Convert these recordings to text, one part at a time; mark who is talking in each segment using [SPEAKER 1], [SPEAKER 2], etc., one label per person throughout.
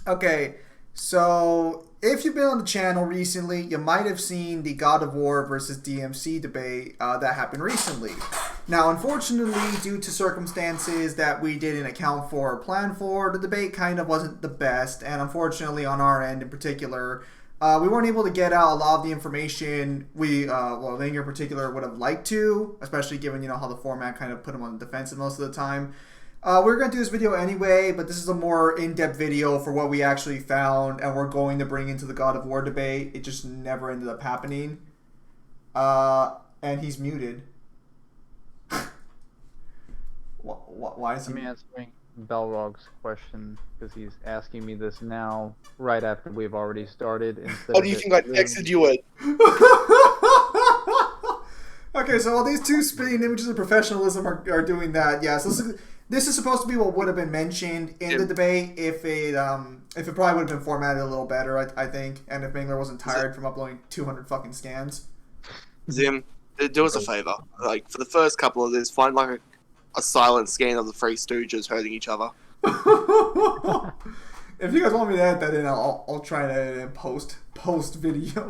[SPEAKER 1] Okay, so if you've been on the channel recently, you might have seen the God of War versus DMC debate that happened recently. Now, unfortunately, due to circumstances that we didn't account for or plan for, the debate kind of wasn't the best, and unfortunately, on our end in particular, we weren't able to get out a lot of the information well, Langer in particular would have liked to, especially given how the format kind of put him on the defensive most of the time. We're going to do this video anyway, but this is a more in-depth video for what we actually found, and we're going to bring into the God of War debate. It just never ended up happening. And he's muted. Why is he...
[SPEAKER 2] I'm answering Belrog's question because he's asking me this now, right after we've already started.
[SPEAKER 3] How do you think I texted you it?
[SPEAKER 1] Okay, so while these two spitting images of professionalism are doing that, yes, this is supposed to be what would have been mentioned in the debate if it probably would have been formatted a little better, I think, and if Mangler wasn't tired from uploading 200 fucking scans.
[SPEAKER 3] Zim, do us a favor. Like, for the first couple of this, find like a silent scan of the Three Stooges hurting each other.
[SPEAKER 1] If you guys want me to edit that in, I'll try to edit it in post video.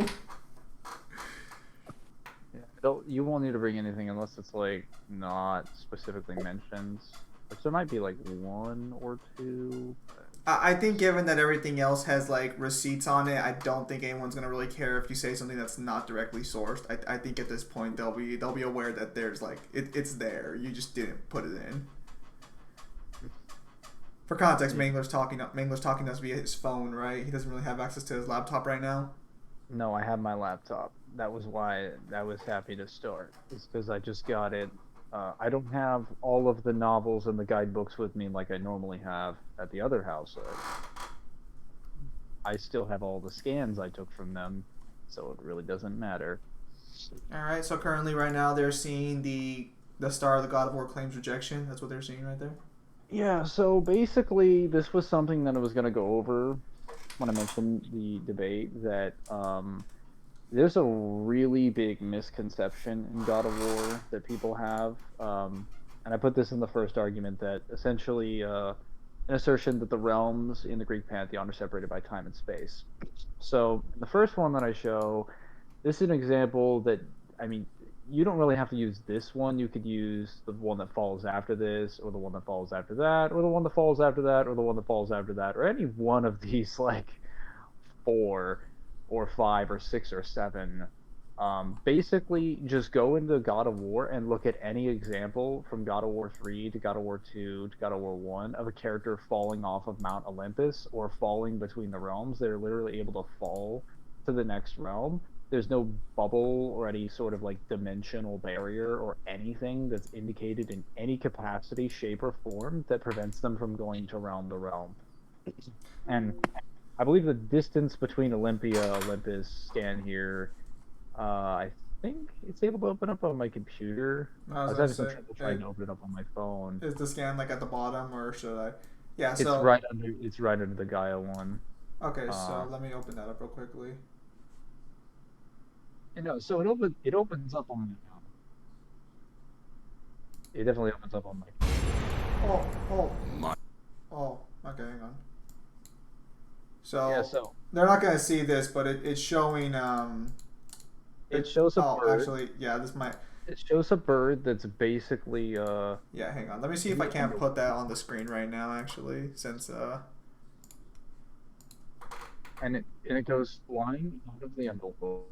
[SPEAKER 2] You won't need to bring anything unless it's like not specifically mentioned. Which there might be like one or two.
[SPEAKER 1] I think given that everything else has like receipts on it, I don't think anyone's gonna really care if you say something that's not directly sourced. I think at this point they'll be aware that there's like it's there. You just didn't put it in. For context, Mangler's talking to us via his phone, right? He doesn't really have access to his laptop right now.
[SPEAKER 2] No, I have my laptop. That was why I was happy to start. It's because I just got it. I don't have all of the novels and the guidebooks with me like I normally have at the other house. I still have all the scans I took from them, so it really doesn't matter.
[SPEAKER 1] Alright, so currently right now they're seeing the star of the God of War claims rejection. That's what they're seeing right there.
[SPEAKER 2] Yeah, so basically this was something that I was going to go over when I mentioned the debate, that there's a really big misconception in God of War that people have, and I put this in the first argument, that essentially an assertion that the realms in the Greek pantheon are separated by time and space. So the first one that I show, this is an example that, I mean, you don't really have to use this one. You could use the one that follows after this, or the one that follows after that, or the one that follows after that, or the one that follows after that, or any one of these like 4 or 5 or 6 or 7. Basically, just go into God of War and look at any example from God of War 3 to God of War 2 to God of War 1 of a character falling off of Mount Olympus or falling between the realms. They're literally able to fall to the next realm. There's no bubble or any sort of like dimensional barrier or anything that's indicated in any capacity, shape, or form that prevents them from going to realm to realm. And I believe the distance between Olympus scan here, I think it's able to open up on my computer. I was having some trouble trying to open it up on my phone.
[SPEAKER 1] Is the scan like at the bottom, or should I? Yeah,
[SPEAKER 2] so it's right under the Gaia one.
[SPEAKER 1] Okay, so let me open that up real quickly.
[SPEAKER 2] No, so it opens up on my phone. It definitely opens up on my phone.
[SPEAKER 1] Oh, okay, hang on. So,
[SPEAKER 2] yeah, so
[SPEAKER 1] they're not gonna see this, but it's showing.
[SPEAKER 2] It shows a bird.
[SPEAKER 1] Actually, yeah, this might.
[SPEAKER 2] It shows a bird that's basically.
[SPEAKER 1] Yeah, hang on. Let me see if I can't put that on the screen right now. Actually, since.
[SPEAKER 2] And it goes flying out of the underworld,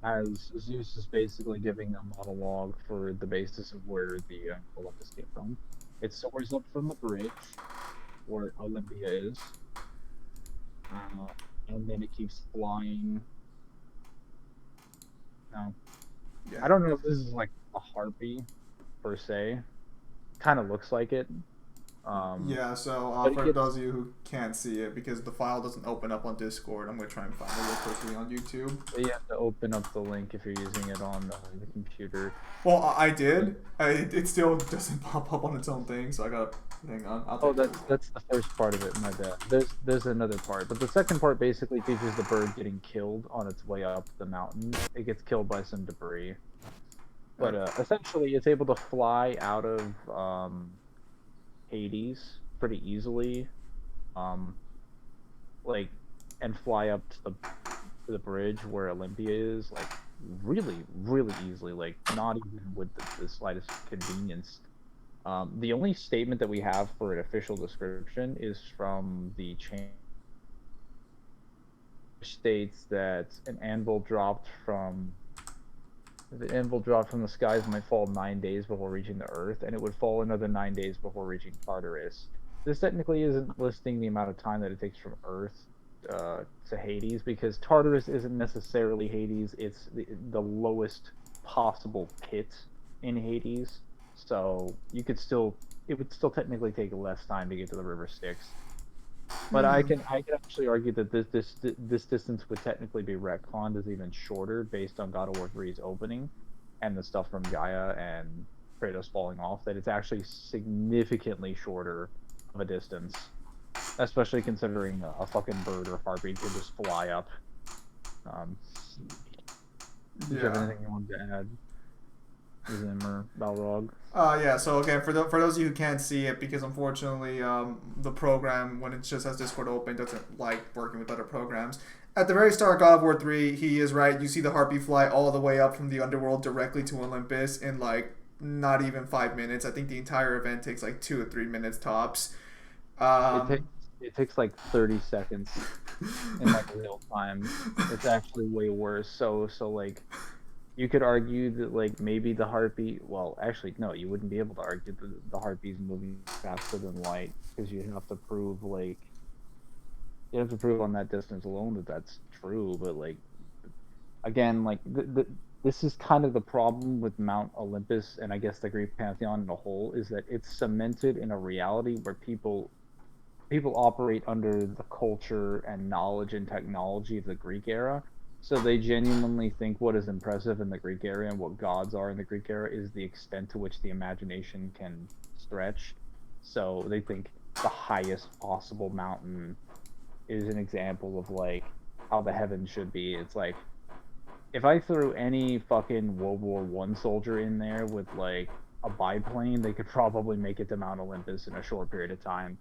[SPEAKER 2] as Zeus is basically giving a monologue for the basis of where the Olympus came from. It soars up from the bridge where Olympia is, and then it keeps flying. Now, yeah. I don't know if this is like a harpy per se. Kind of looks like it.
[SPEAKER 1] Yeah, so for those of you who can't see it, because the file doesn't open up on Discord, I'm going to try and find it real quickly on YouTube.
[SPEAKER 2] But you have to open up the link if you're using it on the computer.
[SPEAKER 1] Well, I did. It still doesn't pop up on its own thing, so I got to hang on.
[SPEAKER 2] That's the first part of it, my bad. There's another part, but the second part basically features the bird getting killed on its way up the mountain. It gets killed by some debris. But essentially, it's able to fly out of Hades pretty easily, like, and fly up to the bridge where Olympia is, like, really, really easily, like, not even with the slightest convenience. The only statement that we have for an official description is from the chain, which states that the anvil dropped from the skies might fall 9 days before reaching the Earth, and it would fall another 9 days before reaching Tartarus. This technically isn't listing the amount of time that it takes from Earth to Hades, because Tartarus isn't necessarily Hades. It's the lowest possible pit in Hades, so it would still technically take less time to get to the River Styx. But I can actually argue that this distance would technically be retconned as even shorter based on God of War 3's opening and the stuff from Gaia and Kratos falling off. That it's actually significantly shorter of a distance, especially considering a fucking bird or heartbeat could just fly up. Do you have anything you want to add, Zim or Balrog?
[SPEAKER 1] Yeah, so again, for those of you who can't see it, because unfortunately the program, when it just has Discord open, doesn't like working with other programs. At the very start of God of War 3, he is right. You see the harpy fly all the way up from the underworld directly to Olympus in, like, not even 5 minutes. I think the entire event takes, like, 2 or 3 minutes tops.
[SPEAKER 2] It takes like 30 seconds in, like, real time. It's actually way worse. So like, you could argue that, like, maybe the heartbeat. Well, actually, no, you wouldn't be able to argue that the heartbeat's moving faster than light, because you have to prove on that distance alone that that's true. But, like, again, like, this is kind of the problem with Mount Olympus, and I guess the Greek pantheon in a whole, is that it's cemented in a reality where people operate under the culture and knowledge and technology of the Greek era. So they genuinely think what is impressive in the Greek era and what gods are in the Greek era is the extent to which the imagination can stretch. So they think the highest possible mountain is an example of, like, how the heavens should be. It's like, if I threw any fucking World War I soldier in there with, like, a biplane, they could probably make it to Mount Olympus in a short period of time.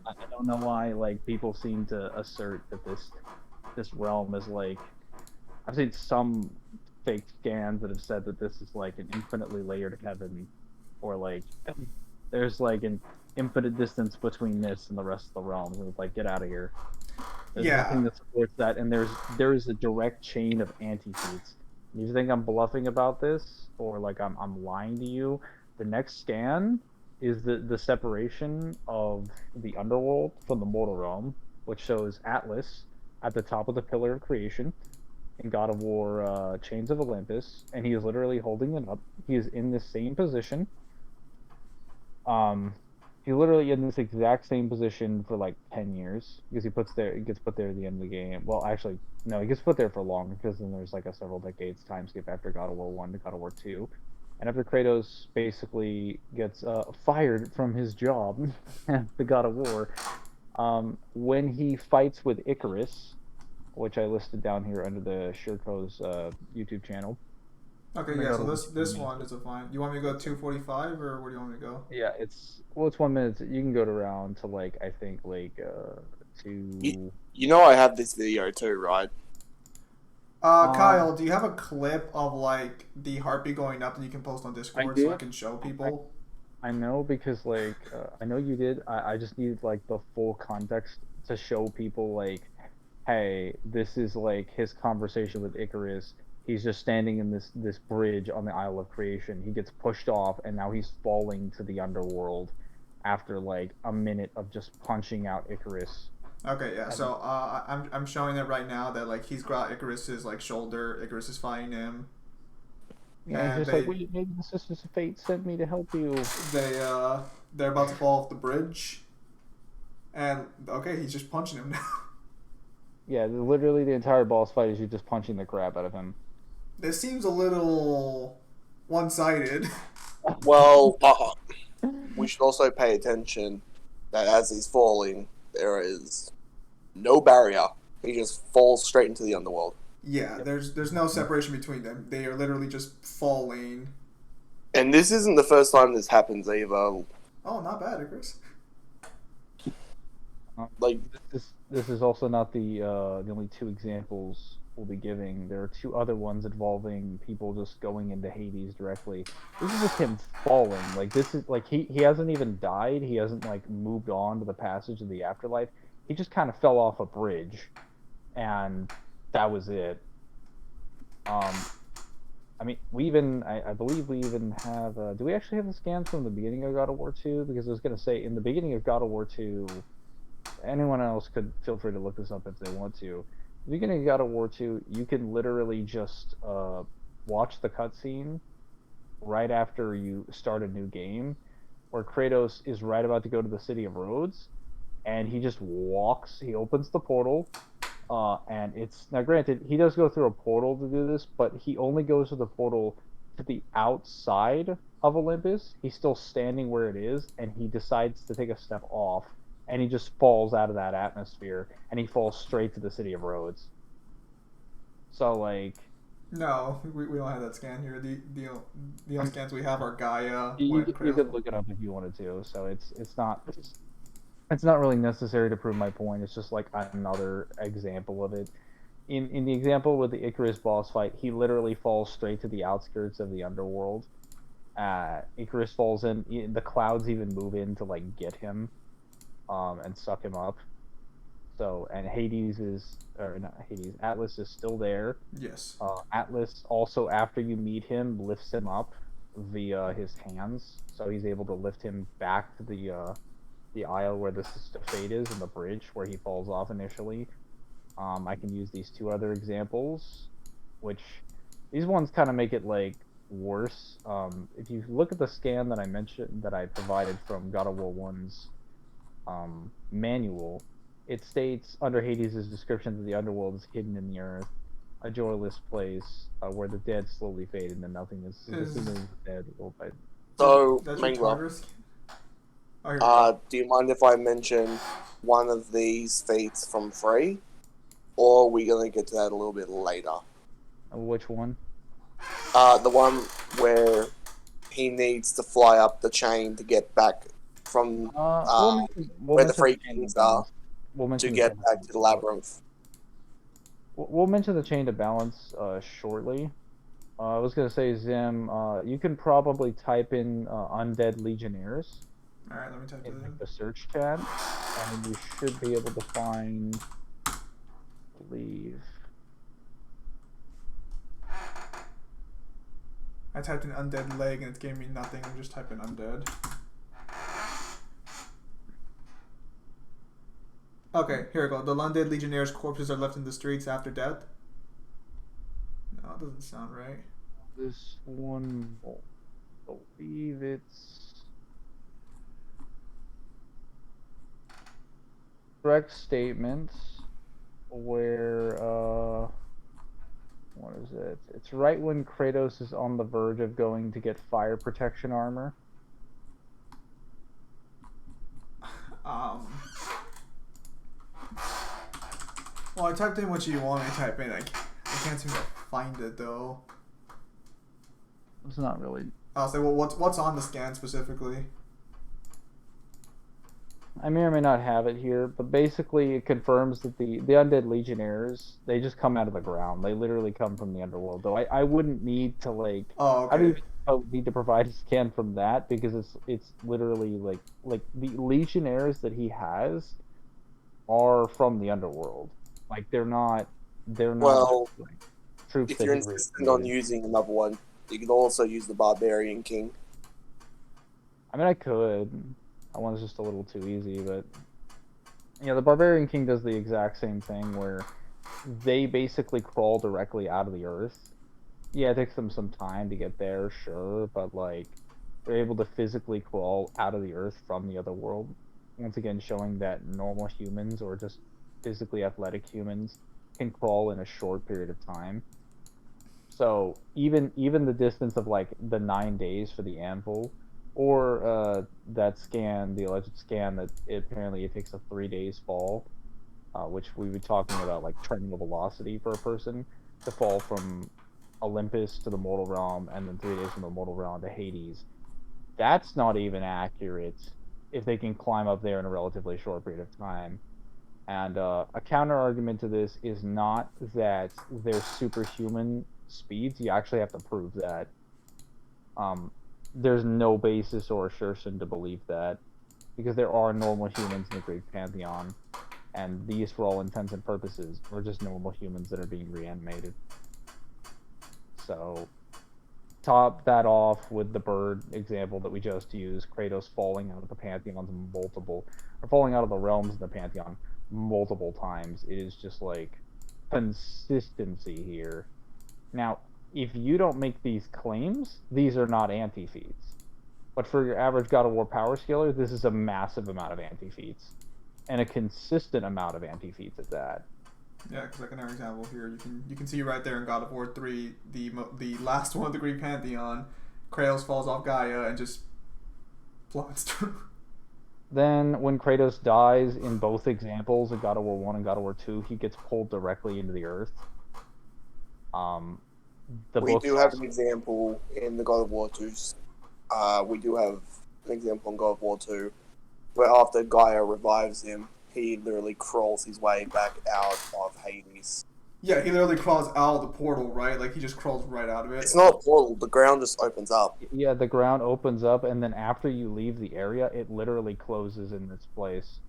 [SPEAKER 2] I don't know why, like, people seem to assert that this realm is, like, I've seen some fake scans that have said that this is, like, an infinitely layered heaven, or, like, there's, like, an infinite distance between this and the rest of the realms, and it's like, get out of here. There's nothing that supports that, and there's a direct chain of anti-feats. You think I'm bluffing about this, or, like, I'm lying to you? The next scan is the separation of the underworld from the mortal realm, which shows Atlas at the top of the Pillar of Creation in God of War Chains of Olympus, and he is literally holding it up. He is in the same position. He's literally in this exact same position for, like, 10 years, because he gets put there at the end of the game. Well, actually, no, he gets put there for longer, because then there's, like, a several decades time skip after God of War 1 to God of War 2. And after Kratos basically gets fired from his job at the God of War, when he fights with Icarus, which I listed down here under the Shirko's YouTube channel.
[SPEAKER 1] Okay, yeah, so this one is a fine. You want me to go 2:45, or where do you want me to go?
[SPEAKER 2] Yeah, it's 1 minute. You can go around to, like, I think, like, to...
[SPEAKER 3] You know I have this video too, right?
[SPEAKER 1] Kyle, do you have a clip of, like, the heartbeat going up that you can post on Discord so I can show people?
[SPEAKER 2] I know, because, like, I know you did. I just need, like, the full context to show people, like, hey, this is, like, his conversation with Icarus. He's just standing in this bridge on the Isle of Creation. He gets pushed off, and now he's falling to the underworld after, like, a minute of just punching out Icarus.
[SPEAKER 1] Okay, yeah. So I'm showing it right now that, like, he's got Icarus's, like, shoulder. Icarus is fighting him.
[SPEAKER 2] Yeah, he's just like, wait, maybe this is just fate sent me to help you.
[SPEAKER 1] They're about to fall off the bridge, and okay, he's just punching him now.
[SPEAKER 2] Yeah, literally the entire boss fight is you just punching the crap out of him.
[SPEAKER 1] This seems a little one-sided.
[SPEAKER 3] Well, we should also pay attention that as he's falling, there is no barrier. He just falls straight into the underworld.
[SPEAKER 1] Yeah, there's no separation between them. They are literally just falling.
[SPEAKER 3] And this isn't the first time this happens either.
[SPEAKER 1] Oh, not bad, Icarus.
[SPEAKER 3] Like,
[SPEAKER 2] This is also not the only two examples we'll be giving. There are two other ones involving people just going into Hades directly. This is just him falling. Like this is like he hasn't even died. He hasn't like moved on to the passage of the afterlife. He just kind of fell off a bridge, and that was it. I mean, I believe we even have. Do we actually have the scans from the beginning of God of War 2? Because I was gonna say in the beginning of God of War 2. Anyone else could feel free to look this up if they want to. The beginning of God of War 2, you can literally just watch the cutscene right after you start a new game, where Kratos is right about to go to the city of Rhodes, and he just walks. He opens the portal, and it's now granted he does go through a portal to do this, but he only goes to the portal to the outside of Olympus. He's still standing where it is, and he decides to take a step off, and he just falls out of that atmosphere, and he falls straight to the city of Rhodes. So like,
[SPEAKER 1] No, we don't have that scan here. The only scans we have are Gaia
[SPEAKER 2] you
[SPEAKER 1] when
[SPEAKER 2] you
[SPEAKER 1] Kratos.
[SPEAKER 2] could look it up if you wanted to. So it's not really necessary to prove my point. It's just like another example of it. In the example with the Icarus boss fight, he literally falls straight to the outskirts of the underworld. Icarus falls in. The clouds even move in to like get him, and suck him up. So and Hades is or not Hades. Atlas is still there.
[SPEAKER 1] Yes.
[SPEAKER 2] Atlas also after you meet him lifts him up via his hands, so he's able to lift him back to the aisle where the Sister Fate is and the bridge where he falls off initially. I can use these two other examples, which these ones kind of make it like worse. If you look at the scan that I mentioned that I provided from God of War 1's manual, it states under Hades' description that the underworld is hidden in the earth, a joyless place where the dead slowly fade into nothingness. The
[SPEAKER 1] Is
[SPEAKER 2] human dead will by.
[SPEAKER 3] so,
[SPEAKER 1] that's your
[SPEAKER 3] Mangler,
[SPEAKER 1] Tartarus scan? Oh, here we go.
[SPEAKER 3] do you mind if I mention one of these feats from 3? Or are we going to get to that a little bit later?
[SPEAKER 2] Which one?
[SPEAKER 3] The one where he needs to fly up the chain to get back from
[SPEAKER 2] We'll
[SPEAKER 3] where the
[SPEAKER 2] mention
[SPEAKER 3] three
[SPEAKER 2] chain
[SPEAKER 3] kings
[SPEAKER 2] to
[SPEAKER 3] are
[SPEAKER 2] balance. We'll
[SPEAKER 3] to
[SPEAKER 2] mention the
[SPEAKER 3] get
[SPEAKER 2] chain to
[SPEAKER 3] back
[SPEAKER 2] balance.
[SPEAKER 3] to the labyrinth.
[SPEAKER 2] We'll mention the chain to balance shortly. I was gonna say, Zim, you can probably type in undead legionnaires
[SPEAKER 1] All right, let me type it
[SPEAKER 2] in like
[SPEAKER 1] in.
[SPEAKER 2] the search tab, and you should be able to find. I believe.
[SPEAKER 1] I typed in undead leg and it gave me nothing. I'm just typing undead. Okay, here we go. The undead legionnaires' corpses are left in the streets after death. No, it doesn't sound right.
[SPEAKER 2] This one, I believe it's correct statements where what is it? It's right when Kratos is on the verge of going to get fire protection armor.
[SPEAKER 1] Well, I typed in what you want me to type in. I can't seem to find it though.
[SPEAKER 2] It's not really.
[SPEAKER 1] I'll say, well, what's on the scan specifically?
[SPEAKER 2] I may or may not have it here, but basically it confirms that the undead legionnaires, they just come out of the ground. They literally come from the underworld. Though I wouldn't need to like.
[SPEAKER 1] Oh,
[SPEAKER 2] I don't
[SPEAKER 1] okay.
[SPEAKER 2] even need to provide a scan from that because it's literally like the legionnaires that he has are from the underworld. Like they're not
[SPEAKER 3] Well,
[SPEAKER 2] like troops
[SPEAKER 3] if
[SPEAKER 2] that
[SPEAKER 3] you're
[SPEAKER 2] he
[SPEAKER 3] insistent on
[SPEAKER 2] recreated.
[SPEAKER 3] using another one, you can also use the Barbarian King.
[SPEAKER 2] I mean, I could. That one's just a little too easy, but yeah, the Barbarian King does the exact same thing where they basically crawl directly out of the earth. Yeah, it takes them some time to get there, sure, but like they're able to physically crawl out of the earth from the other world. Once again, showing that normal humans or just physically athletic humans can crawl in a short period of time. So even the distance of like the 9 days for the anvil, or that scan, the alleged scan that apparently it takes a 3 days fall, which we were talking about like terminal velocity for a person to fall from Olympus to the mortal realm, and then 3 days from the mortal realm to Hades. That's not even accurate if they can climb up there in a relatively short period of time. And a counter argument to this is not that they're superhuman speeds. You actually have to prove that. There's no basis or assertion to believe that, because there are normal humans in the Greek pantheon, and these, for all intents and purposes, are just normal humans that are being reanimated. So, top that off with the bird example that we just used, Kratos falling out of the pantheons falling out of the realms of the pantheon multiple times. It is just like consistency here. Now, if you don't make these claims, these are not anti-feats. But for your average God of War power scaler, this is a massive amount of anti-feats. And a consistent amount of anti-feats at that.
[SPEAKER 1] Yeah, because like another example here, you can see right there in God of War 3, the last one of the Greek pantheon, Kratos falls off Gaia and just plummets through.
[SPEAKER 2] Then, when Kratos dies in both examples, in God of War 1 and God of War 2, he gets pulled directly into the earth.
[SPEAKER 3] We do have an example in the God of War 2. We do have an example in God of War 2 where after Gaia revives him, he literally crawls his way back out of Hades.
[SPEAKER 1] Yeah, he literally crawls out of the portal, right? Like, he just crawls right out of it.
[SPEAKER 3] It's not a portal, the ground just opens up.
[SPEAKER 2] Yeah, the ground opens up, and then after you leave the area, it literally closes in its place.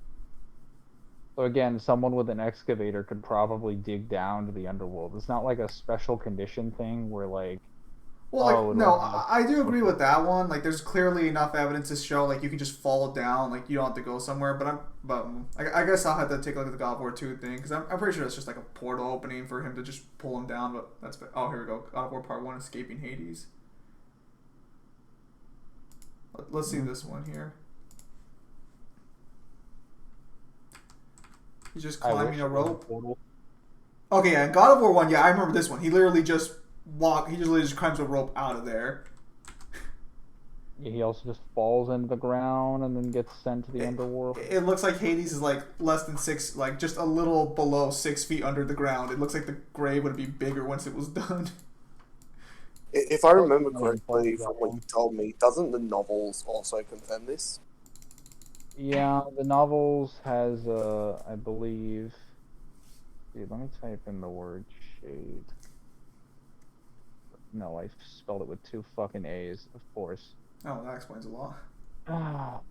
[SPEAKER 2] So again, someone with an excavator could probably dig down to the underworld. It's not like a special condition thing where, like...
[SPEAKER 1] Well, like, no, I do agree with that one. Like, there's clearly enough evidence to show, like, you can just fall down. Like, you don't have to go somewhere. But I guess I'll have to take a look at the God of War 2 thing, because I'm pretty sure it's just, like, a portal opening for him to just pull him down. But that's... Oh, here we go. God of War Part 1, Escaping Hades. Let's see this one here. He's just climbing a rope. Okay, yeah, in God of War 1, yeah, I remember this one. He literally just climbs a rope out of there.
[SPEAKER 2] Yeah, he also just falls into the ground and then gets sent to the underworld.
[SPEAKER 1] It looks like Hades is like less than 6, like just a little below 6 feet under the ground. It looks like the grave would be bigger once it was done.
[SPEAKER 3] If I remember correctly from what you told me, doesn't the novels also confirm this?
[SPEAKER 2] Yeah, the novels has, I believe... Dude, let me type in the word shade. No, I spelled it with 2 fucking A's, of course.
[SPEAKER 1] Oh, that explains a lot.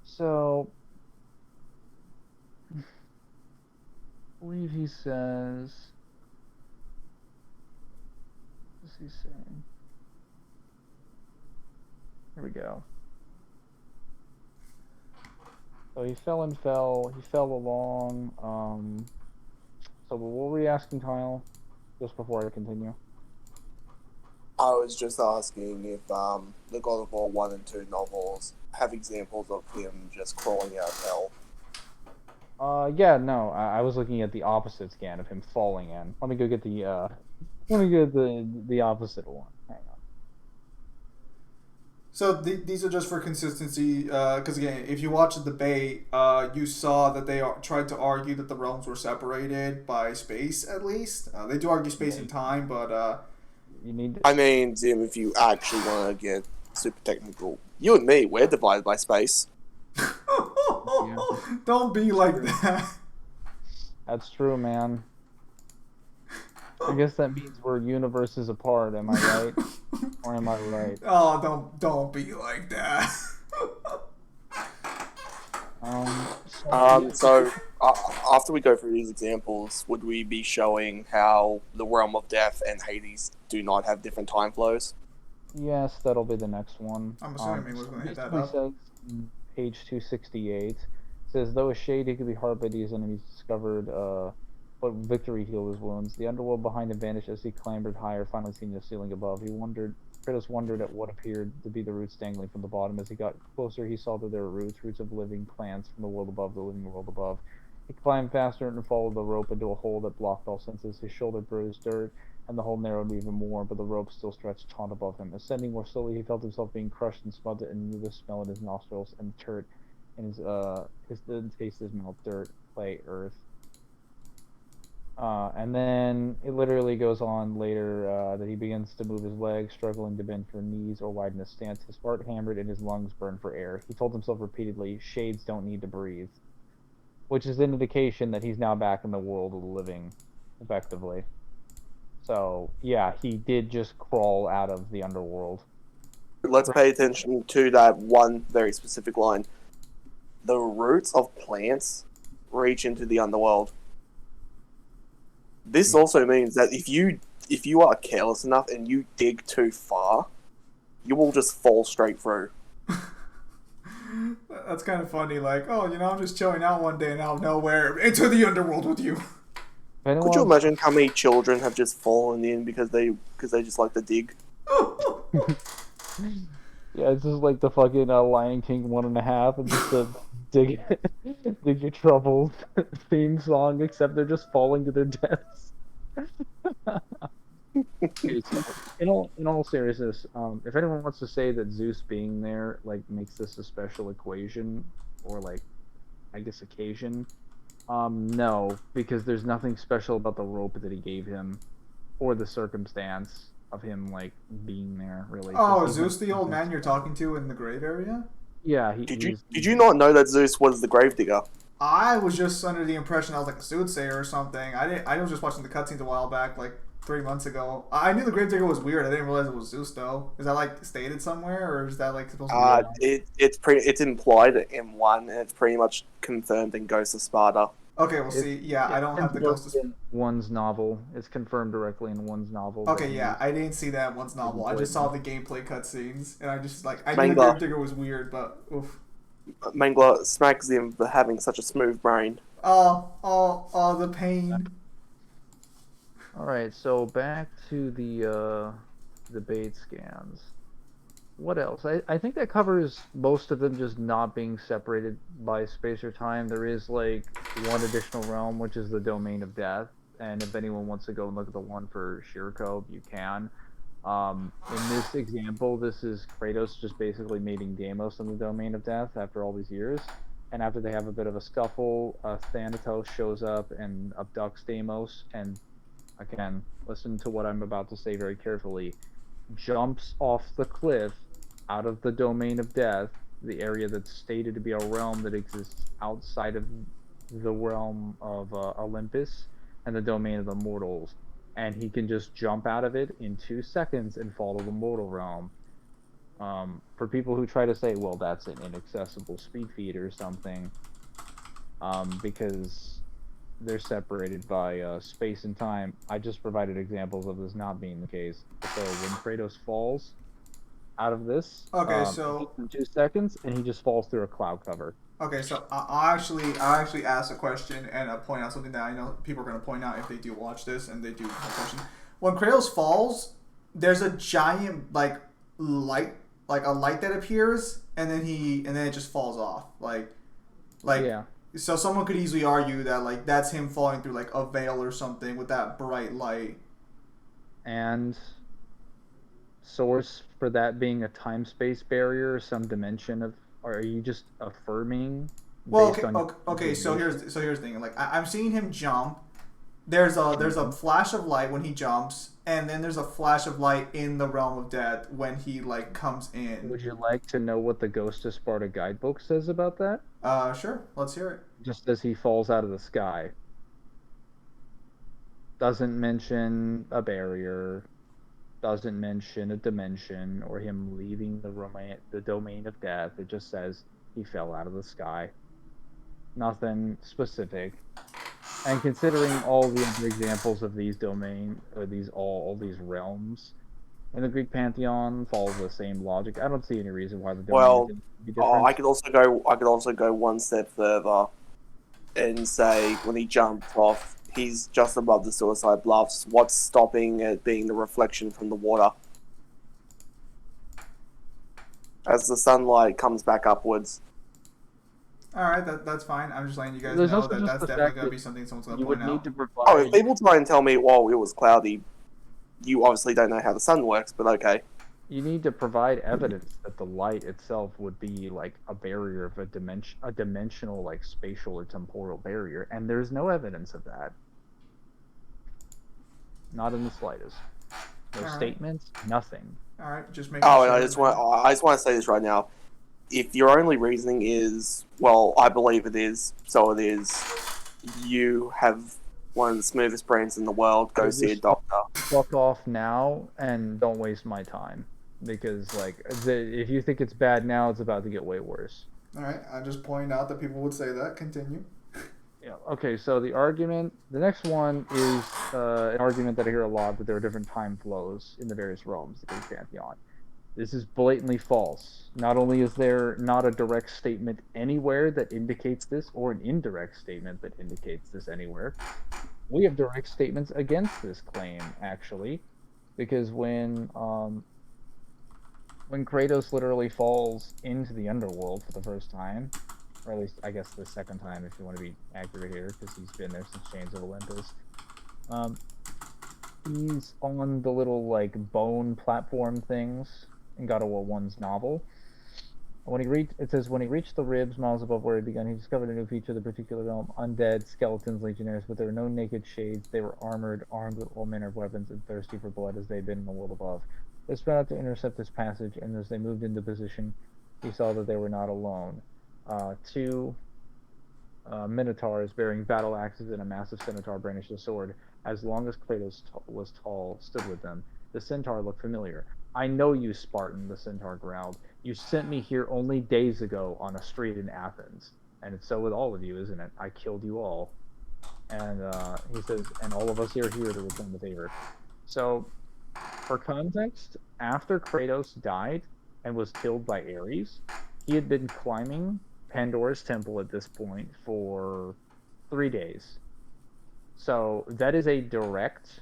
[SPEAKER 2] So... I believe he says... What does he say? Here we go. So he fell along, so what were you asking, Kyle? Just before I continue.
[SPEAKER 3] I was just asking if the God of War 1 and 2 novels have examples of him just crawling out of hell.
[SPEAKER 2] Yeah, no, I was looking at the opposite scan of him falling in. Let me go get the opposite one. Hang on.
[SPEAKER 1] So these are just for consistency, because again, if you watch the debate, you saw that they tried to argue that the realms were separated by space, at least. They do argue space and time, but...
[SPEAKER 2] You need to...
[SPEAKER 3] I mean, Jim, if you actually want to get super technical, you and me, we're divided by space.
[SPEAKER 1] Don't be like that.
[SPEAKER 2] That's true, man. I guess that means we're universes apart, am I right? Or am I right?
[SPEAKER 1] Oh, don't be like that.
[SPEAKER 3] So after we go through these examples, would we be showing how the realm of death and Hades do not have different time flows?
[SPEAKER 2] Yes, that'll be the next one.
[SPEAKER 1] I'm assuming we're going to hit that up.
[SPEAKER 2] Says, page 268, says, though a shade he could be hard by these enemies discovered, but victory healed his wounds. The underworld behind him vanished as he clambered higher, finally seeing the ceiling above. Kratos wondered at what appeared to be the roots dangling from the bottom. As he got closer, he saw that there were roots of living plants from the world above, the living world above. He climbed faster and followed the rope into a hole that blocked all senses. His shoulder bruised dirt, and the hole narrowed even more, but the rope still stretched taut above him. Ascending more slowly, he felt himself being crushed and smothered, and knew the smell in his nostrils and dirt in his taste his mouth, dirt, clay, earth. And then it literally goes on later that he begins to move his legs, struggling to bend for knees or widen his stance. His heart hammered and his lungs burned for air. He told himself repeatedly, "Shades don't need to breathe," which is an indication that he's now back in the world of the living, effectively. So yeah, he did just crawl out of the underworld.
[SPEAKER 3] Let's pay attention to that one very specific line. The roots of plants reach into the underworld. This also means that if you are careless enough and you dig too far, you will just fall straight through.
[SPEAKER 1] That's kind of funny. Like, oh, I'm just chilling out one day and out of nowhere into the underworld with you.
[SPEAKER 3] Could you imagine how many children have just fallen in because they just like to dig?
[SPEAKER 2] Yeah, it's just like the fucking Lion King 1.5, and just the dig, dig your troubles theme song, except they're just falling to their deaths. Okay, so in all seriousness, if anyone wants to say that Zeus being there like makes this a special equation or like I guess occasion, no, because there's nothing special about the rope that he gave him or the circumstance of him like being there really.
[SPEAKER 1] Oh, Zeus, the old man you're talking to in the grave area?
[SPEAKER 2] Yeah,
[SPEAKER 3] Did you not know that Zeus was the gravedigger?
[SPEAKER 1] I was just under the impression I was like a soothsayer or something. I was just watching the cutscenes a while back, like 3 months ago. I knew the Gravedigger was weird. I didn't realize it was Zeus though. Is that like stated somewhere, or is that like supposed to be?
[SPEAKER 3] It's implied in M1, and it's pretty much confirmed in Ghost of Sparta.
[SPEAKER 1] Okay, we'll see. Yeah, I don't have the Ghost of
[SPEAKER 2] in one's novel. It's confirmed directly in one's novel.
[SPEAKER 1] Okay, yeah, I didn't see that in one's novel. I just saw the gameplay cutscenes, and I just like I knew the Gravedigger was weird, but oof.
[SPEAKER 3] Mangler smacks him for having such a smooth brain.
[SPEAKER 1] Oh, the pain.
[SPEAKER 2] Alright, so back to the debate scans. What else? I think that covers most of them just not being separated by space or time. There is like one additional realm, which is the domain of death. And if anyone wants to go and look at the one for Shirko, you can. In this example, this is Kratos just basically meeting Deimos in the domain of death after all these years. And after they have a bit of a scuffle, Thanatos shows up and abducts Deimos. And again, listen to what I'm about to say very carefully. Jumps off the cliff out of the domain of death, the area that's stated to be a realm that exists outside of the realm of Olympus and the domain of the mortals. And he can just jump out of it in 2 seconds and fall to the mortal realm. For people who try to say, well, that's an inaccessible speed feat or something, because they're separated by space and time, I just provided examples of this not being the case. So when Kratos falls out of this,
[SPEAKER 1] so
[SPEAKER 2] in 2 seconds, and he just falls through a cloud cover.
[SPEAKER 1] Okay, so I actually asked a question and point out something that I know people are going to point out if they do watch this and they do have a question. When Kratos falls, there's a giant like light, like a light that appears, and then it just falls off, like yeah. So someone could easily argue that like that's him falling through like a veil or something with that bright light.
[SPEAKER 2] And source for that being a time-space barrier, some dimension of, or are you just affirming?
[SPEAKER 1] Well, okay. So here's the thing. Like I'm seeing him jump. There's a flash of light when he jumps, and then there's a flash of light in the realm of death when he like comes in.
[SPEAKER 2] Would you like to know what the Ghost of Sparta guidebook says about that?
[SPEAKER 1] Sure. Let's hear it.
[SPEAKER 2] Just as he falls out of the sky. Doesn't mention a barrier. Doesn't mention a dimension or him leaving the domain of death. It just says he fell out of the sky. Nothing specific. And considering all the other examples of these domain or all these realms in the Greek pantheon follow the same logic, I don't see any reason why the domain would be different.
[SPEAKER 3] I could also go one step further and say when he jumped off, he's just above the suicide bluffs. What's stopping it being the reflection from the water? As the sunlight comes back upwards.
[SPEAKER 1] Alright, that's fine. I'm just letting you guys know that that's definitely going to be something someone's going to point out.
[SPEAKER 3] If people try and tell me, well, it was cloudy, you obviously don't know how the sun works, but okay.
[SPEAKER 2] You need to provide evidence that the light itself would be like a barrier of a dimensional, like spatial or temporal barrier, and there's no evidence of that. Not in the slightest. No
[SPEAKER 1] All right.
[SPEAKER 2] statements, nothing.
[SPEAKER 1] All right, just making
[SPEAKER 3] Oh,
[SPEAKER 1] sure.
[SPEAKER 3] and I just want to say this right now. If your only reasoning is, well, I believe it is, so it is, you have one of the smoothest brains in the world, go see a doctor.
[SPEAKER 2] Fuck off now and don't waste my time. Because, like, if you think it's bad now, it's about to get way worse.
[SPEAKER 1] All right, I just point out that people would say that. Continue.
[SPEAKER 2] Yeah. Okay, so the next one is an argument that I hear a lot, that there are different time flows in the various realms of the Greek pantheon. This is blatantly false. Not only is there not a direct statement anywhere that indicates this, or an indirect statement that indicates this anywhere, we have direct statements against this claim, actually, because when Kratos literally falls into the underworld for the first time, or at least I guess the second time, if you want to be accurate here, because he's been there since Chains of Olympus. He's on the little like bone platform things in God of War 1's novel. It says when he reached the ribs miles above where he began, he discovered a new feature of the particular realm: undead, skeletons, legionnaires, but there were no naked shades. They were armored, armed with all manner of weapons, and thirsty for blood as they had been in the world above. They spread out to intercept this passage, and as they moved into position, he saw that they were not alone. Two minotaurs bearing battle axes and a massive centaur brandished a sword. As long as Kratos was tall, stood with them. The centaur looked familiar. I know you, Spartan, the centaur growled. You sent me here only days ago on a street in Athens. And it's so with all of you, isn't it? I killed you all. And he says, and all of us are here to return the favor. So, for context, after Kratos died and was killed by Ares, he had been climbing Pandora's temple at this point for 3 days. So that is a direct,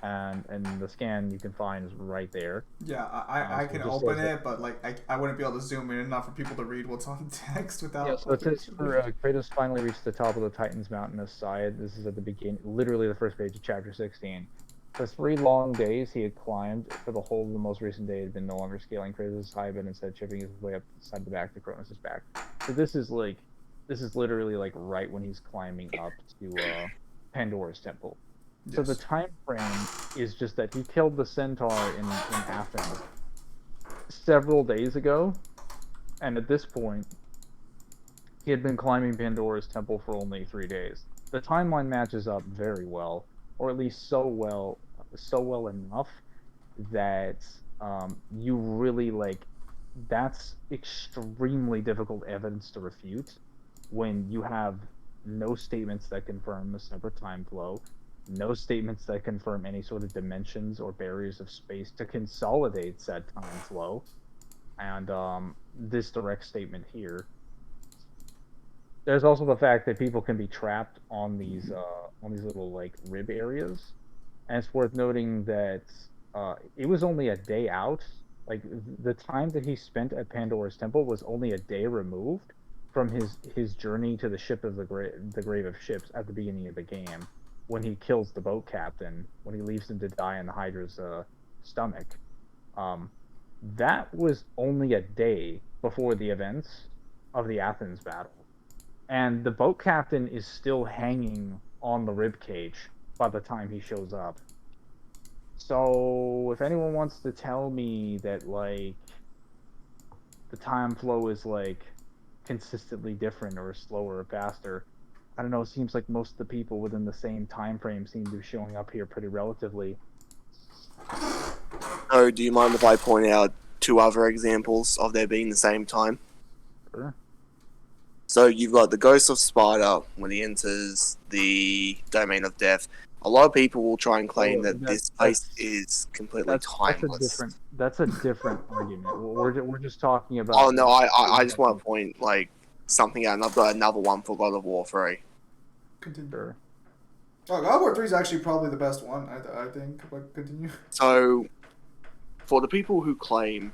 [SPEAKER 2] and the scan you can find is right there.
[SPEAKER 1] Yeah, I can open it, but like I wouldn't be able to zoom in enough for people to read what's on text without.
[SPEAKER 2] Yeah, so it says Kratos finally reached the top of the Titan's mountainous side. This is at the beginning, literally the first page of chapter 16. For 3 long days he had climbed. For the whole of the most recent day, he had been no longer scaling Kratos' high, but instead chipping his way up the side of the back to Kronos' back. So this is literally like right when he's climbing up to Pandora's temple. Yes. So the time frame is just that he killed the centaur in Athens several days ago, and at this point he had been climbing Pandora's temple for only 3 days. The timeline matches up very well, or at least so well enough that you really like. That's extremely difficult evidence to refute when you have no statements that confirm a separate time flow, no statements that confirm any sort of dimensions or barriers of space to consolidate said time flow, and this direct statement here. There's also the fact that people can be trapped on these little like rib areas, and it's worth noting that it was only a day out. Like the time that he spent at Pandora's temple was only a day removed from his journey to the ship of the grave of ships at the beginning of the game, when he kills the boat captain, when he leaves him to die in the Hydra's stomach. That was only a day before the events of the Athens battle. And the boat captain is still hanging on the ribcage by the time he shows up. So if anyone wants to tell me that like the time flow is like consistently different or slower or faster, I don't know, it seems like most of the people within the same time frame seem to be showing up here pretty relatively.
[SPEAKER 3] Oh, do you mind if I point out 2 other examples of there being the same time?
[SPEAKER 2] Sure.
[SPEAKER 3] So you've got the Ghost of Sparta when he enters the domain of death. A lot of people will try and claim that this place is completely timeless.
[SPEAKER 2] That's a different argument. We're just talking about.
[SPEAKER 3] Oh no, I just want to point like something out, and I've got another one for God of War 3.
[SPEAKER 1] Continue.
[SPEAKER 2] Sure.
[SPEAKER 1] Oh, God of War 3 is actually probably the best one, I think. But continue.
[SPEAKER 3] So, for the people who claim,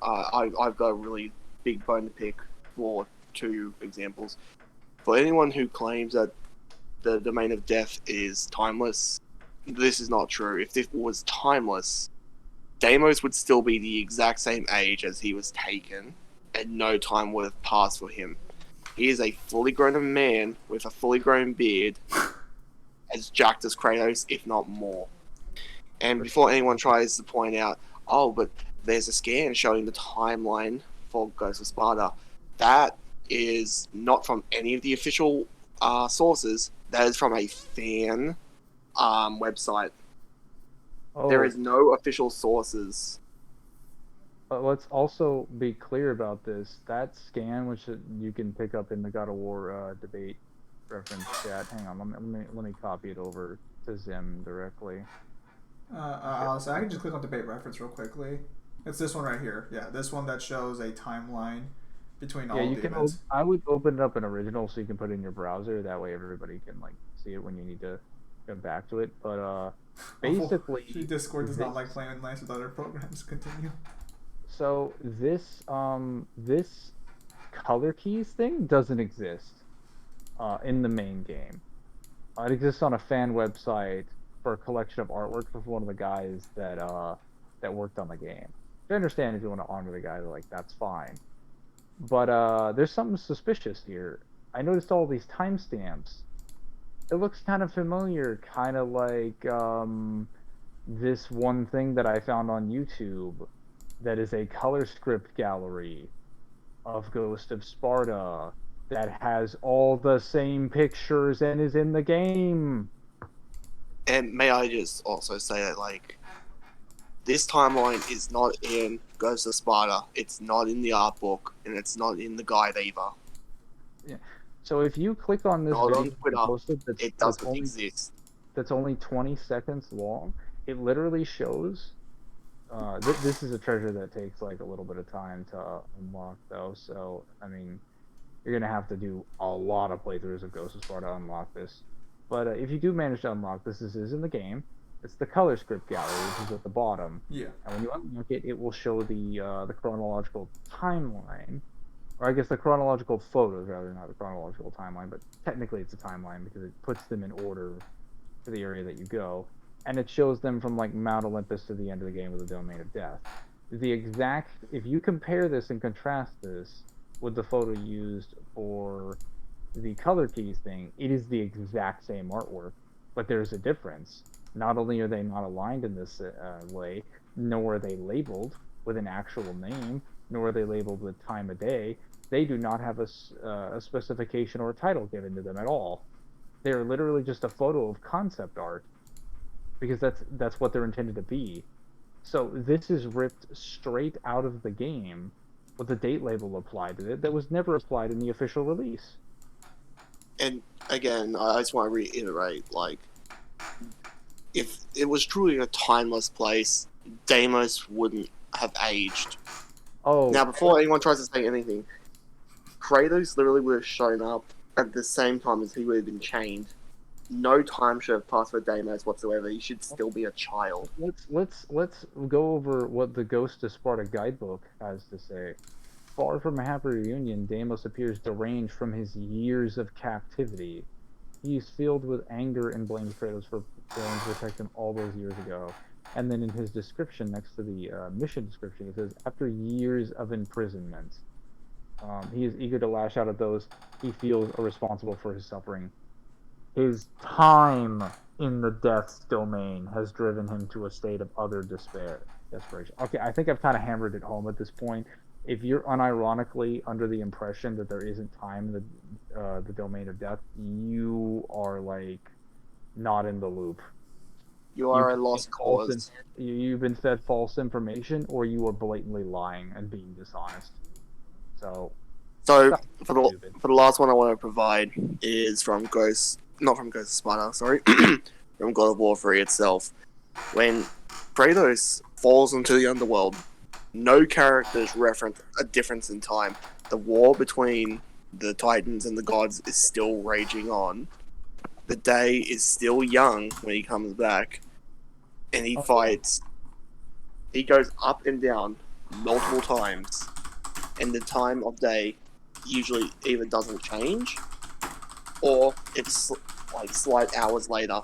[SPEAKER 3] I've got a really big bone to pick for 2 examples. For anyone who claims that the domain of death is timeless, this is not true. If it was timeless, Deimos would still be the exact same age as he was taken, and no time would have passed for him. He is a fully grown man with a fully grown beard, as jacked as Kratos, if not more. And before anyone tries to point out, oh, but there's a scan showing the timeline for Ghost of Sparta, that is not from any of the official sources. That is from a fan website.
[SPEAKER 2] Oh,
[SPEAKER 3] There is no official sources.
[SPEAKER 2] let's also be clear about this. That scan, which you can pick up in the God of War debate reference chat. Hang on, let me copy it over to Zim directly.
[SPEAKER 1] Alice, I can just click on debate reference real quickly. It's this one right here. Yeah, this one that shows a timeline between all
[SPEAKER 2] Yeah,
[SPEAKER 1] of
[SPEAKER 2] you
[SPEAKER 1] the
[SPEAKER 2] can.
[SPEAKER 1] events.
[SPEAKER 2] I would open it up in original so you can put it in your browser. That way, everybody can like see it when you need to come back to it. But basically,
[SPEAKER 1] Oh, Discord does
[SPEAKER 2] this,
[SPEAKER 1] not like playing nice with other programs. Continue.
[SPEAKER 2] so this color keys thing doesn't exist in the main game. It exists on a fan website for a collection of artwork for one of the guys that worked on the game. I understand if you want to honor the guy, like that's fine. But there's something suspicious here. I noticed all these timestamps. It looks kind of familiar, kind of like this one thing that I found on YouTube that is a color script gallery of Ghost of Sparta that has all the same pictures and is in the game.
[SPEAKER 3] And may I just also say that, like, this timeline is not in Ghost of Sparta, it's not in the art book, and it's not in the guide either.
[SPEAKER 2] Yeah. So if you click on this
[SPEAKER 3] Not
[SPEAKER 2] video
[SPEAKER 3] on Twitter,
[SPEAKER 2] posted
[SPEAKER 3] it doesn't exist.
[SPEAKER 2] that's only 20 seconds long, it literally shows. This is a treasure that takes like a little bit of time to unlock, though. So I mean, you're gonna have to do a lot of playthroughs of Ghost of Sparta to unlock this. But if you do manage to unlock this, this is in the game. It's the color script gallery, which is at the bottom.
[SPEAKER 1] Yeah.
[SPEAKER 2] And when you unlock it, it will show the chronological timeline, or I guess the chronological photos rather, not the chronological timeline. But technically, it's a timeline because it puts them in order to the area that you go, and it shows them from like Mount Olympus to the end of the game with the Domain of Death. The exact, if you compare this and contrast this with the photo used for the color keys thing, it is the exact same artwork, but there's a difference. Not only are they not aligned in this way, nor are they labeled with an actual name, nor are they labeled with time of day. They do not have a specification or a title given to them at all. They're literally just a photo of concept art, because that's what they're intended to be. So this is ripped straight out of the game with a date label applied to it that was never applied in the official release.
[SPEAKER 3] And again, I just want to reiterate, like, if it was truly a timeless place, Deimos wouldn't have aged.
[SPEAKER 2] Oh,
[SPEAKER 3] Now, before anyone tries to say anything, Kratos literally would have shown up at the same time as he would have been chained. No time should have passed for Deimos whatsoever. He should still be a child.
[SPEAKER 2] let's go over what the Ghost of Sparta guidebook has to say. Far from a happy reunion, Deimos appears deranged from his years of captivity. He is filled with anger and blames Kratos for failing to protect him all those years ago. And then in his description, next to the mission description, it says, after years of imprisonment, he is eager to lash out at those he feels are responsible for his suffering. His time in the Death's domain has driven him to a state of utter desperation. Okay, I think I've kind of hammered it home at this point. If you're unironically under the impression that there isn't time in the domain of death, you are like not in the loop.
[SPEAKER 3] You are a
[SPEAKER 2] You've
[SPEAKER 3] lost
[SPEAKER 2] been false
[SPEAKER 3] cause.
[SPEAKER 2] you've been fed false information, or you are blatantly lying and being dishonest. So
[SPEAKER 3] So,
[SPEAKER 2] that's
[SPEAKER 3] for the
[SPEAKER 2] stupid.
[SPEAKER 3] last one I want to provide is from not from Ghost of Sparta, sorry, from God of War 3 itself. When Kratos falls into the underworld, no characters reference a difference in time. The war between the Titans and the gods is still raging on. The day is still young when he comes back, and he fights. He goes up and down multiple times, and the time of day usually either doesn't change, or it's like slight hours later.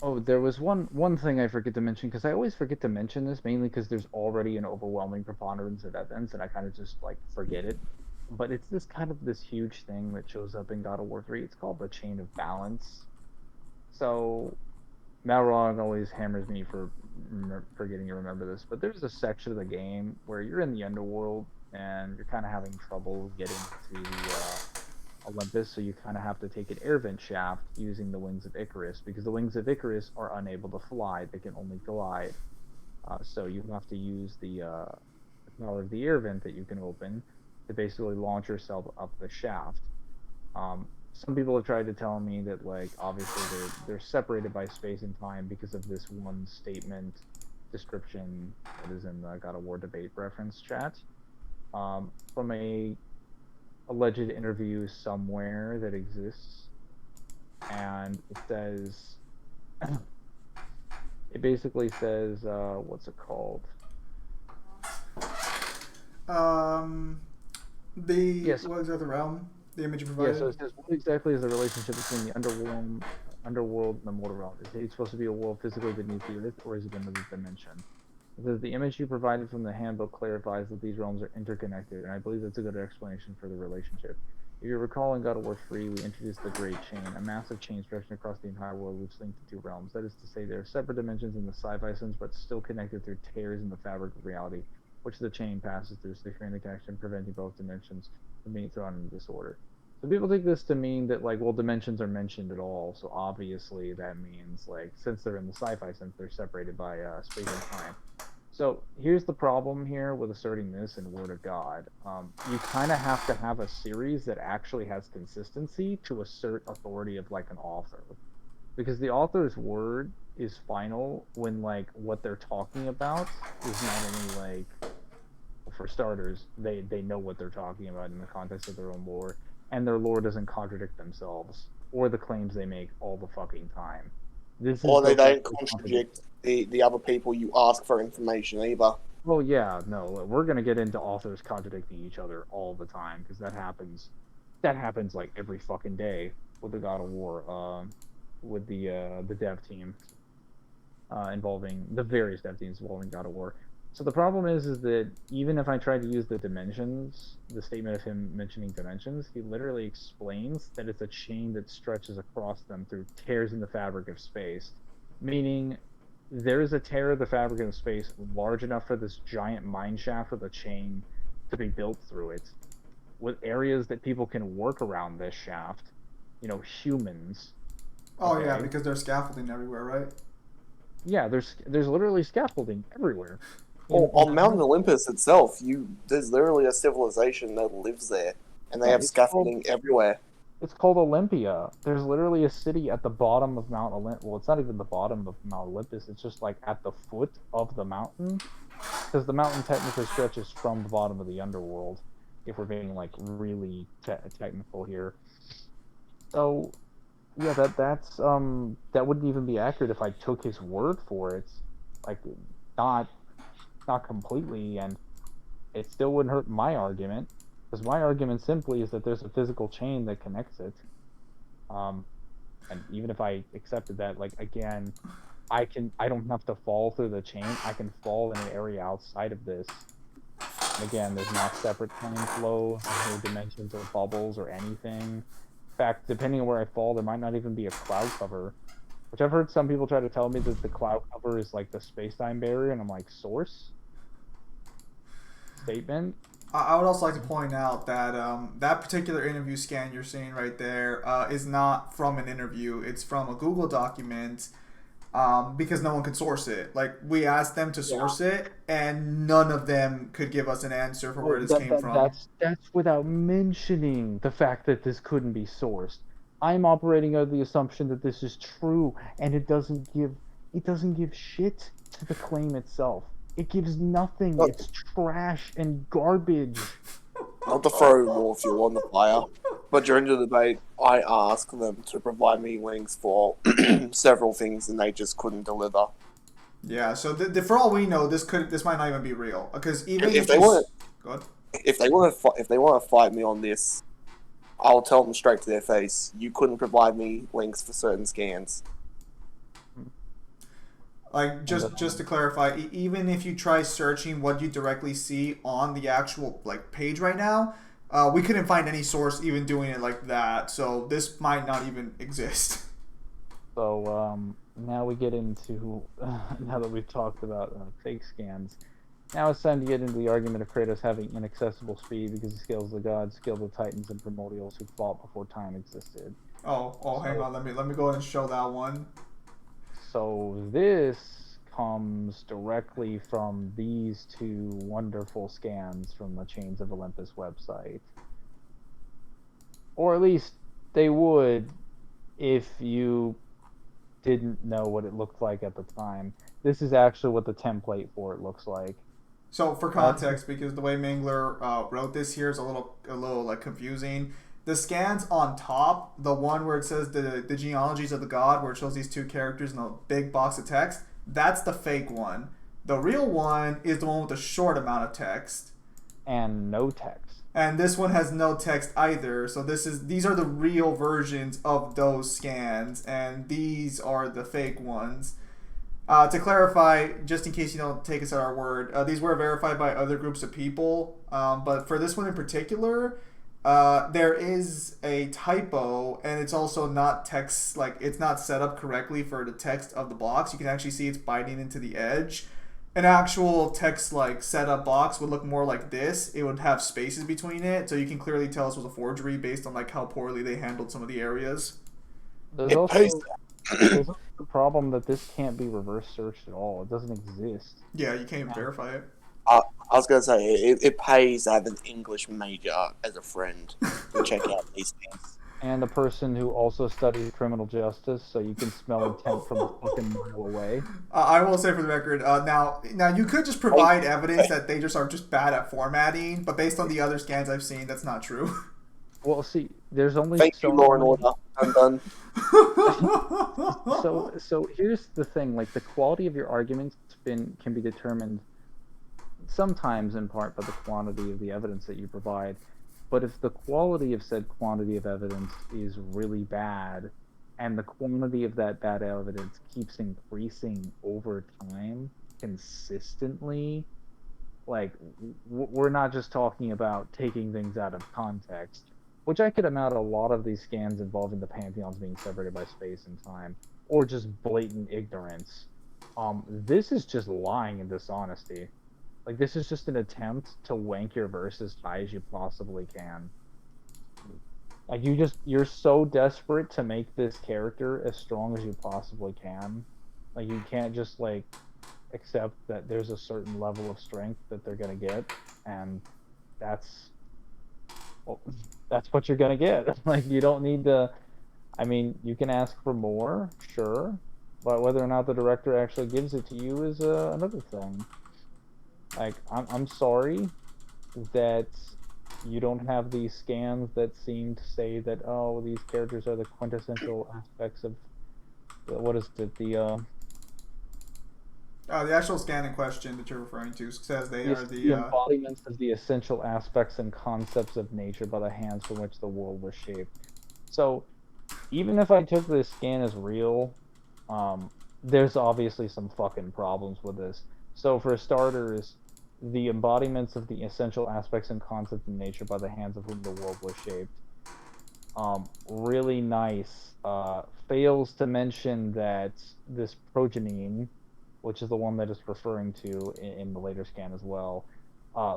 [SPEAKER 2] Oh, there was one thing I forget to mention, because I always forget to mention this, mainly because there's already an overwhelming preponderance of evidence, and I kind of just like forget it. But it's this huge thing that shows up in God of War 3. It's called the chain of balance. So Malrog always hammers me for forgetting to remember this, but there's a section of the game where you're in the underworld and you're kind of having trouble getting to the Olympus, so you kind of have to take an air vent shaft using the wings of Icarus, because the wings of Icarus are unable to fly; they can only glide. So you have to use the power of the air vent that you can open to basically launch yourself up the shaft. Some people have tried to tell me that, like, obviously they're separated by space and time because of this one statement description that is in the God of War debate reference chat, from a alleged interview somewhere that exists, and it says, it basically says, what's it called? Yes.
[SPEAKER 1] What is that, the realm? The image you
[SPEAKER 2] Yeah,
[SPEAKER 1] provided?
[SPEAKER 2] so it says, what exactly is the relationship between the underworld and the mortal realm? Is it supposed to be a world physically beneath the earth, or is it another dimension? It says, the image you provided from the handbook clarifies that these realms are interconnected, and I believe that's a good explanation for the relationship. If you recall, in God of War 3, we introduced the Great Chain, a massive chain stretching across the entire world which linked the two realms. That is to say, there are separate dimensions in the sci-fi sense, but still connected through tears in the fabric of reality, which the chain passes through, securing the connection, preventing both dimensions from being thrown into disorder. So people take this to mean that, like, well, dimensions are mentioned at all, so obviously that means, like, since they're in the sci-fi sense, they're separated by space and time. So here's the problem here with asserting this in Word of God. You kind of have to have a series that actually has consistency to assert authority of, like, an author, because the author's word is final when, like, what they're talking about is not only, like, for starters, they know what they're talking about in the context of their own lore, and their lore doesn't contradict themselves or the claims they make all the fucking time. This is
[SPEAKER 3] Or they
[SPEAKER 2] built
[SPEAKER 3] don't contradict the other people you ask for information either.
[SPEAKER 2] Well, yeah, no, we're gonna get into authors contradicting each other all the time, because that happens. That happens like every fucking day with the God of War, with the dev team, involving the various dev teams involving God of War. So the problem is that even if I try to use the dimensions, the statement of him mentioning dimensions, he literally explains that it's a chain that stretches across them through tears in the fabric of space, meaning there is a tear of the fabric of space large enough for this giant mine shaft with a chain to be built through it, with areas that people can work around this shaft, humans.
[SPEAKER 1] Oh yeah,
[SPEAKER 2] Okay.
[SPEAKER 1] because there's scaffolding everywhere, right?
[SPEAKER 2] Yeah, there's literally scaffolding everywhere.
[SPEAKER 3] Well, on Mount Olympus itself, there's literally a civilization that lives there, and they have scaffolding everywhere.
[SPEAKER 2] It's called Olympia. There's literally a city at the bottom of Mount Olympus. Well, it's not even the bottom of Mount Olympus. It's just like at the foot of the mountain, because the mountain technically stretches from the bottom of the underworld, if we're being, like, really technical here. So yeah, that wouldn't even be accurate if I took his word for it. Like, not completely, and it still wouldn't hurt my argument, because my argument simply is that there's a physical chain that connects it. And even if I accepted that, like, again, I don't have to fall through the chain. I can fall in an area outside of this. And again, there's not separate time flow, no dimensions or bubbles or anything. In fact, depending on where I fall, there might not even be a cloud cover. Which I've heard some people try to tell me that the cloud cover is like the space-time barrier, and I'm like, source? Statement?
[SPEAKER 1] I would also like to point out that that particular interview scan you're seeing right there is not from an interview. It's from a Google document, because no one could source it. Like, we asked them to source it, and none of them could give us an answer for where this came from.
[SPEAKER 2] That's without mentioning the fact that this couldn't be sourced. I'm operating under the assumption that this is true, and it doesn't give shit to the claim itself. It gives nothing. It's trash and garbage.
[SPEAKER 3] Not to throw more fuel on the fire, but during the debate, I asked them to provide me links for several things, and they just couldn't deliver.
[SPEAKER 1] Yeah, so for all we know, this might not even be real, because even
[SPEAKER 3] if they want to fight me on this, I'll tell them straight to their face. You couldn't provide me links for certain scans.
[SPEAKER 1] Like, just to clarify, even if you try searching what you directly see on the actual, like, page right now, we couldn't find any source even doing it like that. So this might not even exist.
[SPEAKER 2] So now we get into now that we've talked about fake scans. Now it's time to get into the argument of Kratos having inaccessible speed because he scales the gods, scaled the titans and primordials who fought before time existed.
[SPEAKER 1] Hang on. Let me go ahead and show that one.
[SPEAKER 2] So this comes directly from these two wonderful scans from the Chains of Olympus website. Or at least they would if you didn't know what it looked like at the time. This is actually what the template for it looks like.
[SPEAKER 1] So for context, because the way Mingler wrote this here is a little like confusing. The scans on top, the one where it says the genealogies of the god, where it shows these two characters in a big box of text, that's the fake one. The real one is the one with the short amount of text.
[SPEAKER 2] And no text.
[SPEAKER 1] And this one has no text either. So these are the real versions of those scans, and these are the fake ones. To clarify, just in case you don't take us at our word, these were verified by other groups of people. But for this one in particular, there is a typo, and it's also not text, like it's not set up correctly for the text of the box. You can actually see it's biting into the edge. An actual text like setup box would look more like this. It would have spaces between it, so you can clearly tell this was a forgery based on like how poorly they handled some of the areas.
[SPEAKER 2] There's also the problem that this can't be reverse searched at all. It doesn't exist.
[SPEAKER 1] Yeah, you can't even verify it.
[SPEAKER 3] I was going to say, it pays to have an English major as a friend to check out these things.
[SPEAKER 2] And a person who also studies criminal justice, so you can smell intent from a fucking mile away.
[SPEAKER 1] I will say for the record, now you could just provide evidence that they just are just bad at formatting, but based on the other scans I've seen, that's not true.
[SPEAKER 2] Well, see, there's only
[SPEAKER 3] Thank
[SPEAKER 2] so
[SPEAKER 3] you, Law and
[SPEAKER 2] many...
[SPEAKER 3] Order. I'm done.
[SPEAKER 2] So here's the thing: like the quality of your arguments can be determined sometimes in part by the quantity of the evidence that you provide. But if the quality of said quantity of evidence is really bad, and the quantity of that bad evidence keeps increasing over time consistently, like we're not just talking about taking things out of context, which I could amount a lot of these scans involving the pantheons being separated by space and time, or just blatant ignorance. This is just lying and dishonesty. Like, this is just an attempt to wank your verse as high as you possibly can. Like, you're so desperate to make this character as strong as you possibly can. Like, you can't just, like, accept that there's a certain level of strength that they're gonna get, and that's what you're gonna get. Like, you don't need to... I mean, you can ask for more, sure, but whether or not the director actually gives it to you is another thing. Like, I'm sorry that you don't have these scans that seem to say that, oh, these characters are the quintessential aspects of, what is it,
[SPEAKER 1] the actual scan in question that you're referring to says they are the
[SPEAKER 2] embodiments of the essential aspects and concepts of nature by the hands from which the world was shaped. So, even if I took this scan as real, there's obviously some fucking problems with this. So, for starters, the embodiments of the essential aspects and concepts of nature by the hands of whom the world was shaped. Really nice. Fails to mention that this progenine, which is the one that it's referring to in the later scan as well,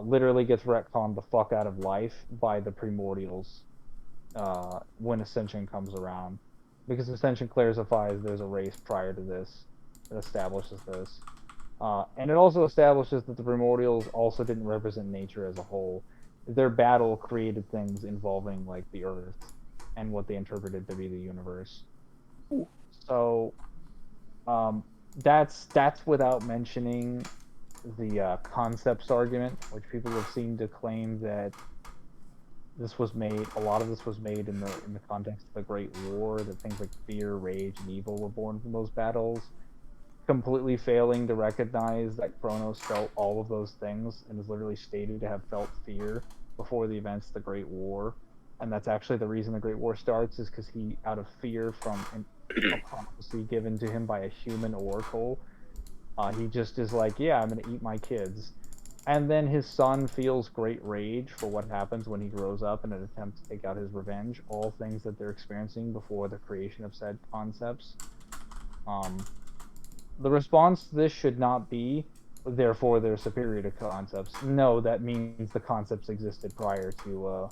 [SPEAKER 2] literally gets retconned the fuck out of life by the primordials when Ascension comes around. Because Ascension clarifies there's a race prior to this that establishes this. And it also establishes that the primordials also didn't represent nature as a whole. Their battle created things involving, like, the Earth and what they interpreted to be the universe. So, that's without mentioning the concepts argument, which people have seemed to claim that a lot of this was made in the context of the Great War, that things like fear, rage, and evil were born from those battles. Completely failing to recognize that Kronos felt all of those things and is literally stated to have felt fear before the events of the Great War. And that's actually the reason the Great War starts, is because he, out of fear from a prophecy given to him by a human oracle, he just is like, yeah, I'm going to eat my kids. And then his son feels great rage for what happens when he grows up in an attempt to take out his revenge, all things that they're experiencing before the creation of said concepts. The response to this should not be, therefore they're superior to concepts. No, that means the concepts existed prior to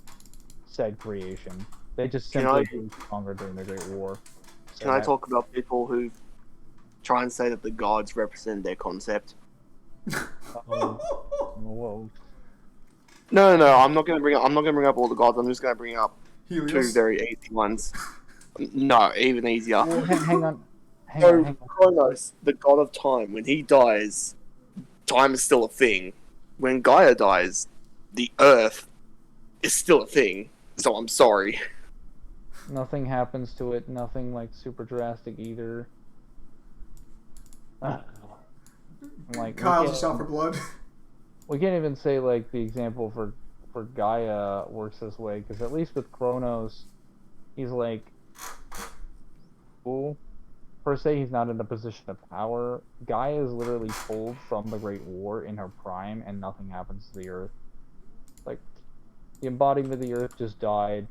[SPEAKER 2] said creation. They just
[SPEAKER 3] Can I
[SPEAKER 2] simply grew stronger during the Great War. So
[SPEAKER 3] can I talk about people who try and say that the gods represent their concept?
[SPEAKER 2] Oh, whoa.
[SPEAKER 3] No. I'm not going to bring up all the gods. I'm just going to bring up two
[SPEAKER 1] Helios.
[SPEAKER 3] very easy ones. No, even easier.
[SPEAKER 2] Well, hang on.
[SPEAKER 3] So Kronos, the god of time, when he dies, time is still a thing. When Gaia dies, the Earth is still a thing. So I'm sorry.
[SPEAKER 2] Nothing happens to it. Nothing like super drastic either. Like
[SPEAKER 1] Kyle's just out for blood.
[SPEAKER 2] we can't even say like the example for Gaia works this way, because at least with Kronos, he's like cool. Per se, he's not in a position of power. Gaia is literally pulled from the Great War in her prime, and nothing happens to the Earth. Like the embodiment of the Earth just died,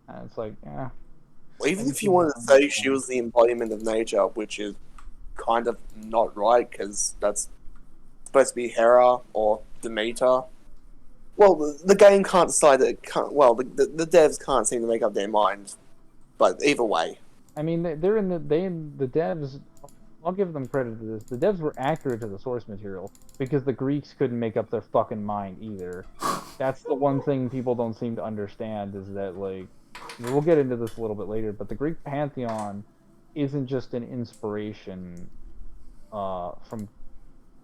[SPEAKER 2] and it's like, yeah.
[SPEAKER 3] Well, even if you want to say she was the embodiment of nature, which is kind of not right, because that's supposed to be Hera or Demeter. Well, the game can't decide that. The devs can't seem to make up their minds. But either way,
[SPEAKER 2] I mean, the devs. I'll give them credit to this. The devs were accurate to the source material because the Greeks couldn't make up their fucking mind either. That's the one thing people don't seem to understand, is that, like, we'll get into this a little bit later, but the Greek pantheon isn't just an inspiration from,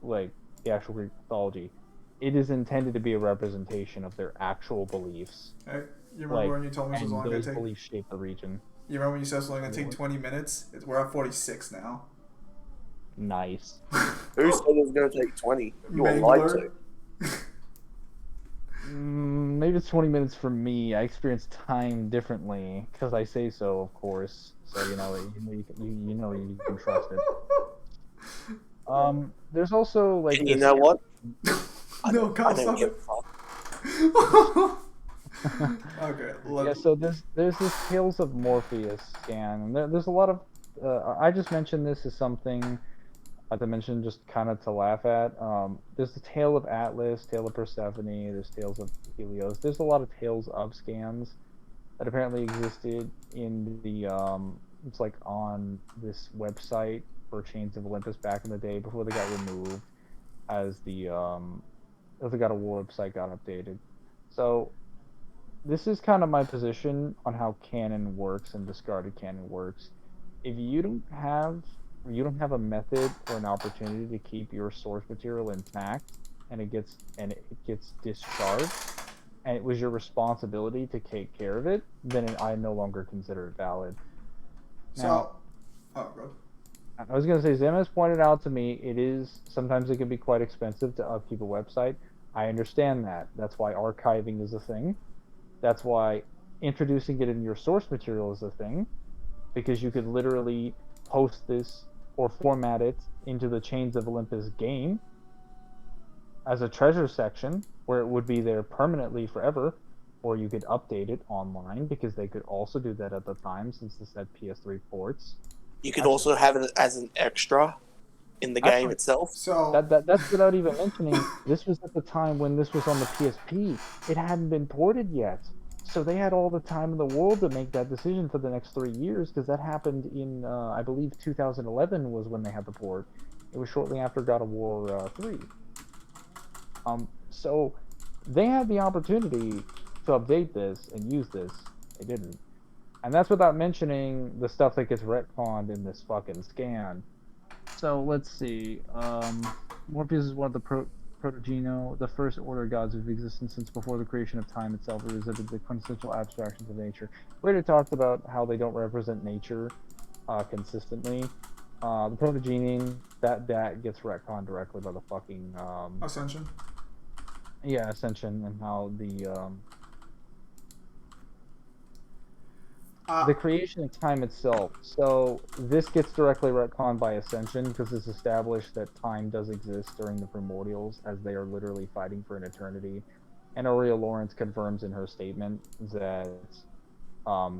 [SPEAKER 2] like, the actual Greek mythology. It is intended to be a representation of their actual beliefs.
[SPEAKER 1] Hey, you remember when you told me this was only going to take?
[SPEAKER 2] Beliefs shape the region.
[SPEAKER 1] You remember when you said it's only going to take 20 minutes? We're at 46 now.
[SPEAKER 2] Nice.
[SPEAKER 3] Who said it was going to take 20? You were lied to.
[SPEAKER 2] Maybe it's 20 minutes for me. I experience time differently because I say so, of course. So you can trust it. There's also like
[SPEAKER 3] And you know what?
[SPEAKER 1] No, Kyle,
[SPEAKER 3] I don't
[SPEAKER 1] stop
[SPEAKER 3] give
[SPEAKER 1] it.
[SPEAKER 3] a fuck.
[SPEAKER 1] Okay.
[SPEAKER 2] Yeah, so there's this Tales of Morpheus scan, and there's a lot of. I just mentioned this as something to mention, just kind of to laugh at. There's the Tale of Atlas, Tale of Persephone. There's Tales of Helios. There's a lot of Tales of scans that apparently existed in the. It's like on this website for Chains of Olympus back in the day before they got removed, as the God of War website got updated. So this is kind of my position on how canon works and discarded canon works. If you don't have a method or an opportunity to keep your source material intact, and it gets discharged, and it was your responsibility to take care of it, then I no longer consider it valid. Now,
[SPEAKER 1] good.
[SPEAKER 2] I was going to say, Zemus pointed out to me, sometimes it can be quite expensive to upkeep a website. I understand that. That's why archiving is a thing. That's why introducing it in your source material is a thing, because you could literally post this or format it into the Chains of Olympus game as a treasure section where it would be there permanently forever, or you could update it online, because they could also do that at the time since this had PS3 ports.
[SPEAKER 3] You could also have it as an extra in the game itself.
[SPEAKER 1] So
[SPEAKER 2] that's without even mentioning this was at the time when this was on the PSP. It hadn't been ported yet. So they had all the time in the world to make that decision for the next 3 years, because that happened in, I believe, 2011 was when they had the port. It was shortly after God of War 3. So they had the opportunity to update this and use this. They didn't. And that's without mentioning the stuff that gets retconned in this fucking scan. So let's see. Morpheus is one of the Protogeno, the first order gods of existence since before the creation of time itself. It exhibited the quintessential abstractions of nature. We already talked about how they don't represent nature consistently. The Protogene, that gets retconned directly by the fucking
[SPEAKER 1] Ascension.
[SPEAKER 2] Yeah, Ascension, and how the creation of time itself. So this gets directly retconned by Ascension, because it's established that time does exist during the primordials, as they are literally fighting for an eternity. And Aurea Lawrence confirms in her statement that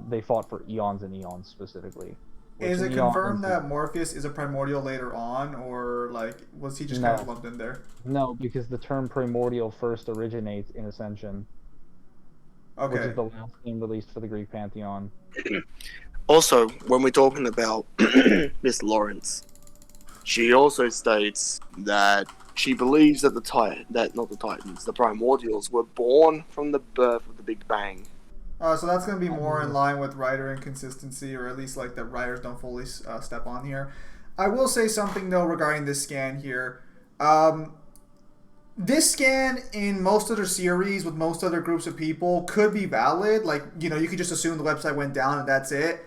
[SPEAKER 2] they fought for eons and eons specifically, which
[SPEAKER 1] Is it
[SPEAKER 2] Neon
[SPEAKER 1] confirmed
[SPEAKER 2] is
[SPEAKER 1] that Morpheus is a primordial later on, or like was he just kind of
[SPEAKER 2] no,
[SPEAKER 1] lumped in there?
[SPEAKER 2] no, because the term primordial first originates in Ascension, which
[SPEAKER 1] Okay.
[SPEAKER 2] is the last game released for the Greek pantheon.
[SPEAKER 3] Also, when we're talking about Miss Lawrence, she also states that she believes that the primordials were born from the birth of the Big Bang.
[SPEAKER 1] So that's going to be more in line with writer inconsistency, or at least like the writers don't fully step on here. I will say something though regarding this scan here. This scan in most other series with most other groups of people could be valid. Like, you know, you could just assume the website went down and that's it.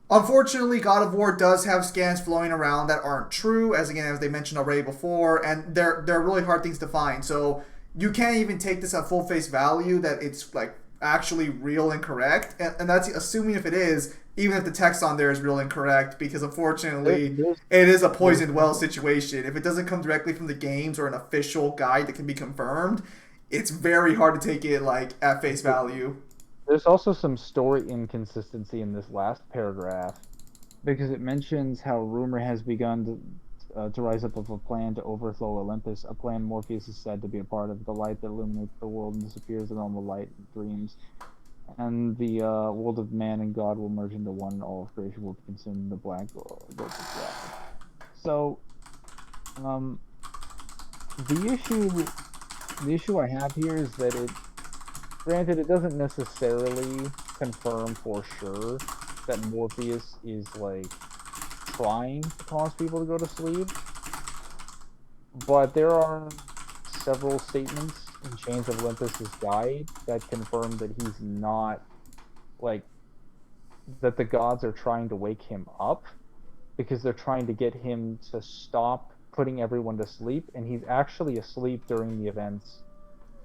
[SPEAKER 1] Unfortunately, God of War does have scans flowing around that aren't true, as they mentioned already before, and they're really hard things to find. So you can't even take this at full face value that it's like actually real and correct, and that's assuming if it is, even if the text on there is real and correct, because unfortunately it is a poisoned well situation. If it doesn't come directly from the games or an official guide that can be confirmed, it's very hard to take it like at face value.
[SPEAKER 2] There's also some story inconsistency in this last paragraph, because it mentions how rumor has begun to rise up of a plan to overthrow Olympus, a plan Morpheus is said to be a part of, the light that illuminates the world and disappears in all the light and dreams. And the world of man and God will merge into one, and all of creation will be consumed in the black world of God. So, the issue I have here is that granted, it doesn't necessarily confirm for sure that Morpheus is like trying to cause people to go to sleep, but there are several statements in Chains of Olympus's guide that confirm that he's not like that the gods are trying to wake him up because they're trying to get him to stop putting everyone to sleep, and he's actually asleep during the events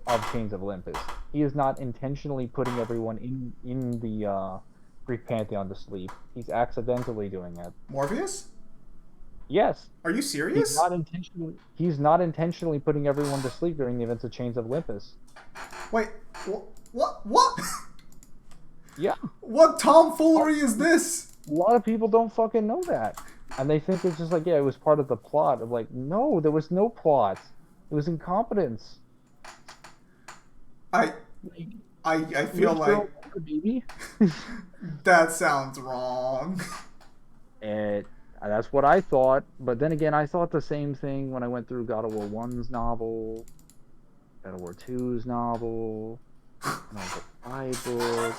[SPEAKER 2] of Chains of Olympus. He is not intentionally putting everyone in the Greek pantheon to sleep. He's accidentally doing it.
[SPEAKER 1] Morpheus?
[SPEAKER 2] Yes.
[SPEAKER 1] Are you serious?
[SPEAKER 2] He's not intentionally putting everyone to sleep during the events of Chains of Olympus.
[SPEAKER 1] Wait, what?
[SPEAKER 2] Yeah.
[SPEAKER 1] What tomfoolery is this?
[SPEAKER 2] A lot of people don't fucking know that. And they think it's just like, yeah, it was part of the plot. I'm like, no, there was no plot. It was incompetence.
[SPEAKER 1] I feel like
[SPEAKER 2] baby.
[SPEAKER 1] that sounds wrong.
[SPEAKER 2] And that's what I thought. But then again, I thought the same thing when I went through God of War 1's novel, God of War 2's novel, my book,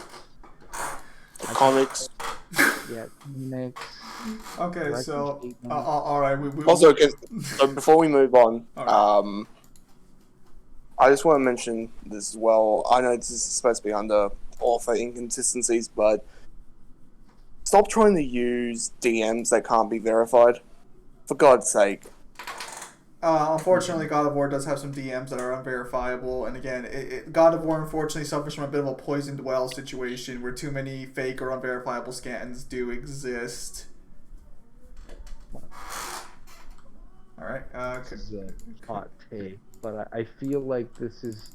[SPEAKER 3] Comics.
[SPEAKER 2] Yeah, comics.
[SPEAKER 1] Okay, so all right. We
[SPEAKER 3] also, so before we move on,
[SPEAKER 1] right.
[SPEAKER 3] I just want to mention this as well. I know this is supposed to be under author inconsistencies, but stop trying to use DMs that can't be verified. For God's sake.
[SPEAKER 1] Unfortunately, God of War does have some DMs that are unverifiable, and again, God of War unfortunately suffers from a bit of a poisoned well situation where too many fake or unverifiable scans do exist. All right.
[SPEAKER 2] This is a hot take, but I feel like this is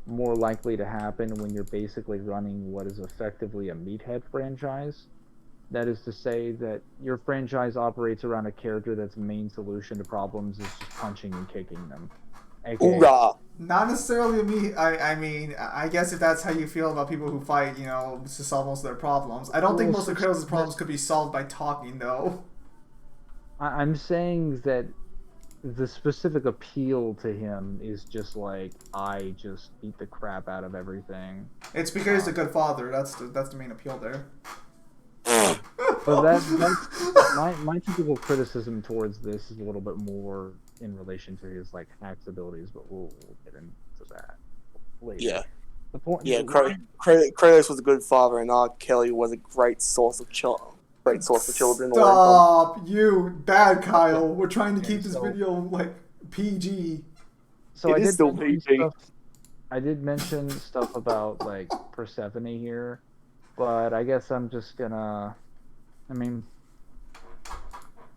[SPEAKER 2] more likely to happen when you're basically running what is effectively a meathead franchise. That is to say that your franchise operates around a character that's main solution to problems is just punching and kicking them.
[SPEAKER 3] Hoorah!
[SPEAKER 1] Not necessarily me. I mean, I guess if that's how you feel about people who fight, you know, to solve most of their problems. I don't think most of Kratos' problems could be solved by talking, though.
[SPEAKER 2] I'm saying that the specific appeal to him is just like, I just beat the crap out of everything.
[SPEAKER 1] It's because he's a good father. That's the main appeal there.
[SPEAKER 2] But that's my typical criticism towards this is a little bit more in relation to his like hacks abilities, but we'll get into that later.
[SPEAKER 3] Yeah.
[SPEAKER 2] The point.
[SPEAKER 3] Yeah, Kratos was a good father, and R. Kelly was a great source of children.
[SPEAKER 1] Stop, you bad Kyle. We're trying to keep this video like PG.
[SPEAKER 2] So
[SPEAKER 3] it is still PG.
[SPEAKER 2] I did mention stuff about like Persephone here, but I guess I'm just gonna. I mean.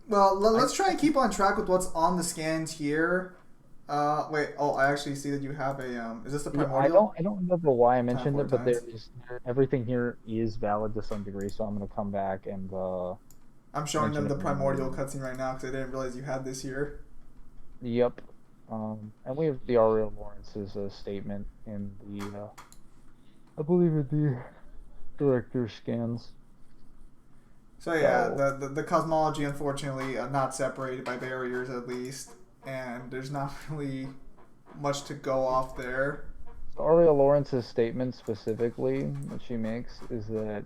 [SPEAKER 1] Well, let's try and keep on track with what's on the scans here. Wait. Oh, I actually see that you have a. Is this the primordial?
[SPEAKER 2] I don't remember why I mentioned it, but everything here is valid to some degree. So I'm gonna come back and
[SPEAKER 1] I'm showing them
[SPEAKER 2] mention
[SPEAKER 1] the
[SPEAKER 2] it.
[SPEAKER 1] primordial cutscene right now because I didn't realize you had this here.
[SPEAKER 2] Yep. And we have the Ariel Lawrence's statement in the, I believe in the director's scans.
[SPEAKER 1] So yeah, the cosmology unfortunately not separated by barriers at least, and there's not really much to go off there.
[SPEAKER 2] Ariel Lawrence's statement specifically that she makes is that,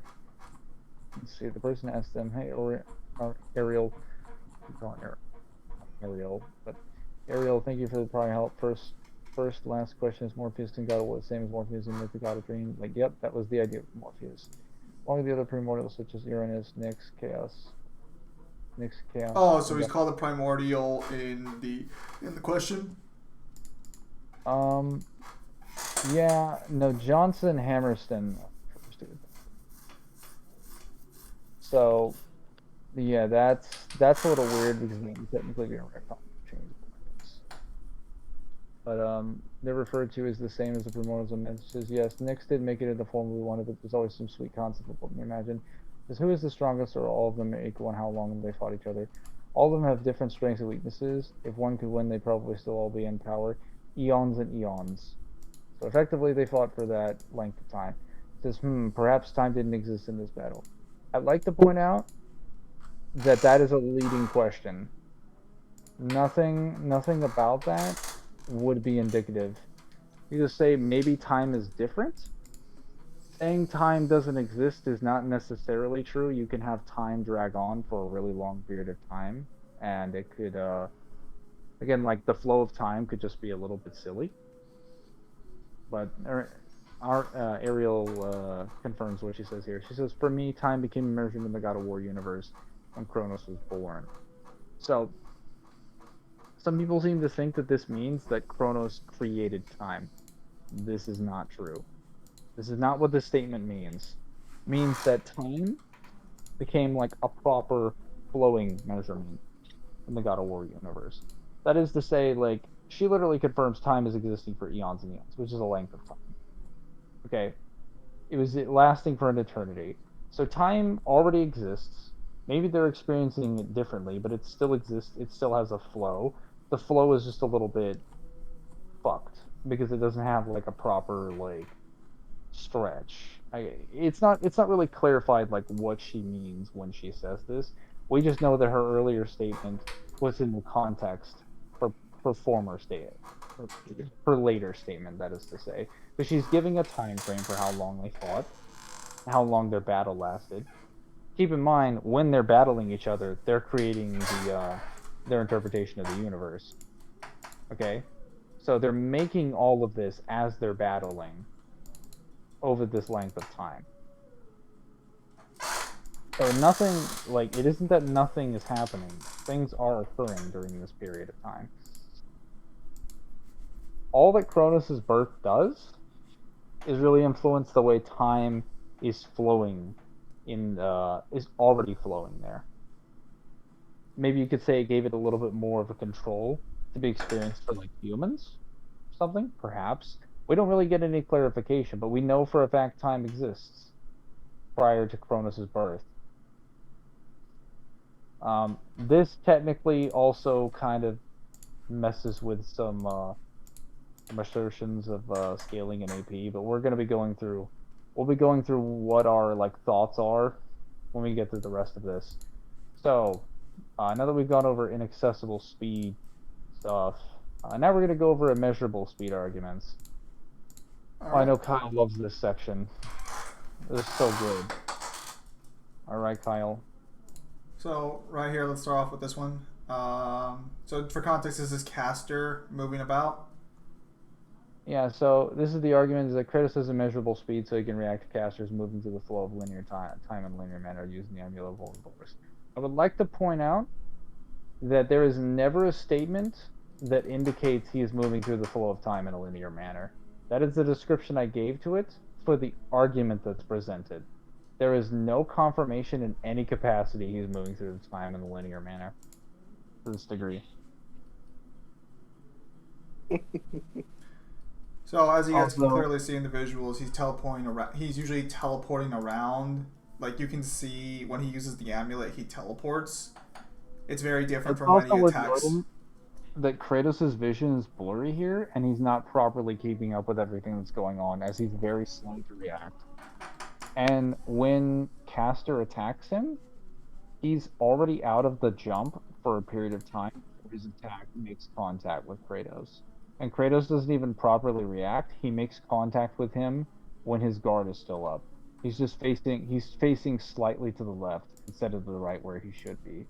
[SPEAKER 2] let's see, the person asked them, "Hey, Ariel, I'm calling her Ariel, but Ariel, thank you for the prior help. Last question is Morpheus and God of War the same as Morpheus and the God of Dream?" Like, yep, that was the idea of Morpheus. Along with the other primordials such as Uranus, Nyx, Chaos.
[SPEAKER 1] Oh, so he's called the primordial in the question.
[SPEAKER 2] Yeah, no, Johnson Hammerstein. So, yeah, that's a little weird because technically we don't recognize changeable items. But they're referred to as the same as the primordials and it says yes, Nyx did make it in the form we wanted, but there's always some sweet concept of what we imagine. Is who is the strongest or all of them are equal and how long they fought each other. All of them have different strengths and weaknesses. If one could win, they'd probably still all be in power. Eons and eons. So effectively, they fought for that length of time. It says, perhaps time didn't exist in this battle. I'd like to point out that is a leading question. Nothing about that would be indicative. You just say maybe time is different. Saying time doesn't exist is not necessarily true. You can have time drag on for a really long period of time, and it could, again, like the flow of time could just be a little bit silly. But our Ariel confirms what she says here. She says, "For me, time became immersed in the God of War universe when Kronos was born." So, some people seem to think that this means that Kronos created time. This is not true. This is not what this statement means. It means that time became like a proper flowing measurement in the God of War universe. That is to say, like, she literally confirms time is existing for eons and eons, which is a length of time. Okay, it was lasting for an eternity. So time already exists. Maybe they're experiencing it differently, but it still exists. It still has a flow. The flow is just a little bit fucked because it doesn't have like a proper like stretch. It's not really clarified like what she means when she says this. We just know that her earlier statement was in the context for former statement, her later statement, that is to say, because she's giving a time frame for how long they fought, how long their battle lasted. Keep in mind, when they're battling each other, they're creating their interpretation of the universe. Okay, so they're making all of this as they're battling over this length of time. So nothing, like, it isn't that nothing is happening. Things are occurring during this period of time. All that Kronos' birth does is really influence the way time is flowing is already flowing there. Maybe you could say it gave it a little bit more of a control to be experienced for like humans, something, perhaps. We don't really get any clarification, but we know for a fact time exists prior to Kronos' birth. This technically also kind of messes with some assertions of scaling in AP, but we'll be going through what our like thoughts are when we get through the rest of this. So now that we've gone over inaccessible speed stuff, now we're gonna go over immeasurable speed arguments.
[SPEAKER 1] Right.
[SPEAKER 2] I know Kyle loves this section. It's so good. All right, Kyle.
[SPEAKER 1] So right here, let's start off with this one. So for context, this is caster moving about.
[SPEAKER 2] Yeah, so this is the argument is that Kratos has immeasurable speed, so he can react to casters moving through the flow of linear time in a linear manner using the amulet of force. I would like to point out that there is never a statement that indicates he is moving through the flow of time in a linear manner. That is the description I gave to it for the argument that's presented. There is no confirmation in any capacity he's moving through the time in a linear manner to this degree.
[SPEAKER 1] So as you guys can clearly see in the visuals, he's teleporting around. He's usually teleporting around like you can see when he uses the amulet, he teleports. It's very different
[SPEAKER 2] It's
[SPEAKER 1] from when he
[SPEAKER 2] also worth
[SPEAKER 1] attacks.
[SPEAKER 2] noting that Kratos' vision is blurry here, and he's not properly keeping up with everything that's going on, as he's very slow to react. And when Caster attacks him, he's already out of the jump for a period of time before his attack makes contact with Kratos. And Kratos doesn't even properly react. He makes contact with him when his guard is still up. He's facing slightly to the left instead of the right where he should be.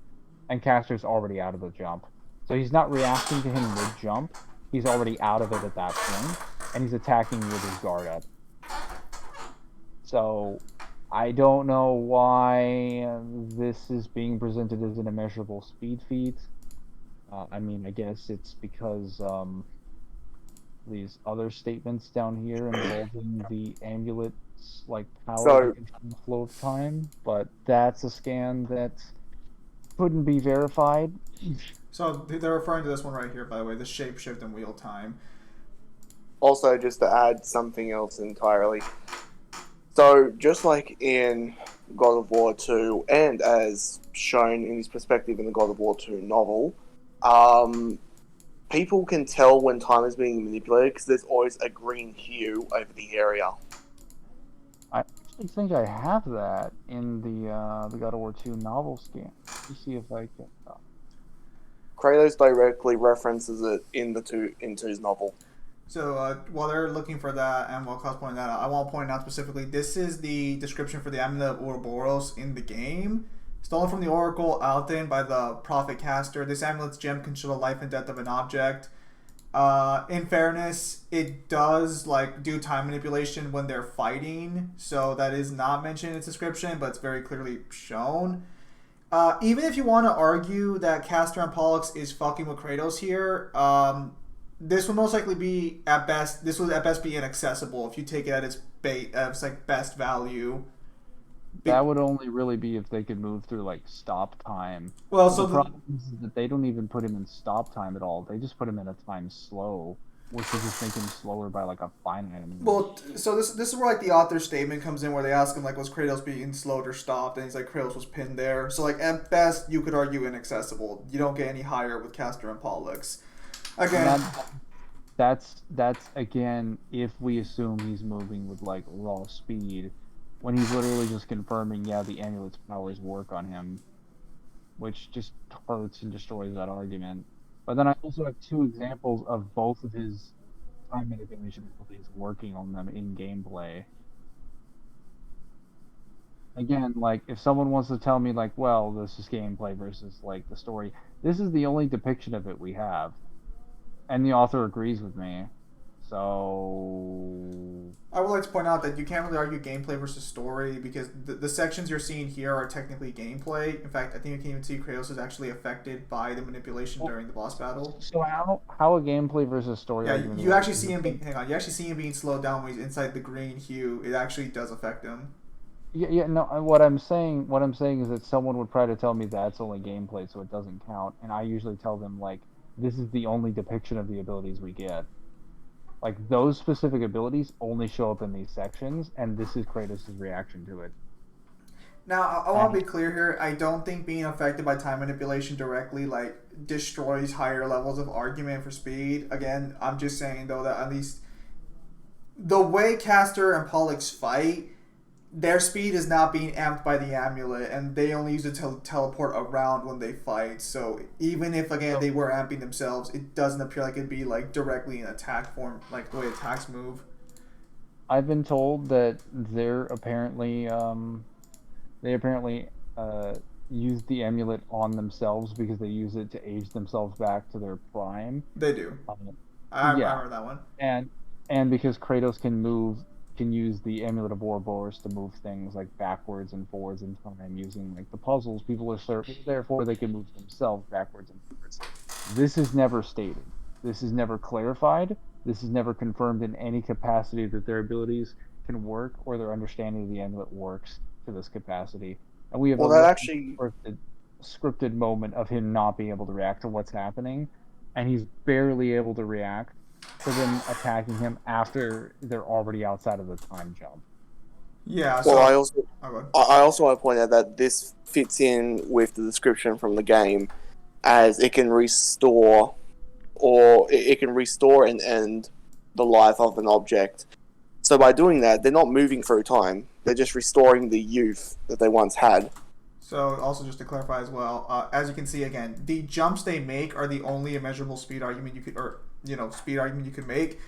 [SPEAKER 2] And Caster's already out of the jump. So he's not reacting to him mid jump. He's already out of it at that point, and he's attacking with his guard up. So I don't know why this is being presented as an immeasurable speed feat. I mean, I guess it's because these other statements down here involving the amulet's like power
[SPEAKER 3] So-
[SPEAKER 2] to control the flow of time, but that's a scan that couldn't be verified.
[SPEAKER 1] So they're referring to this one right here, by the way, the shapeshift and wheel time.
[SPEAKER 3] Also, just to add something else entirely. So, just like in God of War 2, and as shown in his perspective in the God of War 2 novel, people can tell when time is being manipulated because there's always a green hue over the area.
[SPEAKER 2] I actually think I have that in the God of War 2 novel scan. Let me see if I can.
[SPEAKER 3] Kratos directly references it into his novel.
[SPEAKER 1] So while they're looking for that, and while Cos pointing that out, I want to point out specifically, this is the description for the Amulet of Ouroboros in the game. Stolen from the Oracle Alten by the Prophet Caster, this amulet's gem can show the life and death of an object. In fairness, it does like do time manipulation when they're fighting, so that is not mentioned in its description, but it's very clearly shown. Even if you want to argue that Caster and Pollux is fucking with Kratos here, this would most likely be at best. This would at best be inaccessible if you take it at its like best value.
[SPEAKER 2] That would only really be if they could move through like stop time.
[SPEAKER 1] Well,
[SPEAKER 2] But
[SPEAKER 1] so
[SPEAKER 2] the problem is that they don't even put him in stop time at all. They just put him in a time slow, which would just make him slower by like a finite amount.
[SPEAKER 1] Well, so this is where like the author's statement comes in, where they ask him like, was Kratos being slowed or stopped, and he's like, Kratos was pinned there. So like at best, you could argue inaccessible. You don't get any higher with Caster and Pollux. Again,
[SPEAKER 2] That's again if we assume he's moving with like raw speed, when he's literally just confirming, yeah, the amulet's powers work on him, which just hurts and destroys that argument. But then I also have two examples of both of his time manipulation abilities working on them in gameplay. Again, like if someone wants to tell me like, well, this is gameplay versus like the story, this is the only depiction of it we have. And the author agrees with me. So
[SPEAKER 1] I would like to point out that you can't really argue gameplay versus story, because the sections you're seeing here are technically gameplay. In fact, I think you can even see Kratos is actually affected by the manipulation during the boss battle.
[SPEAKER 2] So how a gameplay versus story?
[SPEAKER 1] Yeah,
[SPEAKER 2] argument
[SPEAKER 1] you
[SPEAKER 2] works
[SPEAKER 1] actually
[SPEAKER 2] is
[SPEAKER 1] see him.
[SPEAKER 2] that-
[SPEAKER 1] Hang on, you actually see him being slowed down when he's inside the green hue. It actually does affect him.
[SPEAKER 2] Yeah. No. What I'm saying is that someone would try to tell me that's only gameplay, so it doesn't count. And I usually tell them like, this is the only depiction of the abilities we get. Like those specific abilities only show up in these sections, and this is Kratos' reaction to it.
[SPEAKER 1] Now, I want to be clear here. I don't think being affected by time manipulation directly like destroys higher levels of argument for speed. Again, I'm just saying though that at least the way Caster and Pollux fight, their speed is not being amped by the amulet, and they only use it to teleport around when they fight. So even if again they were amping themselves, it doesn't appear like it'd be like directly in attack form, like the way attacks move.
[SPEAKER 2] I've been told that they apparently use the amulet on themselves because they use it to age themselves back to their prime.
[SPEAKER 1] They do. I remember that one.
[SPEAKER 2] And because Kratos can use the amulet of Ouroboros to move things like backwards and forwards in time using like the puzzles, people are certain, therefore they can move themselves backwards and forwards. This is never stated. This is never clarified. This is never confirmed in any capacity that their abilities can work or their understanding of the amulet works to this capacity. And we have scripted moment of him not being able to react to what's happening, and he's barely able to react to them attacking him after they're already outside of the time jump.
[SPEAKER 1] Yeah.
[SPEAKER 3] Well,
[SPEAKER 1] So. Oh, go ahead.
[SPEAKER 3] I also want to point out that this fits in with the description from the game, as it can restore, or it can restore and end the life of an object. So by doing that, they're not moving through time; they're just restoring the youth that they once had.
[SPEAKER 1] So also just to clarify as well, as you can see again, the jumps they make are the only immeasurable speed argument you could, or speed argument you could make.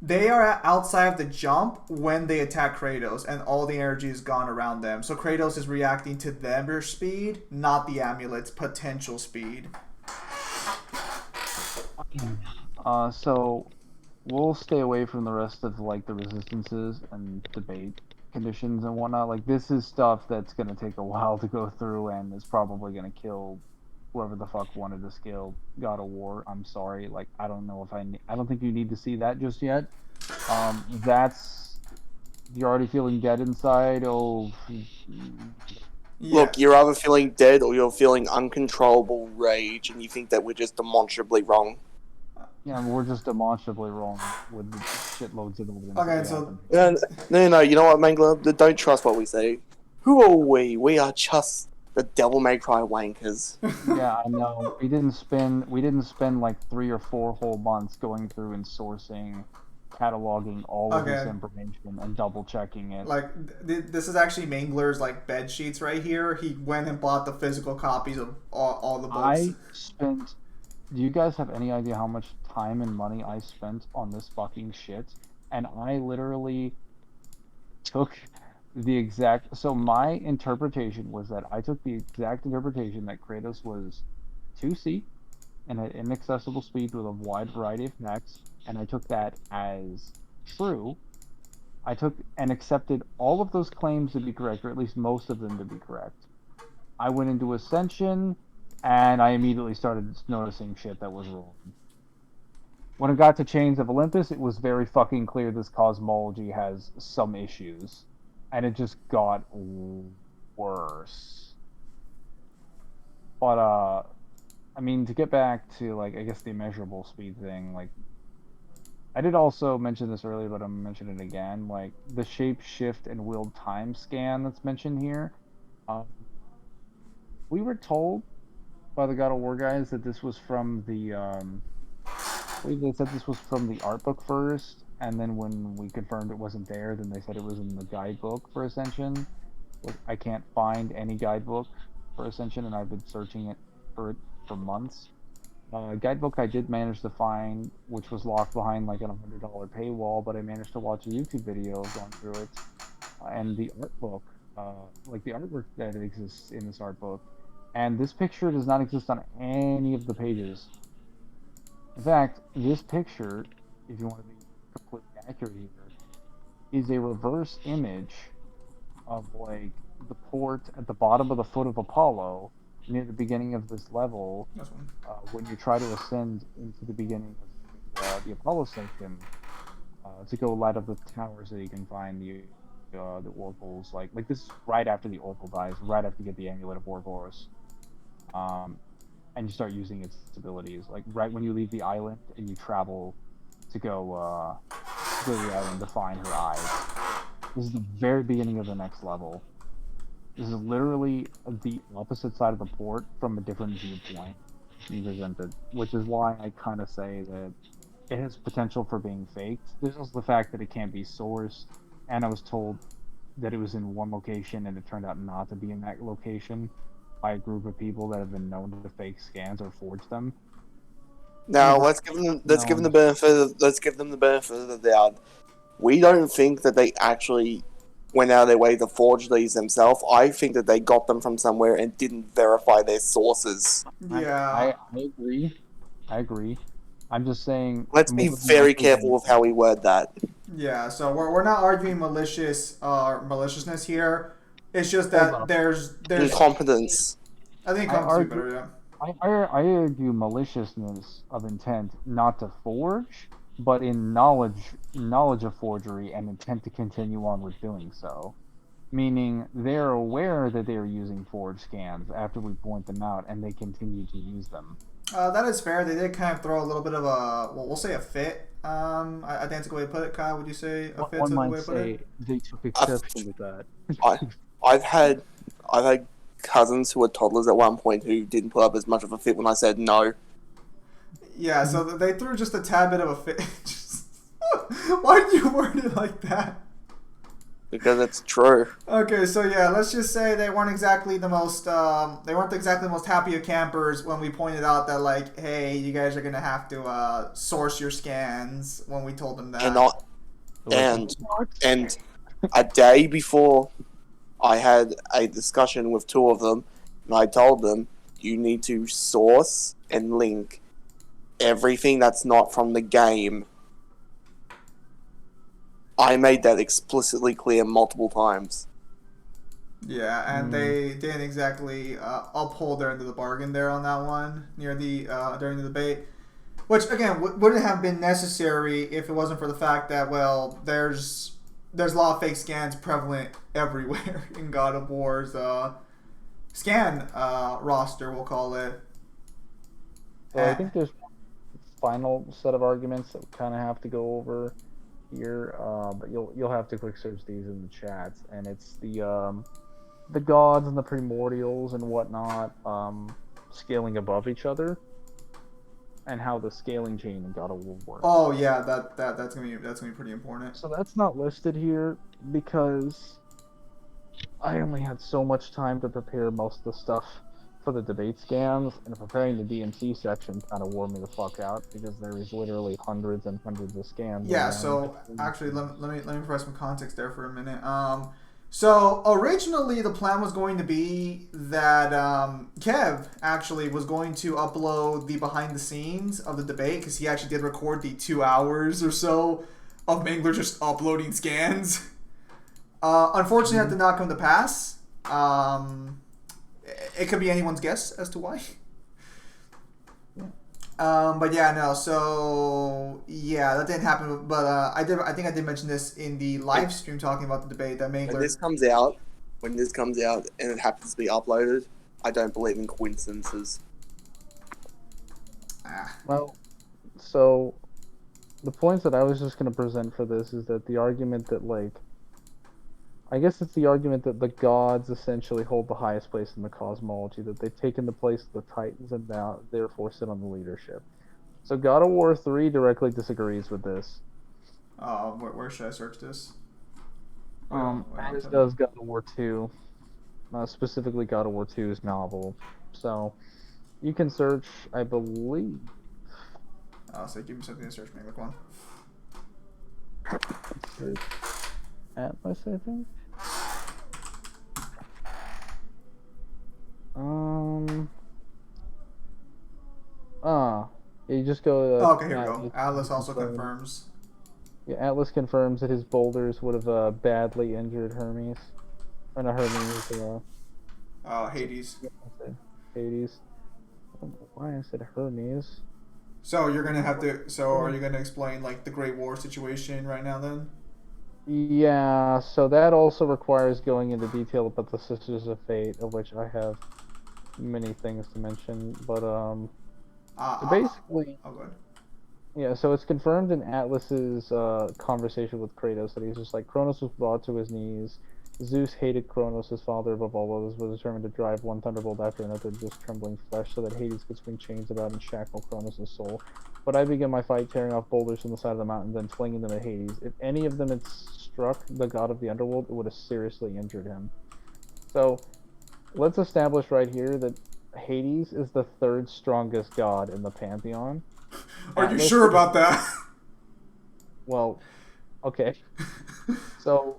[SPEAKER 1] They are outside of the jump when they attack Kratos, and all the energy is gone around them. So Kratos is reacting to their speed, not the amulet's potential speed.
[SPEAKER 2] So we'll stay away from the rest of like the resistances and debate conditions and whatnot. Like this is stuff that's gonna take a while to go through and is probably gonna kill whoever the fuck wanted to scale God of War. I'm sorry. Like I don't know if I don't think you need to see that just yet. That's you're already feeling dead inside. Oh,
[SPEAKER 1] Yeah.
[SPEAKER 3] Look, you're either feeling dead or you're feeling uncontrollable rage, and you think that we're just demonstrably wrong.
[SPEAKER 2] yeah, we're just demonstrably wrong with the shitloads of evidence.
[SPEAKER 1] Okay,
[SPEAKER 2] that
[SPEAKER 1] so
[SPEAKER 2] happened.
[SPEAKER 3] No. You know what, Mangler? Don't trust what we say. Who are we? We are just the Devil May Cry wankers.
[SPEAKER 2] Yeah, I know. We didn't spend like 3 or 4 whole months going through and sourcing, cataloging all of this
[SPEAKER 1] okay,
[SPEAKER 2] information and double checking it.
[SPEAKER 1] like this is actually Mangler's like bed sheets right here. He went and bought the physical copies of all the books.
[SPEAKER 2] I spent. Do you guys have any idea how much time and money I spent on this fucking shit? And I literally took the exact. So my interpretation was that I took the exact interpretation that Kratos was 2C and at inaccessible speed with a wide variety of attacks, and I took that as true. I took and accepted all of those claims to be correct, or at least most of them to be correct. I went into Ascension, and I immediately started noticing shit that was wrong. When it got to Chains of Olympus, it was very fucking clear this cosmology has some issues, and it just got worse. But I mean, to get back to like I guess the immeasurable speed thing, like I did also mention this earlier, but I'm gonna mention it again. Like the shape shift and willed time scan that's mentioned here. Um, we were told by the God of War guys that this was from the I believe they said this was from the art book first, and then when we confirmed it wasn't there, then they said it was in the guidebook for Ascension. Like I can't find any guidebook for Ascension, and I've been searching it for months. Guidebook I did manage to find, which was locked behind like an $100 paywall, but I managed to watch a YouTube video going through it. And the art book, like the artwork that exists in this art book, and this picture does not exist on any of the pages. In fact, this picture, if you want to be completely accurate here, is a reverse image of like the port at the bottom of the foot of Apollo near the beginning of this level.
[SPEAKER 1] This one.
[SPEAKER 2] When you try to ascend into the beginning of the Apollo station to go light up the towers that you can find the oracles, like this is right after the oracle dies, right after you get the amulet of Ouroboros, and you start using its abilities, like right when you leave the island and you travel to go to the island to find her eyes. This is the very beginning of the next level. This is literally the opposite side of the port from a different viewpoint being presented, which is why I kind of say that it has potential for being faked. There's also the fact that it can't be sourced, and I was told that it was in one location and it turned out not to be in that location by a group of people that have been known to fake scans or forge them.
[SPEAKER 3] Now
[SPEAKER 2] And
[SPEAKER 3] let's give them the benefit of the doubt. We don't think that they actually went out of their way to forge these themselves. I think that they got them from somewhere and didn't verify their sources.
[SPEAKER 1] Yeah.
[SPEAKER 2] I agree. I agree. I'm just saying.
[SPEAKER 3] Let's be very careful with how we word that.
[SPEAKER 1] Yeah. So we're not arguing maliciousness here. It's just that there's
[SPEAKER 3] Incompetence.
[SPEAKER 1] I think
[SPEAKER 2] I
[SPEAKER 1] it comes to be
[SPEAKER 2] argue.
[SPEAKER 1] better. Yeah.
[SPEAKER 2] I argue maliciousness of intent not to forge, but in knowledge of forgery and intent to continue on with doing so. Meaning they're aware that they are using forged scans after we point them out, and they continue to use them.
[SPEAKER 1] That is fair. They did kind of throw a little bit of a, well, we'll say a fit. I think that's a good way to put it. Kyle, would you say a fit's
[SPEAKER 2] One
[SPEAKER 1] a good
[SPEAKER 2] might
[SPEAKER 1] way to put it?
[SPEAKER 2] say they took
[SPEAKER 3] I've,
[SPEAKER 2] exception to that.
[SPEAKER 3] I, I've had cousins who were toddlers at one point who didn't put up as much of a fit when I said no.
[SPEAKER 1] Yeah, so they threw just a tad bit of a fit. Why did you word it like that?
[SPEAKER 3] Because it's true.
[SPEAKER 1] Okay, so yeah, let's just say they weren't exactly the most happy of campers when we pointed out that, like, hey, you guys are gonna have to source your scans when we told them that.
[SPEAKER 3] And not and a day before I had a discussion with two of them, and I told them you need to source and link everything that's not from the game. I made that explicitly clear multiple times.
[SPEAKER 1] Yeah, and they didn't exactly uphold their end of the bargain there on that one near the during the debate, which again wouldn't have been necessary if it wasn't for the fact that, well, there's a lot of fake scans prevalent everywhere in God of War's scan roster, we'll call it.
[SPEAKER 2] So I think there's one final set of arguments that we kind of have to go over here, but you'll have to quick search these in the chats, and it's the gods and the primordials and whatnot scaling above each other, and how the scaling chain in God of War works.
[SPEAKER 1] Oh yeah, that's gonna be pretty important.
[SPEAKER 2] So that's not listed here because I only had so much time to prepare most of the stuff for the debate scans, and preparing the DMC section kind of wore me the fuck out because there is literally hundreds and hundreds of scans.
[SPEAKER 1] Yeah, so actually, let me provide some context there for a minute. So originally the plan was going to be that Kev actually was going to upload the behind the scenes of the debate, because he actually did record the 2 hours or so of Mangler just uploading scans. Unfortunately, that did not come to pass. It could be anyone's guess as to why. But yeah, no. So yeah, that didn't happen. But I think I did mention this in the live stream talking about the debate that Mangler.
[SPEAKER 3] When this comes out and it happens to be uploaded, I don't believe in coincidences.
[SPEAKER 2] Well, so the points that I was just going to present for this is that the argument that, like, I guess it's the argument that the gods essentially hold the highest place in the cosmology, that they've taken the place of the Titans and now therefore sit on the leadership. So God of War 3 directly disagrees with this.
[SPEAKER 1] Where should I search this?
[SPEAKER 2] As does God of War 2. Specifically God of War 2's novel. So you can search, I believe.
[SPEAKER 1] So give me something to search, maybe look one.
[SPEAKER 2] Search Atlas, I think. You just go.
[SPEAKER 1] Okay, here we go. Atlas also confirms.
[SPEAKER 2] Yeah, Atlas confirms that his boulders would have badly injured Hermes. Or not Hermes.
[SPEAKER 1] Hades.
[SPEAKER 2] Hades. I don't know why I said Hermes.
[SPEAKER 1] So you're gonna have to. So are you gonna explain, like, the Great War situation right now then?
[SPEAKER 2] Yeah, so that also requires going into detail about the Sisters of Fate, of which I have many things to mention. But so basically,
[SPEAKER 1] good.
[SPEAKER 2] Yeah, so it's confirmed in Atlas's conversation with Kratos that he's just like, Kronos was brought to his knees. Zeus hated Kronos, his father above all others, was determined to drive one thunderbolt after another into his trembling flesh, so that Hades could swing chains about and shackle Kronos' soul. But I began my fight tearing off boulders from the side of the mountain, then flinging them at Hades. If any of them had struck the god of the underworld, it would have seriously injured him. So, let's establish right here that Hades is the third strongest god in the pantheon.
[SPEAKER 1] Are you sure about that?
[SPEAKER 2] Well, okay. So,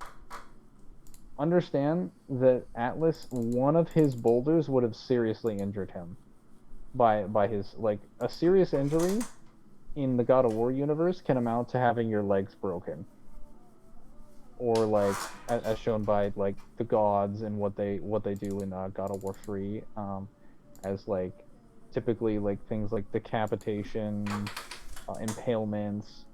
[SPEAKER 2] understand that Atlas, one of his boulders would have seriously injured him. By his, like, a serious injury in the God of War universe can amount to having your legs broken. Or, like, as shown by, like, the gods and what they do in God of War 3, as, like, typically, like, things like decapitation, impalements,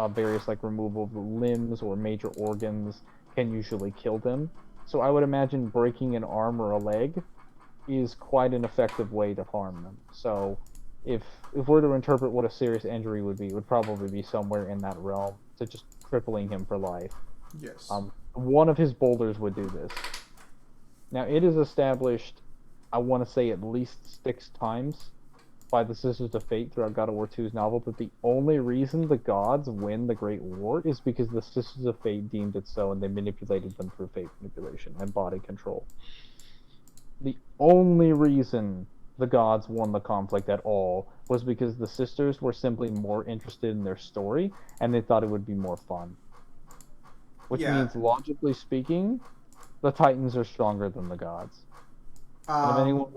[SPEAKER 2] various, like, removal of limbs or major organs can usually kill them. So I would imagine breaking an arm or a leg is quite an effective way to harm them. So if we're to interpret what a serious injury would be, it would probably be somewhere in that realm to just crippling him for life.
[SPEAKER 1] Yes.
[SPEAKER 2] One of his boulders would do this. Now, it is established, I want to say at least 6 times by the Sisters of Fate throughout God of War 2's novel that the only reason the gods win the Great War is because the Sisters of Fate deemed it so, and they manipulated them through fate manipulation and body control. The only reason the gods won the conflict at all was because the sisters were simply more interested in their story, and they thought it would be more fun. Which means, logically speaking, the Titans are stronger than the gods. And if anyone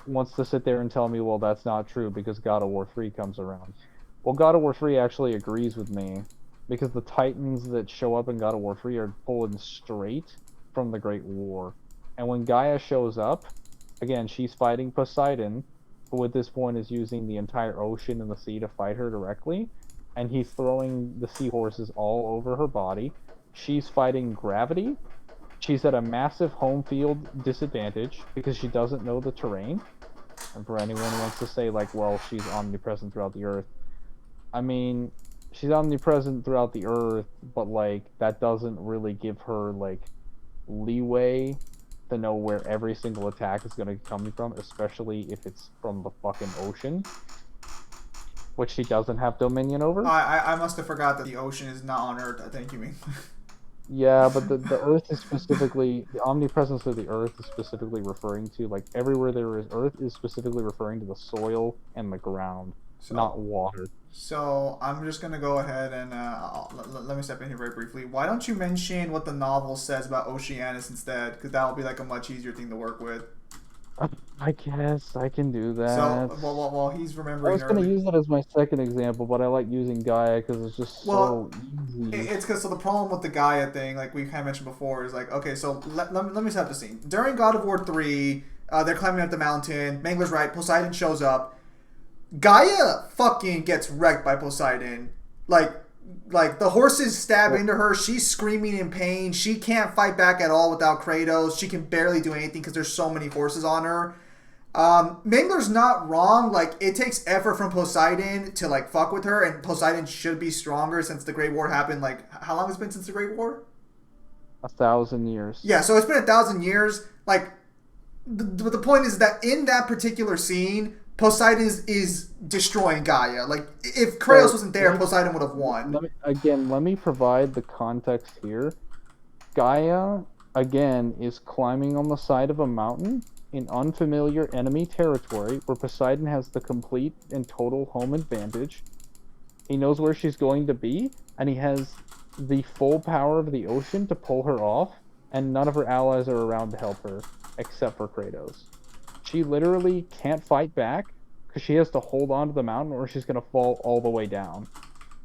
[SPEAKER 2] wants to sit there and tell me, well, that's not true because God of War 3 comes around. Well, God of War 3 actually agrees with me, because the Titans that show up in God of War 3 are pulling straight from the Great War. And when Gaia shows up, again, she's fighting Poseidon, who at this point is using the entire ocean and the sea to fight her directly, and he's throwing the seahorses all over her body. She's fighting gravity. She's at a massive home field disadvantage because she doesn't know the terrain. And for anyone who wants to say, like, well, she's omnipresent throughout the Earth, I mean, she's omnipresent throughout the Earth, but, like, that doesn't really give her, like, leeway to know where every single attack is going to come from, especially if it's from the fucking ocean, which she doesn't have dominion over.
[SPEAKER 1] I must have forgot that the ocean is not on Earth, I think you mean.
[SPEAKER 2] Yeah, but the Earth is specifically, the omnipresence of the Earth is specifically referring to, like, everywhere there is Earth is specifically referring to the soil and the ground, not water.
[SPEAKER 1] So I'm just going to go ahead and let me step in here very briefly. Why don't you mention what the novel says about Oceanus instead? Because that will be like a much easier thing to work with.
[SPEAKER 2] I guess I can do that.
[SPEAKER 1] So while he's remembering,
[SPEAKER 2] I was going to use that as my second example, but I like using Gaia because it's just so easy.
[SPEAKER 1] It's because the problem with the Gaia thing, like we kind of mentioned before, is like, okay, so let me set the scene. During God of War 3, they're climbing up the mountain. Mangler's right. Poseidon shows up. Gaia fucking gets wrecked by Poseidon. Like the horses stab into her. She's screaming in pain. She can't fight back at all without Kratos. She can barely do anything because there's so many horses on her. Mangler's not wrong. Like, it takes effort from Poseidon to, like, fuck with her, and Poseidon should be stronger since the Great War happened. Like, how long has it been since the Great War?
[SPEAKER 2] 1,000 years.
[SPEAKER 1] Yeah, so it's been 1,000 years. Like, the point is that in that particular scene, Poseidon is destroying Gaia. Like, if Kratos wasn't there, Poseidon would have won.
[SPEAKER 2] Let me provide the context here. Gaia, again, is climbing on the side of a mountain in unfamiliar enemy territory where Poseidon has the complete and total home advantage. He knows where she's going to be, and he has the full power of the ocean to pull her off, and none of her allies are around to help her, except for Kratos. She literally can't fight back because she has to hold on to the mountain or she's going to fall all the way down.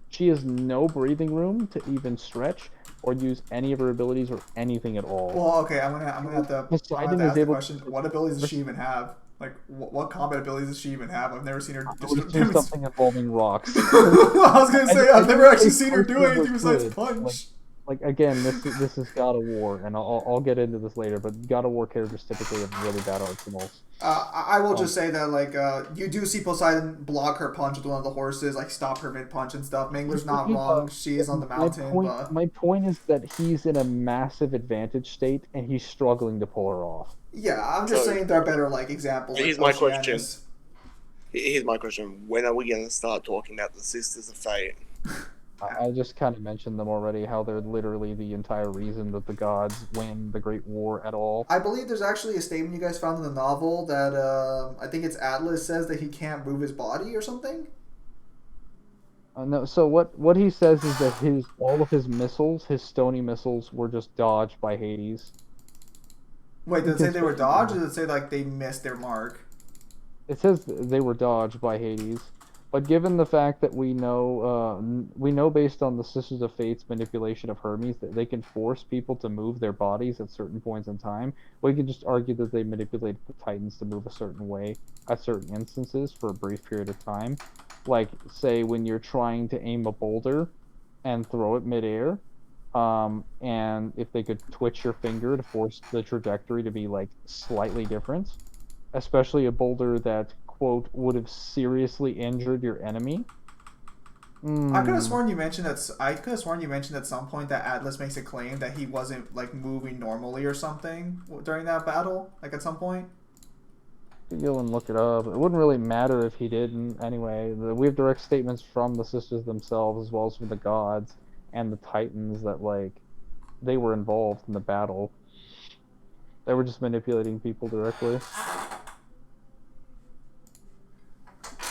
[SPEAKER 2] She has no breathing room to even stretch or use any of her abilities or anything at all.
[SPEAKER 1] Well, okay, I'm gonna have to ask the question. What abilities does she even have? Like, what combat abilities does she even have? I've never seen her
[SPEAKER 2] do something involving rocks.
[SPEAKER 1] I was gonna say, I've never actually seen her do anything besides punch.
[SPEAKER 2] Like again, this is God of War, and I'll get into this later. But God of War characters typically have really bad arsenals.
[SPEAKER 1] I will just say that, like, you do see Poseidon block her punch with one of the horses, like stop her mid punch and stuff. Mangler's not wrong; she is on the mountain.
[SPEAKER 2] My point is that he's in a massive advantage state, and he's struggling to pull her off.
[SPEAKER 1] Yeah, I'm just saying there are better like examples.
[SPEAKER 3] Here's my question. Here's my question: when are we going to start talking about the Sisters of Fate?
[SPEAKER 2] I just kind of mentioned them already, how they're literally the entire reason that the gods win the Great War at all.
[SPEAKER 1] I believe there's actually a statement you guys found in the novel that I think it's Atlas says that he can't move his body or something.
[SPEAKER 2] No, so what he says is that all of his missiles, his stony missiles, were just dodged by Hades.
[SPEAKER 1] Wait, did it say they were dodged, or did it say like they missed their mark?
[SPEAKER 2] It says they were dodged by Hades. But given the fact that we know based on the Sisters of Fate's manipulation of Hermes that they can force people to move their bodies at certain points in time, we can just argue that they manipulated the Titans to move a certain way at certain instances for a brief period of time. Like, say, when you're trying to aim a boulder and throw it midair, and if they could twitch your finger to force the trajectory to be, like, slightly different, especially a boulder that quote, would have seriously injured your enemy.
[SPEAKER 1] I could have sworn you mentioned that. I could have sworn you mentioned at some point that Atlas makes a claim that he wasn't like moving normally or something during that battle. Like at some point.
[SPEAKER 2] Go and look it up. It wouldn't really matter if he didn't. Anyway, we have direct statements from the sisters themselves, as well as from the gods and the titans, that like they were involved in the battle. They were just manipulating people directly.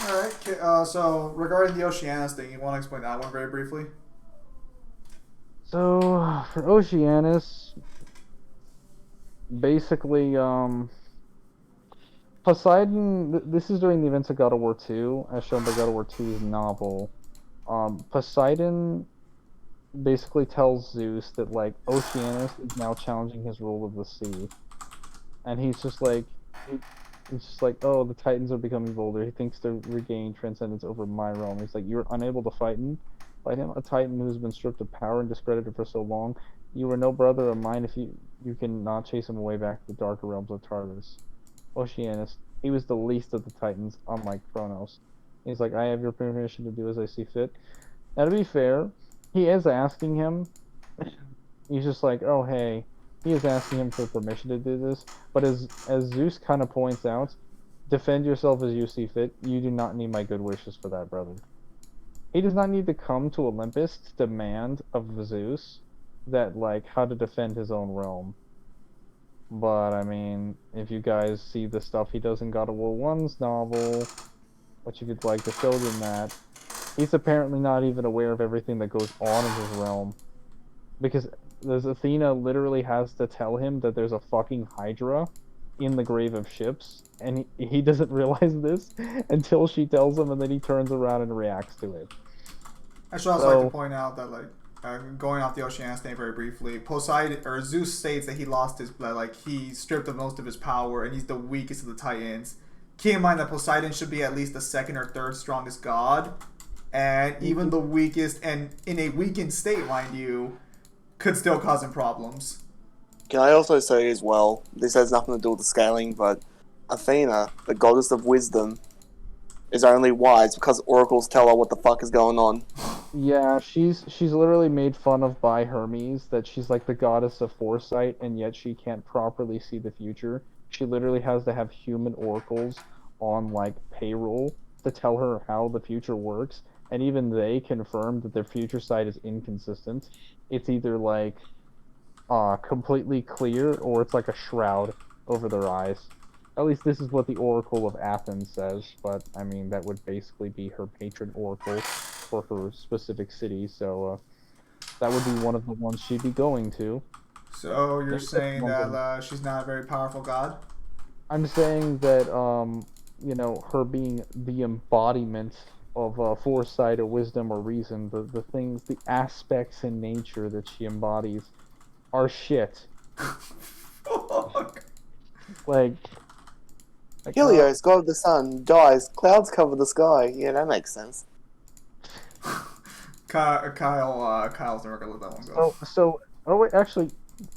[SPEAKER 1] Alright, so regarding the Oceanus thing, you want to explain that one very briefly?
[SPEAKER 2] So, for Oceanus, basically, Poseidon, this is during the events of God of War II, as shown by God of War II's novel. Poseidon basically tells Zeus that, like, Oceanus is now challenging his rule of the sea. And he's just like, oh, the Titans are becoming bolder. He thinks they're regaining transcendence over my realm. He's like, you're unable to fight him, a Titan who's been stripped of power and discredited for so long. You are no brother of mine if you cannot chase him away back to the darker realms of Tartarus. Oceanus, he was the least of the Titans, unlike Kronos. He's like, I have your permission to do as I see fit. Now, to be fair, he is asking him. He's just like, oh, hey. He is asking him for permission to do this. But as Zeus kind of points out, defend yourself as you see fit. You do not need my good wishes for that, brother. He does not need to come to Olympus to demand of Zeus that, like, how to defend his own realm. But, I mean, if you guys see the stuff he does in God of War 1's novel, which if you'd like to show them that, he's apparently not even aware of everything that goes on in his realm. Because Athena literally has to tell him that there's a fucking Hydra in the grave of ships, and he doesn't realize this until she tells him, and then he turns around and reacts to it.
[SPEAKER 1] I should also like to point out that, like, going off the Oceanus thing very briefly, Poseidon or Zeus states that he lost his blood, like he stripped of most of his power, and he's the weakest of the Titans. Keep in mind that Poseidon should be at least the second or third strongest god, and even the weakest, and in a weakened state, mind you, could still cause him problems.
[SPEAKER 3] Can I also say as well, this has nothing to do with the scaling, but Athena, the goddess of wisdom, is only wise because oracles tell her what the fuck is going on.
[SPEAKER 2] Yeah, she's literally made fun of by Hermes, that she's like the goddess of foresight, and yet she can't properly see the future. She literally has to have human oracles on, like, payroll to tell her how the future works, and even they confirm that their future sight is inconsistent. It's either, like, completely clear, or it's like a shroud over their eyes. At least this is what the Oracle of Athens says, but, I mean, that would basically be her patron oracle for her specific city, so that would be one of the ones she'd be going to.
[SPEAKER 1] So you're saying that she's not a very powerful god?
[SPEAKER 2] I'm saying that, you know, her being the embodiment of foresight or wisdom or reason, the things, the aspects in nature that she embodies are shit. like
[SPEAKER 3] Helios, god of the sun, dies, clouds cover the sky. Yeah, that makes sense.
[SPEAKER 1] Kyle's never gonna let that one go.
[SPEAKER 2] Oh wait, actually,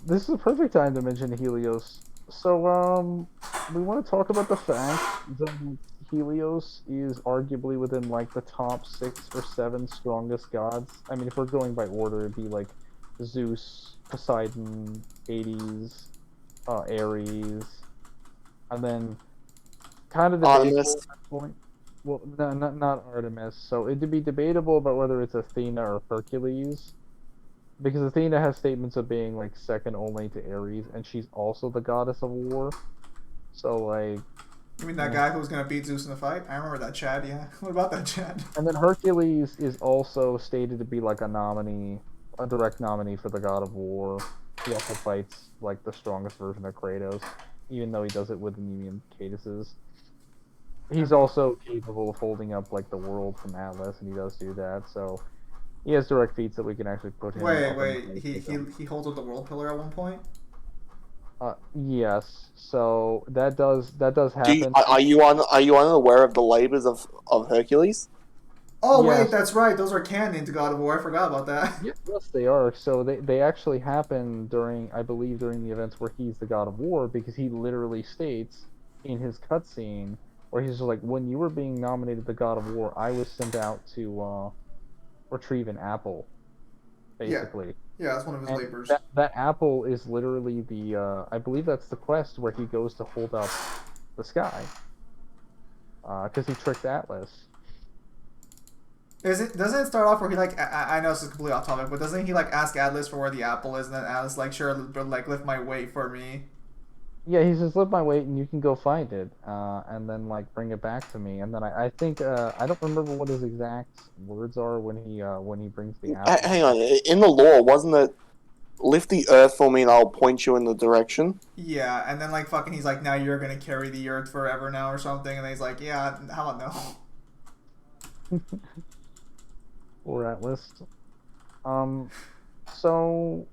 [SPEAKER 2] this is a perfect time to mention Helios. So, we want to talk about the fact that Helios is arguably within, like, the top 6 or 7 strongest gods. I mean, if we're going by order, it'd be like Zeus, Poseidon, Hades, Ares, and then kind of debatable at that point. Well, no, not Artemis. So it'd be debatable about whether it's Athena or Hercules, because Athena has statements of being, like, second only to Ares, and she's also the goddess of war. So, like,
[SPEAKER 1] you mean that guy who was gonna beat Zeus in the fight? I remember that Chad. Yeah. What about that Chad?
[SPEAKER 2] And then Hercules is also stated to be, like, a direct nominee for the god of war. He also fights, like, the strongest version of Kratos, even though he does it with Nemean caduceus. He's also capable of holding up, like, the world from Atlas, and he does do that, so he has direct feats that we can actually put him.
[SPEAKER 1] Wait, he holds up the world pillar at one point?
[SPEAKER 2] Yes. So that does happen.
[SPEAKER 3] Are you unaware of the labors of Hercules?
[SPEAKER 1] Oh, yes. Wait, that's right. Those are canon to God of War. I forgot about that.
[SPEAKER 2] Yes, they are. So they actually happen during the events where he's the God of War, because he literally states in his cutscene where he's just like, when you were being nominated the God of War, I was sent out to retrieve an apple,
[SPEAKER 1] Yeah.
[SPEAKER 2] basically.
[SPEAKER 1] Yeah, that's one of his
[SPEAKER 2] And
[SPEAKER 1] labors.
[SPEAKER 2] that apple is literally the I believe that's the quest where he goes to hold up the sky, because he tricked Atlas.
[SPEAKER 1] Doesn't it start off where he like I know this is completely off topic, but doesn't he like ask Atlas for where the apple is, and then Atlas like sure, but like lift my weight for me.
[SPEAKER 2] Yeah, he says, "Lift my weight, and you can go find it, and then like bring it back to me." And then I think I don't remember what his exact words are when he brings the apple.
[SPEAKER 3] Hang on, in the lore, wasn't it lift the earth for me and I'll point you in the direction?
[SPEAKER 1] Yeah, and then like fucking he's like, now you're gonna carry the earth forever now or something, and then he's like, yeah, how about no?
[SPEAKER 2] Or Atlas. So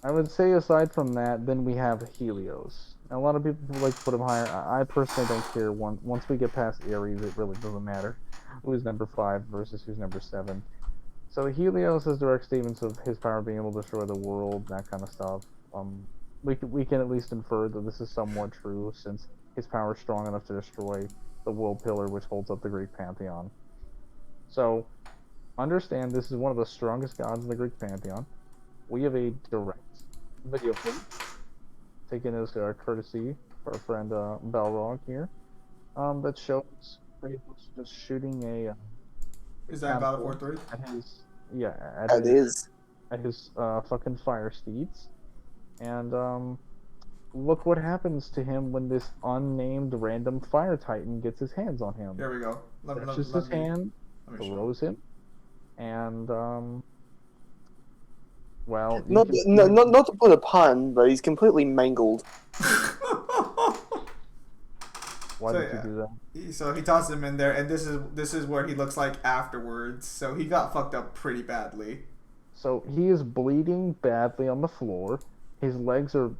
[SPEAKER 2] I would say aside from that, then we have Helios. A lot of people like to put him higher. I personally don't care. Once we get past Ares, it really doesn't matter who's number 5 versus who's number 7. So Helios has direct statements of his power being able to destroy the world, that kind of stuff. We can at least infer that this is somewhat true, since his power is strong enough to destroy the world pillar, which holds up the Greek pantheon. So understand this is one of the strongest gods in the Greek pantheon. We have a direct video footage taken as courtesy for our friend Balrog here, that shows Kratos just shooting a
[SPEAKER 1] Is that God of War 3?
[SPEAKER 2] at his yeah
[SPEAKER 3] It is.
[SPEAKER 2] at his fucking fire steeds, and look what happens to him when this unnamed random fire titan gets his hands on him.
[SPEAKER 1] There we go.
[SPEAKER 2] Touches his hand, throws him, and well,
[SPEAKER 3] Not to put a pun, but he's completely mangled.
[SPEAKER 2] Why did you do that?
[SPEAKER 1] So he tosses him in there, and this is where he looks like afterwards. So he got fucked up pretty badly.
[SPEAKER 2] So he is bleeding badly on the floor. His legs are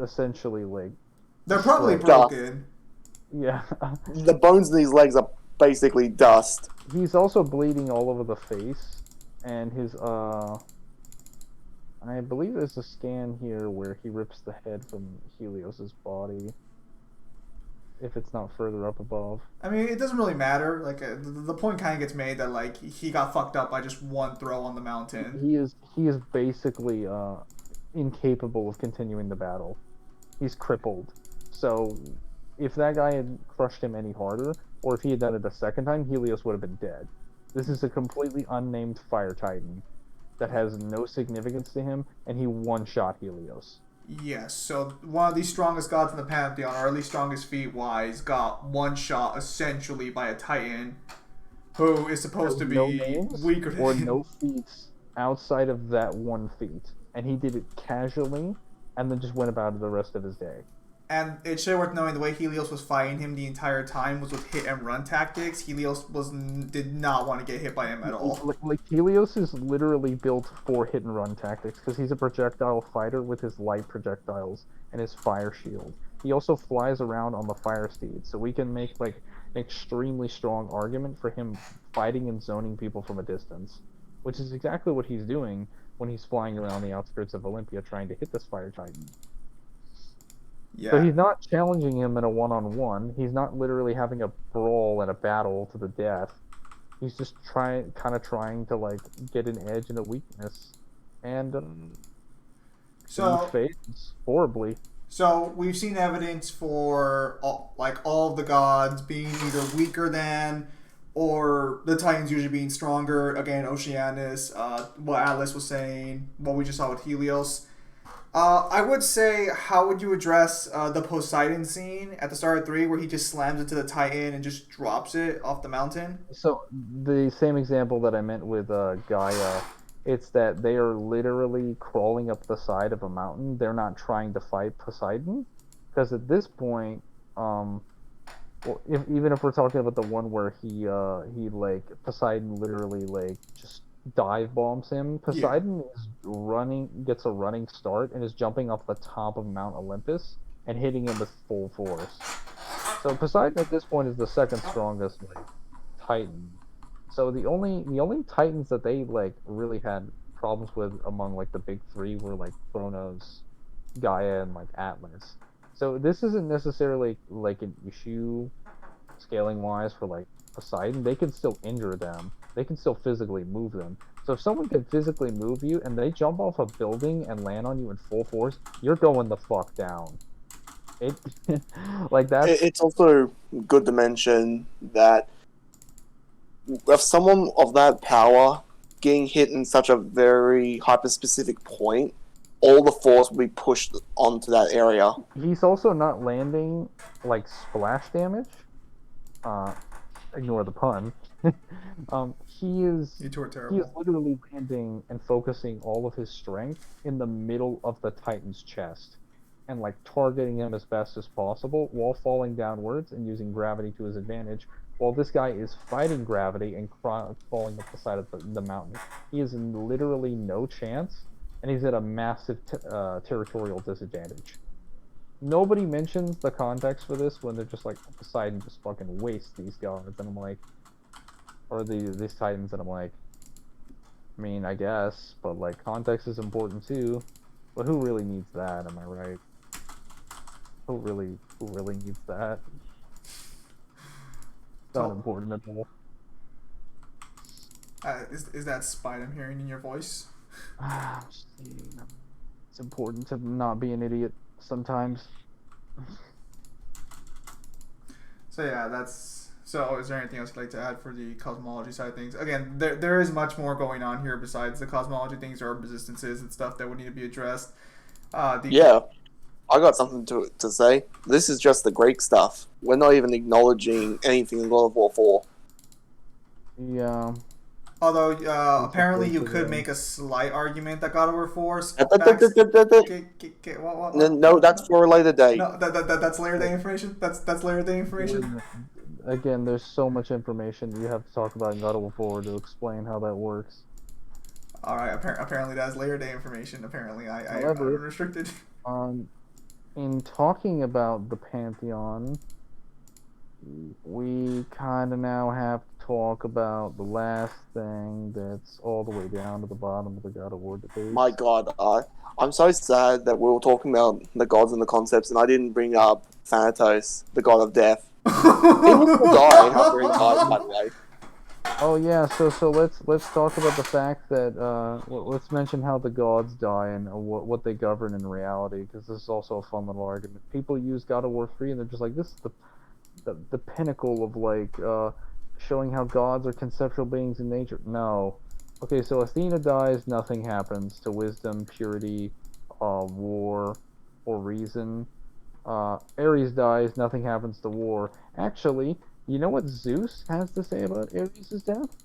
[SPEAKER 2] essentially like
[SPEAKER 1] they're probably broken.
[SPEAKER 2] Yeah.
[SPEAKER 3] The bones in his legs are basically dust.
[SPEAKER 2] He's also bleeding all over the face, and his I believe there's a scan here where he rips the head from Helios's body. If it's not further up above.
[SPEAKER 1] I mean, it doesn't really matter. Like the point kind of gets made that like he got fucked up by just one throw on the mountain.
[SPEAKER 2] He is basically incapable of continuing the battle. He's crippled. So if that guy had crushed him any harder, or if he had done it a second time, Helios would have been dead. This is a completely unnamed fire titan that has no significance to him, and he one-shot Helios.
[SPEAKER 1] Yes, so one of the strongest gods in the Pantheon, or at least strongest feat-wise, got one shot essentially by a Titan who is supposed to be weaker than
[SPEAKER 2] or no feats outside of that one feat. And he did it casually, and then just went about it the rest of his day.
[SPEAKER 1] And it should worth knowing the way Helios was fighting him the entire time was with hit and run tactics. Helios did not want to get hit by him at all.
[SPEAKER 2] Like Helios is literally built for hit and run tactics because he's a projectile fighter with his light projectiles and his fire shield. He also flies around on the fire steed, so we can make like an extremely strong argument for him fighting and zoning people from a distance, which is exactly what he's doing when he's flying around the outskirts of Olympia trying to hit this fire titan.
[SPEAKER 1] Yeah.
[SPEAKER 2] So he's not challenging him in a one-on-one. He's not literally having a brawl and a battle to the death. He's just trying to like get an edge and a weakness, and
[SPEAKER 1] so
[SPEAKER 2] he fades horribly.
[SPEAKER 1] So we've seen evidence for all of the gods being either weaker than, or the Titans usually being stronger. Again, Oceanus, what Atlas was saying, what we just saw with Helios. I would say, how would you address the Poseidon scene at the start of 3 where he just slams into the Titan and just drops it off the mountain?
[SPEAKER 2] So, the same example that I meant with Gaia, it's that they are literally crawling up the side of a mountain. They're not trying to fight Poseidon. Because at this point, even if we're talking about the one where he Poseidon literally just dive bombs him. Poseidon gets a running start and is jumping off the top of Mount Olympus and hitting him with full force. So Poseidon at this point is the second strongest Titan. So the only Titans that they really had problems with among the big three were Kronos, Gaia, and Atlas. So this isn't necessarily like an issue scaling wise for like Poseidon. They can still injure them. They can still physically move them. So if someone can physically move you and they jump off a building and land on you in full force, you're going the fuck down. It like that's
[SPEAKER 3] It's also good to mention that if someone of that power getting hit in such a very hyper-specific point, all the force will be pushed onto that area.
[SPEAKER 2] he's also not landing like splash damage. Uh, Ignore the pun. He is
[SPEAKER 1] You two are
[SPEAKER 2] he is
[SPEAKER 1] terrible.
[SPEAKER 2] literally landing and focusing all of his strength in the middle of the Titan's chest and like targeting him as best as possible while falling downwards and using gravity to his advantage while this guy is fighting gravity and falling up the side of the mountain. He is in literally no chance and he's at a massive territorial disadvantage. Nobody mentions the context for this when they're just like Poseidon just fucking wastes these guards, and I'm like, or these titans, and I'm like, I mean, I guess, but like context is important too. But who really needs that? Am I right? Who really needs that? It's not
[SPEAKER 1] So,
[SPEAKER 2] important at all.
[SPEAKER 1] is that spite I'm hearing in your voice?
[SPEAKER 2] It's important to not be an idiot sometimes.
[SPEAKER 1] So yeah, that's. So is there anything else you'd like to add for the cosmology side of things? Again, there is much more going on here besides the cosmology things. There are resistances and stuff that would need to be addressed.
[SPEAKER 3] Yeah, I got something to say. This is just the Greek stuff. We're not even acknowledging anything in God of War 4.
[SPEAKER 2] Yeah.
[SPEAKER 1] Although apparently you could make a slight argument that God of War 4
[SPEAKER 3] No, that's for a later date.
[SPEAKER 1] No, that's layer day information. That's layer day information.
[SPEAKER 2] Again, there's so much information you have to talk about in God of War 4 to explain how that works.
[SPEAKER 1] All right, apparently that's layer day information. Apparently, I'm
[SPEAKER 2] However,
[SPEAKER 1] unrestricted.
[SPEAKER 2] In talking about the Pantheon, we kind of now have to talk about the last thing that's all the way down to the bottom of the God of War debate.
[SPEAKER 3] My God, I'm so sad that we were talking about the gods and the concepts, and I didn't bring up Thanatos, the god of death. He will die after he dies, by the way.
[SPEAKER 2] Oh yeah, so let's talk about the fact that let's mention how the gods die and what they govern in reality, because this is also a fun little argument. People use God of War 3 and they're just like, this is the pinnacle of like showing how gods are conceptual beings in nature. No. Okay, so Athena dies, nothing happens to wisdom, purity, war, or reason. Ares dies, nothing happens to war. Actually, you know what Zeus has to say about Ares' death?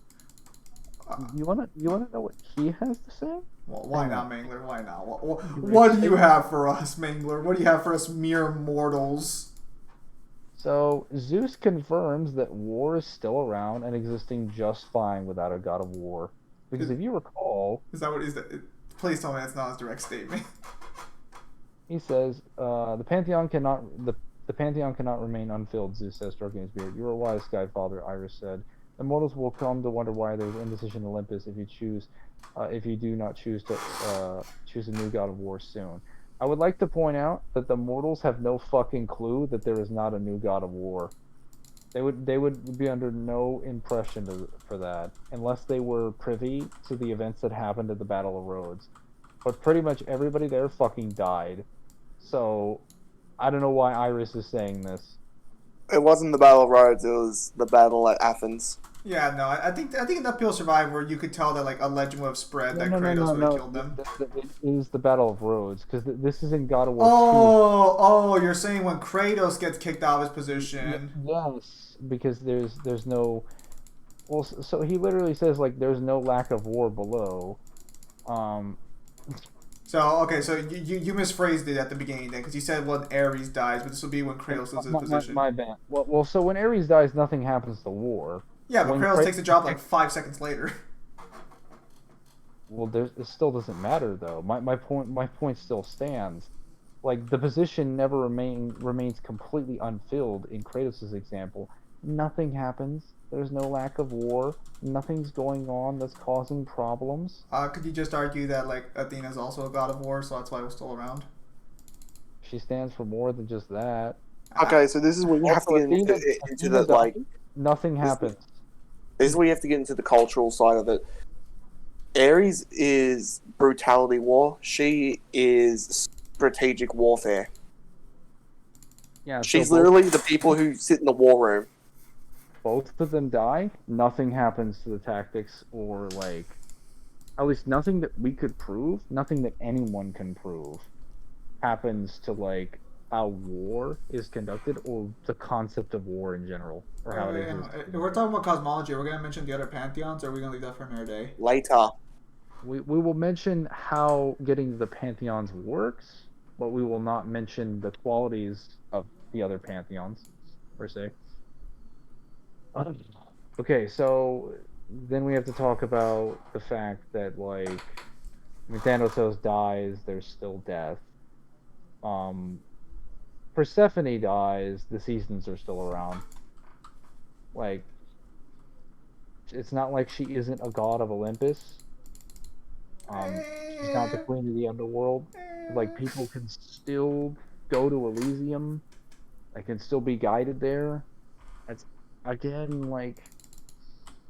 [SPEAKER 2] You wanna know what he has to say?
[SPEAKER 1] Well, why not, Mangler? Why not? What do you have for us, Mangler? What do you have for us mere mortals?
[SPEAKER 2] So Zeus confirms that war is still around and existing just fine without a god of war. Because if you recall,
[SPEAKER 1] is that what is that? Please tell me that's not his direct statement.
[SPEAKER 2] He says, the Pantheon cannot remain unfilled, Zeus says, stroking his beard. You are wise, Sky Father, Iris said. The mortals will come to wonder why there is indecision in Olympus if you do not choose a new god of war soon. I would like to point out that the mortals have no fucking clue that there is not a new god of war. They would be under no impression for that unless they were privy to the events that happened at the Battle of Rhodes. But pretty much everybody there fucking died. So I don't know why Iris is saying this.
[SPEAKER 3] It wasn't the Battle of Rhodes, it was the battle at Athens.
[SPEAKER 1] Yeah, no, I think in that Peel Survive where you could tell that like a legend would have spread that Kratos would have killed them.
[SPEAKER 2] It is the Battle of Rhodes, because this is in God of War 2.
[SPEAKER 1] Oh, you're saying when Kratos gets kicked out of his position.
[SPEAKER 2] Yes, because there's no... Well, so he literally says, like, there's no lack of war below.
[SPEAKER 1] So, okay, so you misphrased it at the beginning then, because you said when Ares dies, but this will be when Kratos loses his position.
[SPEAKER 2] My bad. Well, so when Ares dies, nothing happens to war.
[SPEAKER 1] Yeah, but Kratos takes a job like 5 seconds later.
[SPEAKER 2] Well, it still doesn't matter though. My point still stands. Like the position never remains completely unfilled in Kratos' example. Nothing happens. There's no lack of war. Nothing's going on that's causing problems.
[SPEAKER 1] Could you just argue that like Athena's also a god of war, so that's why it was still around?
[SPEAKER 2] She stands for more than just that.
[SPEAKER 3] Okay, so this is where you have to
[SPEAKER 2] Also,
[SPEAKER 3] get into
[SPEAKER 2] Athena
[SPEAKER 3] the like.
[SPEAKER 2] dies, nothing happens.
[SPEAKER 3] This is where you have to get into the cultural side of it. Ares is brutality war. She is strategic warfare.
[SPEAKER 2] Yeah,
[SPEAKER 3] She's
[SPEAKER 2] so
[SPEAKER 3] literally the people who sit in the war room.
[SPEAKER 2] both of them die. Nothing happens to the tactics, or like, at least nothing that we could prove, nothing that anyone can prove, happens to like how war is conducted or the concept of war in general, or how it exists.
[SPEAKER 1] We're talking about cosmology. We're gonna mention the other pantheons, or are we gonna leave that for another day?
[SPEAKER 3] Later.
[SPEAKER 2] We will mention how getting the pantheons works, but we will not mention the qualities of the other pantheons, per se. Okay, so then we have to talk about the fact that like when Thanatos dies, there's still death. Um, Persephone dies, the seasons are still around. Like, it's not like she isn't a god of Olympus. She's not the queen of the underworld. Like, people can still go to Elysium. They can still be guided there. That's again like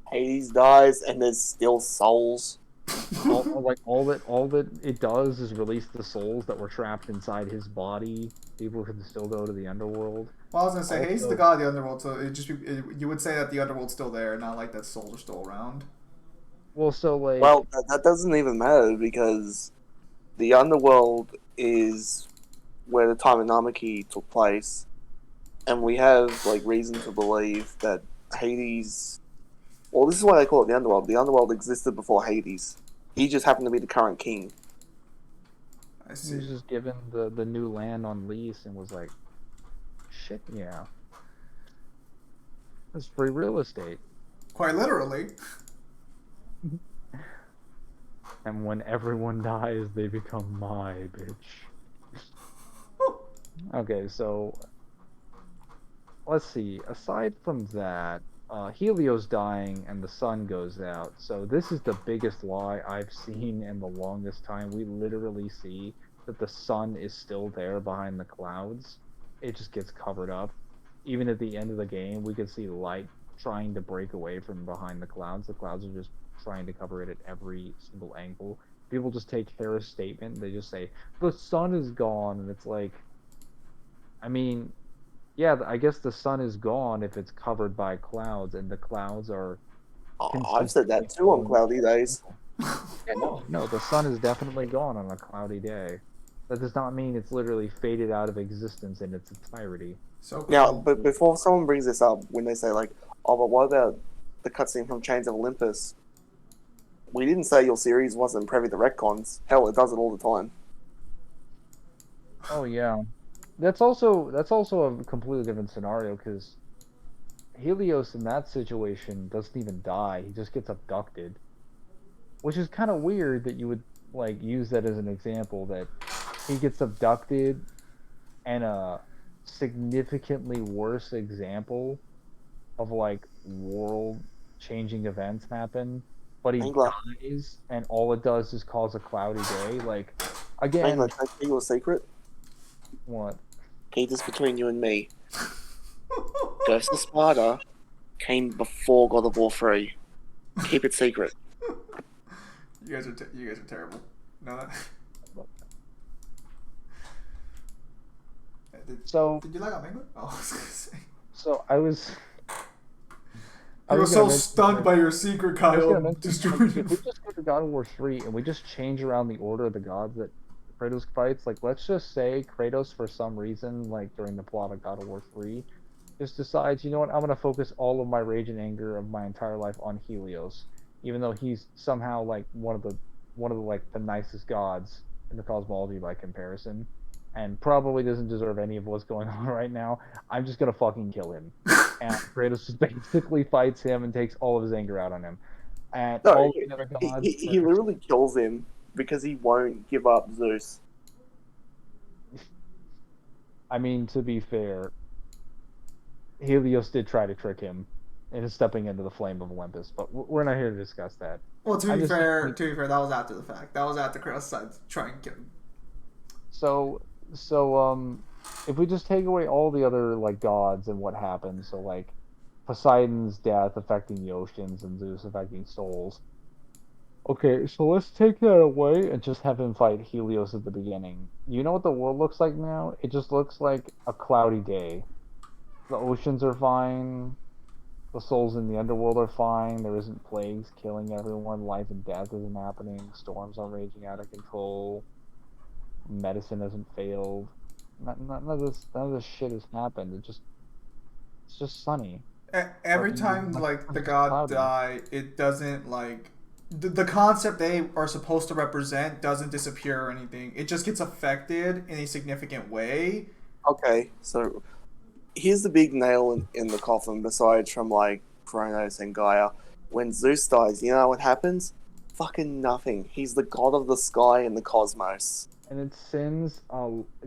[SPEAKER 3] Hades dies, and there's still souls.
[SPEAKER 2] all that it does is release the souls that were trapped inside his body. People can still go to the underworld.
[SPEAKER 1] Well, I was gonna say, Hades is
[SPEAKER 2] Also,
[SPEAKER 1] the god of the underworld, so you would say that the underworld's still there, not like that souls are still around.
[SPEAKER 2] well, so like,
[SPEAKER 3] Well, that doesn't even matter because the underworld is where the time anarchy took place, and we have like reason to believe that Hades. Well, this is why they call it the underworld. The underworld existed before Hades. He just happened to be the current king.
[SPEAKER 1] I
[SPEAKER 2] he
[SPEAKER 1] see.
[SPEAKER 2] was just given the new land on lease and was like, shit, yeah, that's free real estate.
[SPEAKER 1] Quite literally.
[SPEAKER 2] And when everyone dies, they become my bitch. Okay, so let's see. Aside from that, Helios dying and the sun goes out. So this is the biggest lie I've seen in the longest time. We literally see that the sun is still there behind the clouds. It just gets covered up. Even at the end of the game, we can see light trying to break away from behind the clouds. The clouds are just trying to cover it at every single angle. People just take Hera's statement. They just say, the sun is gone. And it's like, I mean, yeah, I guess the sun is gone if it's covered by clouds, and the clouds are
[SPEAKER 3] I've said that
[SPEAKER 2] consistently
[SPEAKER 3] too on
[SPEAKER 2] flowing.
[SPEAKER 3] cloudy days.
[SPEAKER 2] Yeah, no, the sun is definitely gone on a cloudy day. That does not mean it's literally faded out of existence in its entirety.
[SPEAKER 1] So cool.
[SPEAKER 3] Now, but before someone brings this up, when they say like, "Oh, but what about the cutscene from Chains of Olympus?" We didn't say your series wasn't privy to retcons. Hell, it does it all the time.
[SPEAKER 2] Oh yeah, that's also a completely different scenario because Helios in that situation doesn't even die; he just gets abducted, which is kind of weird that you would like use that as an example that he gets abducted and a significantly worse example of like world changing events happen, but he
[SPEAKER 3] Angler,
[SPEAKER 2] dies and all it does is cause a cloudy day. Like again,
[SPEAKER 3] Angler, can I tell you a secret?
[SPEAKER 2] what?
[SPEAKER 3] Keep this between you and me. Ghost of Sparta came before God of War 3. Keep it secret.
[SPEAKER 1] You guys are terrible. No.
[SPEAKER 2] So
[SPEAKER 1] Did you like Amengo? Oh, I was gonna say.
[SPEAKER 2] so I was
[SPEAKER 1] I was so
[SPEAKER 2] gonna mention
[SPEAKER 1] stunned
[SPEAKER 2] that-
[SPEAKER 1] by your secret,
[SPEAKER 2] I was gonna
[SPEAKER 1] Kyle.
[SPEAKER 2] mention,
[SPEAKER 1] Destroyed
[SPEAKER 2] if we just go to God of War 3 and we just change around the order of the gods that Kratos fights, like let's just say Kratos for some reason, like during the plot of God of War 3, just decides, you know what, I'm gonna focus all of my rage and anger of my entire life on Helios, even though he's somehow like one of the like the nicest gods in the cosmology by comparison, and probably doesn't deserve any of what's going on right now. I'm just gonna fucking kill him. And Kratos just basically fights him and takes all of his anger out on him. And
[SPEAKER 3] No,
[SPEAKER 2] all the other gods.
[SPEAKER 3] he literally kills him because he won't give up Zeus.
[SPEAKER 2] I mean, to be fair, Helios did try to trick him into stepping into the flame of Olympus, but we're not here to discuss that.
[SPEAKER 1] Well, to
[SPEAKER 2] I
[SPEAKER 1] be
[SPEAKER 2] just
[SPEAKER 1] fair,
[SPEAKER 2] think
[SPEAKER 1] that was after the fact. That was after Kratos decided to try and kill him.
[SPEAKER 2] So So if we just take away all the other like gods and what happens, so like Poseidon's death affecting the oceans and Zeus affecting souls. Okay, so let's take that away and just have him fight Helios at the beginning. You know what the world looks like now? It just looks like a cloudy day. The oceans are fine. The souls in the underworld are fine. There isn't plagues killing everyone. Life and death isn't happening. Storms aren't raging out of control. Medicine hasn't failed. None of this shit has happened. It's just sunny.
[SPEAKER 1] Every
[SPEAKER 2] Or
[SPEAKER 1] time
[SPEAKER 2] like
[SPEAKER 1] like the
[SPEAKER 2] it's just
[SPEAKER 1] god
[SPEAKER 2] cloudy.
[SPEAKER 1] die, it doesn't like the concept they are supposed to represent doesn't disappear or anything. It just gets affected in a significant way.
[SPEAKER 3] Okay, so here's the big nail in the coffin, besides from like Kronos and Gaia. When Zeus dies, you know what happens? Fucking nothing. He's the god of the sky and the cosmos.
[SPEAKER 2] And it sends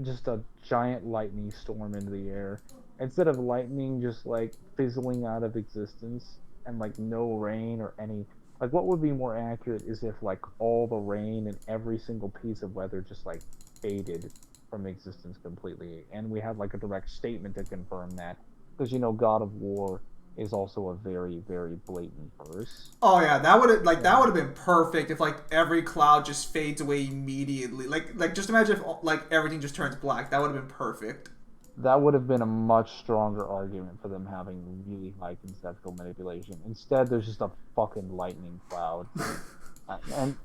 [SPEAKER 2] just a giant lightning storm into the air. Instead of lightning just like fizzling out of existence and like no rain or any like what would be more accurate is if like all the rain and every single piece of weather just like faded from existence completely. And we had like a direct statement to confirm that. Because God of War is also a very, very blatant verse.
[SPEAKER 1] Oh yeah, that would have like that
[SPEAKER 2] Yeah.
[SPEAKER 1] would have been perfect if like every cloud just fades away immediately. Like just imagine if like everything just turns black. That would have been perfect.
[SPEAKER 2] That would have been a much stronger argument for them having really high conceptual manipulation. Instead, there's just a fucking lightning cloud, and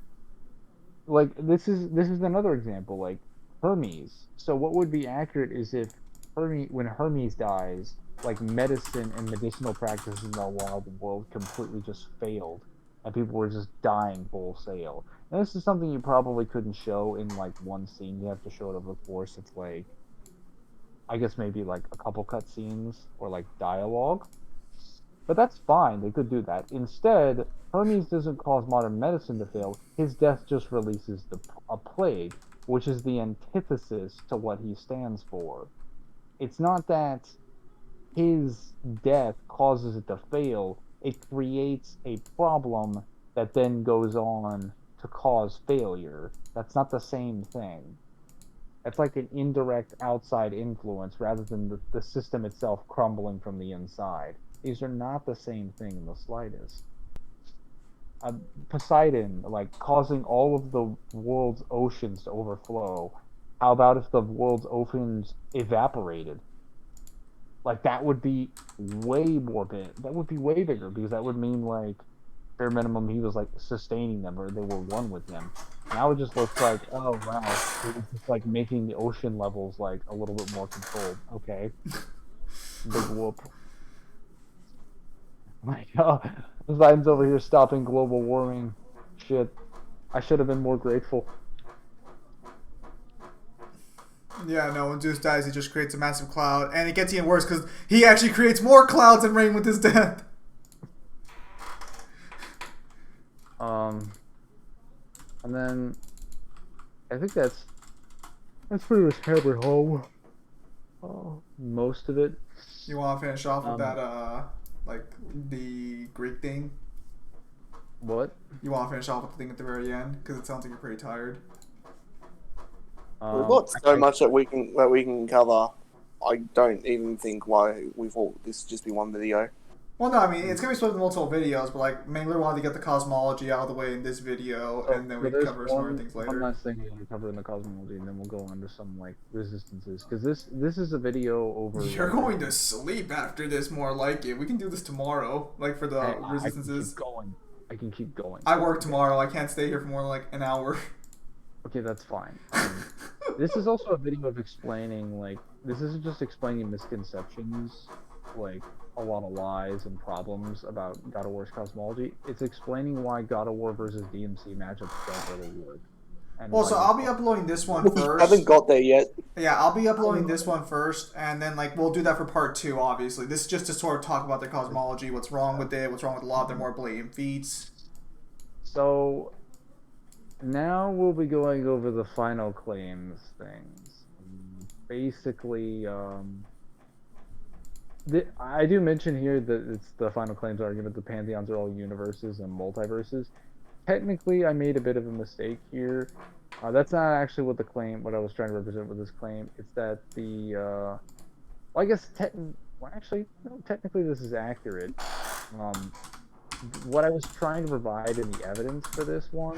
[SPEAKER 2] like this is another example. Like Hermes. So what would be accurate is if when Hermes dies, like medicine and medicinal practices in the wild world completely just failed, and people were just dying wholesale. And this is something you probably couldn't show in like one scene. You have to show it over the course of like I guess maybe like a couple cutscenes or like dialogue. But that's fine, they could do that. Instead, Hermes doesn't cause modern medicine to fail. His death just releases a plague, which is the antithesis to what he stands for. It's not that his death causes it to fail, it creates a problem that then goes on to cause failure. That's not the same thing. It's like an indirect outside influence rather than the system itself crumbling from the inside. These are not the same thing in the slightest. Uh, Poseidon, like causing all of the world's oceans to overflow. How about if the world's oceans evaporated? Like that would be way more big. That would be way bigger because that would mean like bare minimum he was like sustaining them or they were one with him. Now it just looks like, oh wow, it was just like making the ocean levels like a little bit more controlled. Okay, big whoop. Like, oh, Poseidon's over here stopping global warming. Shit, I should have been more grateful.
[SPEAKER 1] Yeah, no. When Zeus dies, he just creates a massive cloud, and it gets even worse because he actually creates more clouds and rain with his death.
[SPEAKER 2] Um, and then I think that's pretty much hammered home. Most of it.
[SPEAKER 1] You want to finish off with
[SPEAKER 2] Um,
[SPEAKER 1] that, like the Greek thing?
[SPEAKER 2] what?
[SPEAKER 1] You want to finish off with the thing at the very end because it sounds like you're pretty tired.
[SPEAKER 3] We've got so
[SPEAKER 2] I
[SPEAKER 3] much that we can cover. I don't even think why we thought this would just be one video.
[SPEAKER 1] Well, no, I mean it's gonna be split into multiple videos, but like mainly wanted to get the cosmology out of the way in this video,
[SPEAKER 2] So,
[SPEAKER 1] and then we
[SPEAKER 2] so
[SPEAKER 1] can
[SPEAKER 2] there's
[SPEAKER 1] cover some other things
[SPEAKER 2] one
[SPEAKER 1] later.
[SPEAKER 2] last thing we want to cover in the cosmology, and then we'll go on to some like resistances because this is a video over.
[SPEAKER 1] You're
[SPEAKER 2] like,
[SPEAKER 1] going to sleep after this, more like it. We can do this tomorrow, like for the
[SPEAKER 2] I can keep
[SPEAKER 1] resistances.
[SPEAKER 2] going. I can keep going.
[SPEAKER 1] I work tomorrow. I can't stay here for more than like an hour.
[SPEAKER 2] Okay, that's fine. This is also a video of explaining like this isn't just explaining misconceptions, like a lot of lies and problems about God of War's cosmology. It's explaining why God of War versus DMC matchups don't really work. And
[SPEAKER 1] Well,
[SPEAKER 2] why
[SPEAKER 1] so
[SPEAKER 2] they
[SPEAKER 1] I'll be
[SPEAKER 2] fuck.
[SPEAKER 1] uploading this one
[SPEAKER 3] We haven't
[SPEAKER 1] first.
[SPEAKER 3] got there yet.
[SPEAKER 1] Yeah, I'll be uploading this one first, and then like we'll do that for part two. Obviously, this is just to sort of talk about the cosmology, what's wrong with it, what's wrong with a lot of their more blatant feats.
[SPEAKER 2] So now we'll be going over the final claims things. Basically, I do mention here that it's the final claims argument. The pantheons are all universes and multiverses. technically, I made a bit of a mistake here. That's not actually what I was trying to represent with this claim. It's that well, I guess, well, actually, no, technically this is accurate. What I was trying to provide in the evidence for this one,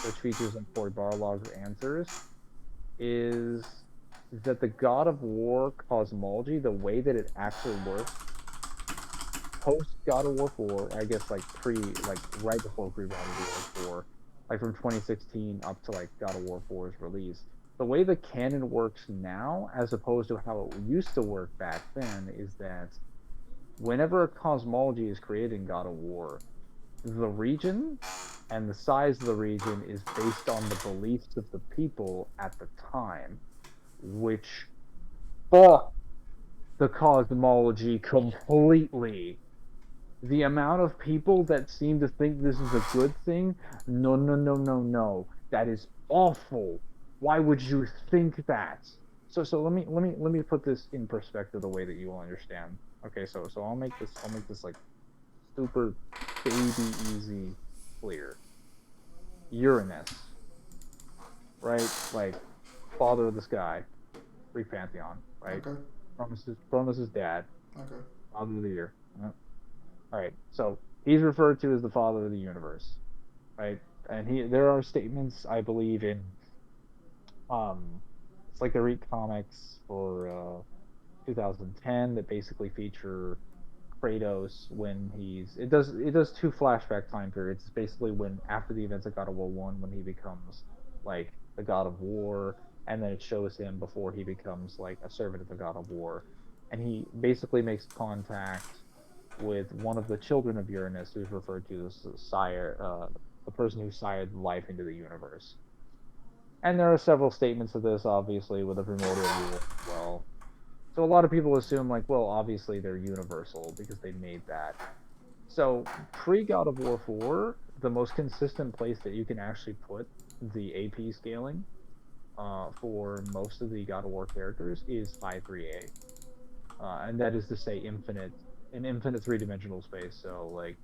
[SPEAKER 2] which features in Cory Barlog's answers, is that the God of War cosmology, the way that it actually works, post God of War 4, I guess like right before pre God of War 4, like from 2016 up to like God of War 4's release. The way the canon works now, as opposed to how it used to work back then, is that whenever a cosmology is created in God of War, the region and the size of the region is based on the beliefs of the people at the time, which fuck the cosmology completely. The amount of people that seem to think this is a good thing, no, no, no, no, no. That is awful. Why would you think that? So let me put this in perspective the way that you will understand. Okay, so I'll make this like super baby easy clear. Uranus, right? Like father of the sky, Greek pantheon, right?
[SPEAKER 1] Okay.
[SPEAKER 2] Cronus' dad,
[SPEAKER 1] Okay.
[SPEAKER 2] father of the year. All right, so he's referred to as the father of the universe, right? And there are statements I believe in, um, it's like the Read comics for 2010 that basically feature Kratos when it does two flashback time periods. It's basically when after the events of God of War 1 when he becomes like the God of War, and then it shows him before he becomes like a servant of the God of War. And he basically makes contact with one of the children of Uranus, who's referred to as the sire, the person who sired life into the universe. And there are several statements of this, obviously, with the primordial rule as well. So a lot of people assume, like, well, obviously they're universal because they made that. So pre God of War 4, the most consistent place that you can actually put the AP scaling for most of the God of War characters is Phi 3A. And that is to say an infinite three-dimensional space. So like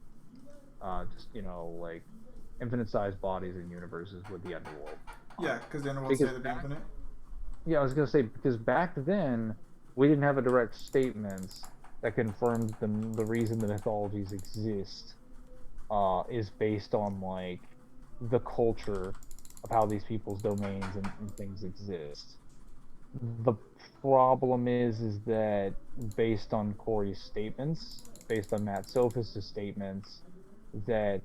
[SPEAKER 2] just like infinite sized bodies and universes with the underworld.
[SPEAKER 1] Yeah, because the underworld
[SPEAKER 2] Because
[SPEAKER 1] said to be infinite.
[SPEAKER 2] Yeah, I was gonna say because back then we didn't have a direct statements that confirmed the reason the mythologies exist is based on like the culture of how these people's domains and things exist. The problem is that based on Corey's statements, based on Matt Sophis' statements, that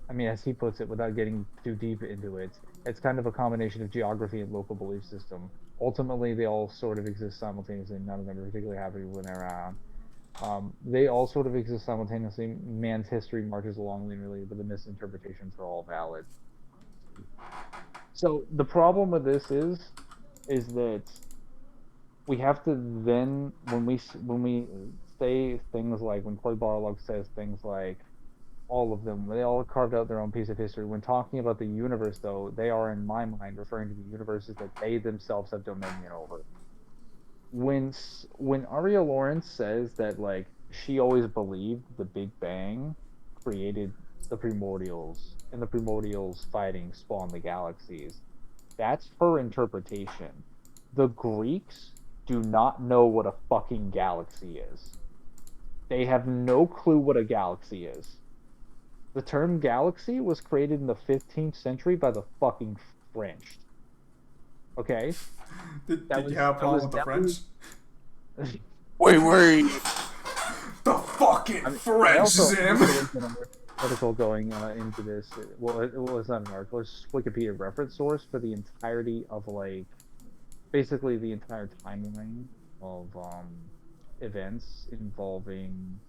[SPEAKER 2] I mean, as he puts it, without getting too deep into it, it's kind of a combination of geography and local belief system. Ultimately, they all sort of exist simultaneously. None of them are particularly happy when they're around. They all sort of exist simultaneously. Man's history marches along linearly, but the misinterpretations are all valid. So the problem with this is that we have to then when we say things like when Clay Barlog says things like all of them. They all carved out their own piece of history. When talking about the universe, though, they are, in my mind, referring to the universes that they themselves have dominion over. When Aria Lawrence says that like she always believed the Big Bang created the primordials, and the primordials fighting spawned the galaxies, that's her interpretation. The Greeks do not know what a fucking galaxy is. They have no clue what a galaxy is. The term galaxy was created in the 15th century by the fucking French. Okay?
[SPEAKER 1] Did you have a problem with the French?
[SPEAKER 3] Wait.
[SPEAKER 1] The fucking
[SPEAKER 2] I mean,
[SPEAKER 1] French, Zim!
[SPEAKER 2] there's an article going into this. Well, it's not an article. It's just Wikipedia reference source for the entirety of like basically the entire timeline of events involving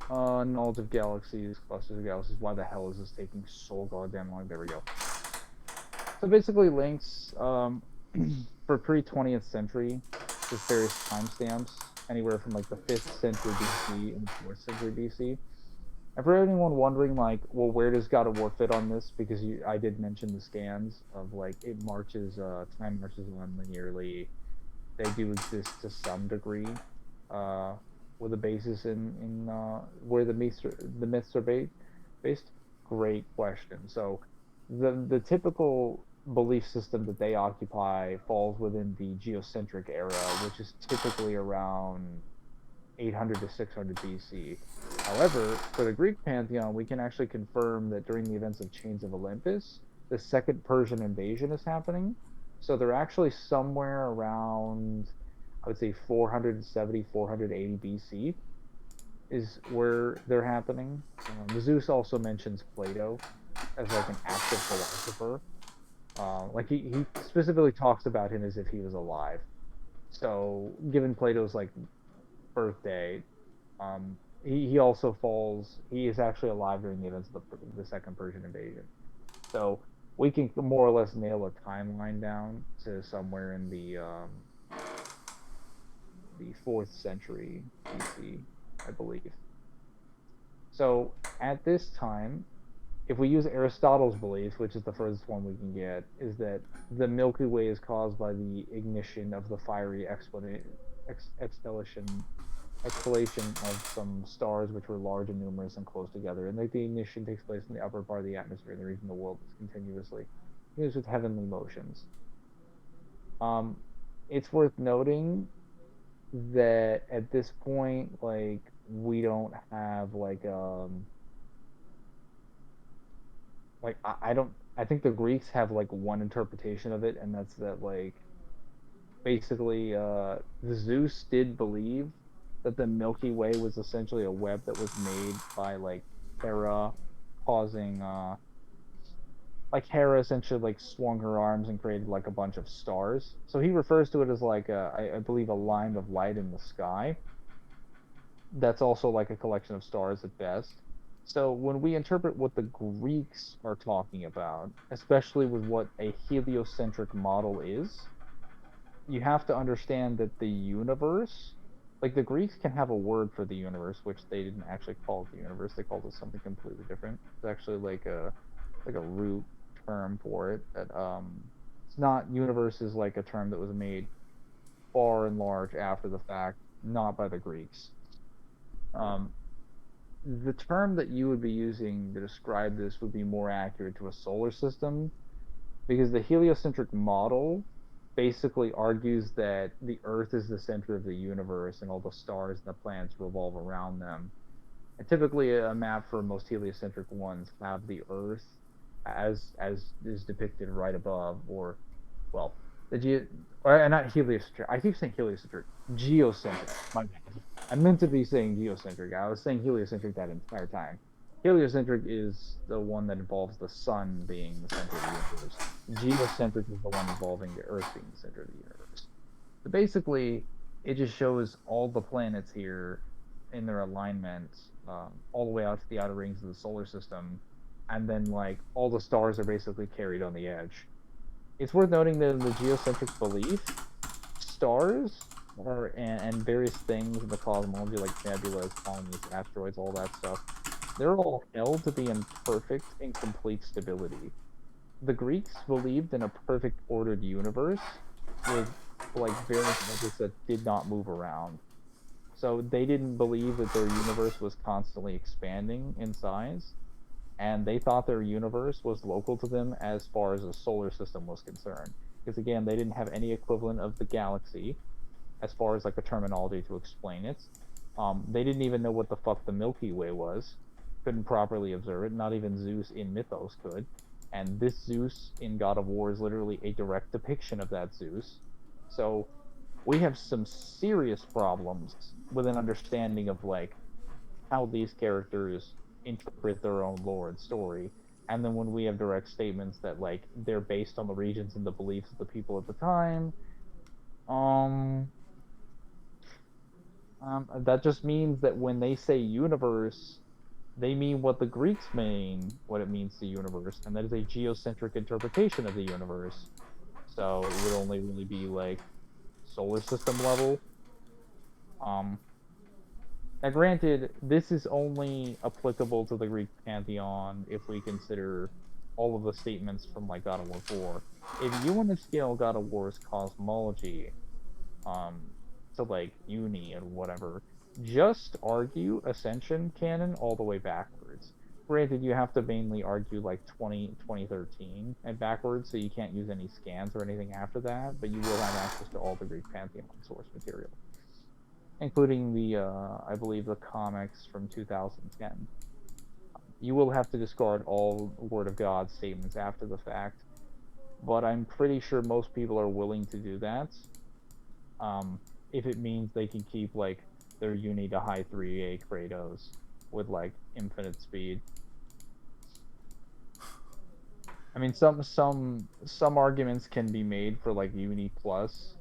[SPEAKER 2] knowledge of galaxies, clusters of galaxies. Why the hell is this taking so goddamn long? There we go. So basically links for pre-20th century, just various timestamps, anywhere from like the 5th century BC and 4th century BC. And for anyone wondering, like, well, where does God of War fit on this? Because I did mention the scans of like it marches, time marches on linearly. They do exist to some degree, with a basis in where the myths are based. great question. So, the typical belief system that they occupy falls within the geocentric era, which is typically around 800 to 600 BC. However, for the Greek pantheon, we can actually confirm that during the events of Chains of Olympus, the second Persian invasion is happening. So they're actually somewhere around, I would say 470, 480 BC is where they're happening. Zeus also mentions Plato as like an active philosopher. Like he specifically talks about him as if he was alive. So given Plato's like birthday, he also falls. He is actually alive during the events of the second Persian invasion. So we can more or less nail a timeline down to somewhere in the fourth century BC, I believe. So at this time, if we use Aristotle's belief, which is the furthest one we can get, is that the Milky Way is caused by the ignition of the fiery exhalation of some stars which were large and numerous and close together, and that the ignition takes place in the upper part of the atmosphere, and the reason the world is continuously used with heavenly motions. It's worth noting that at this point, like we don't have like I don't I think the Greeks have like one interpretation of it, and that's that like basically Zeus did believe that the Milky Way was essentially a web that was made by like Hera causing like Hera essentially like swung her arms and created like a bunch of stars. So he refers to it as like I believe a line of light in the sky. That's also like a collection of stars at best. So when we interpret what the Greeks are talking about, especially with what a heliocentric model is, you have to understand that the universe, like the Greeks can have a word for the universe, which they didn't actually call it the universe. They called it something completely different. It's actually like a root term for it. That it's not universe is like a term that was made far and large after the fact, not by the Greeks. Um, the term that you would be using to describe this would be more accurate to a solar system because the heliocentric model basically argues that the Earth is the center of the universe and all the stars and the planets revolve around them. And typically, a map for most heliocentric ones have the Earth as is depicted right above, or well, the ge or not heliocentric. I keep saying heliocentric, geocentric. My bad. I meant to be saying geocentric. I was saying heliocentric that entire time. Heliocentric is the one that involves the sun being the center of the universe. Geocentric is the one involving the Earth being the center of the universe. So basically, it just shows all the planets here in their alignment, all the way out to the outer rings of the solar system, and then like all the stars are basically carried on the edge. It's worth noting that in the geocentric belief, stars and various things in the cosmology like nebulas, colonies, asteroids, all that stuff, they're all held to be in perfect and complete stability. The Greeks believed in a perfect ordered universe with like various objects that did not move around. So they didn't believe that their universe was constantly expanding in size, and they thought their universe was local to them as far as the solar system was concerned. Because again, they didn't have any equivalent of the galaxy as far as like a terminology to explain it. They didn't even know what the fuck the Milky Way was. Couldn't properly observe it. Not even Zeus in Mythos could. And this Zeus in God of War is literally a direct depiction of that Zeus. So we have some serious problems with an understanding of like how these characters interpret their own lore and story. And then when we have direct statements that like they're based on the regions and the beliefs of the people at the time, um, that just means that when they say universe, they mean what the Greeks mean, what it means to universe, and that is a geocentric interpretation of the universe. So it would only really be like solar system level. Um, Now, granted, this is only applicable to the Greek pantheon if we consider all of the statements from like God of War 4. If you want to scale God of War's cosmology um, to like uni and whatever, just argue Ascension canon all the way backwards. Granted, you have to mainly argue like 2013 and backwards, so you can't use any scans or anything after that, but you will have access to all the Greek Pantheon source material, including the, I believe, the comics from 2010. You will have to discard all Word of God statements after the fact, but I'm pretty sure most people are willing to do that, if it means they can keep like their uni to high 3A Kratos with like infinite speed. I mean, some arguments can be made for like uni plus,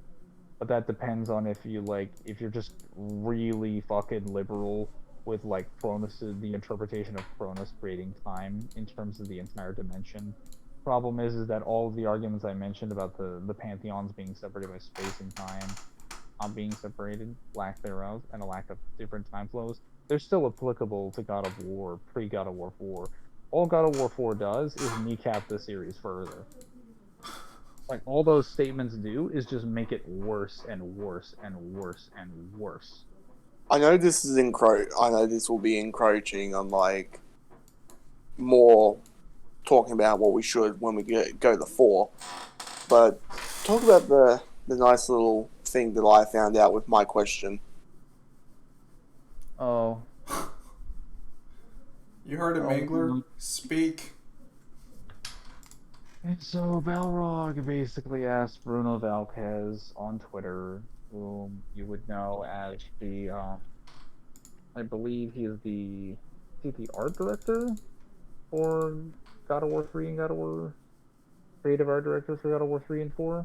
[SPEAKER 2] but that depends on if you're just really fucking liberal with like Cronus, the interpretation of Cronus creating time in terms of the entire dimension. Problem is that all of the arguments I mentioned about the pantheons being separated by space and time, not being separated, lack thereof, and a lack of different time flows, they're still applicable to God of War, pre-God of War 4. All God of War 4 does is kneecap the series further. Like, all those statements do is just make it worse and worse and worse and worse.
[SPEAKER 3] I know this is I know this will be encroaching on like more talking about what we should when we go to 4, but talk about the nice little thing that I found out with my question.
[SPEAKER 2] Oh.
[SPEAKER 1] You heard it, Mangler. Speak.
[SPEAKER 2] And so Balrog basically asked Bruno Valquez on Twitter, whom you would know as the, I believe he is the art director for God of War 3 and God of War, creative art director for God of War 3 and 4.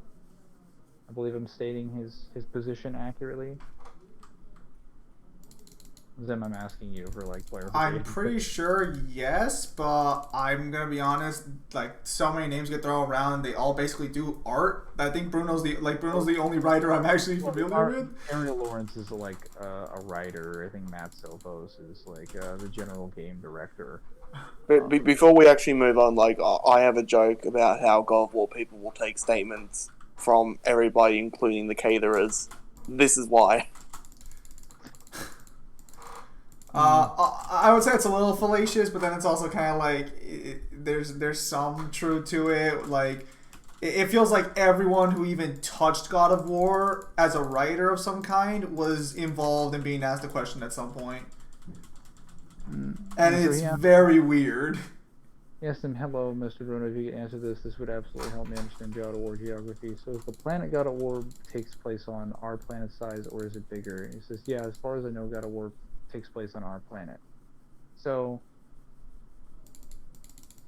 [SPEAKER 2] I believe I'm stating his position accurately. Zim, I'm asking you for like clarification.
[SPEAKER 1] I'm pretty sure yes, but I'm gonna be honest. Like, so many names get thrown around, and they all basically do art. I think Bruno's the only writer I'm actually familiar with.
[SPEAKER 2] Ariel Lawrence is like a writer. I think Matt Sopos is like the general game director.
[SPEAKER 3] But before we actually move on, like I have a joke about how God of War people will take statements from everybody, including the caterers. This is why.
[SPEAKER 1] I would say it's a little fallacious, but then it's also kind of like there's some truth to it. Like, it feels like everyone who even touched God of War as a writer of some kind was involved in being asked a question at some point, and it's very weird.
[SPEAKER 2] Yes, and hello, Mr. Bruno. If you could answer this, this would absolutely help me understand God of War geography. So, if the planet God of War takes place on our planet size, or is it bigger? He says, yeah, as far as I know, God of War takes place on our planet. So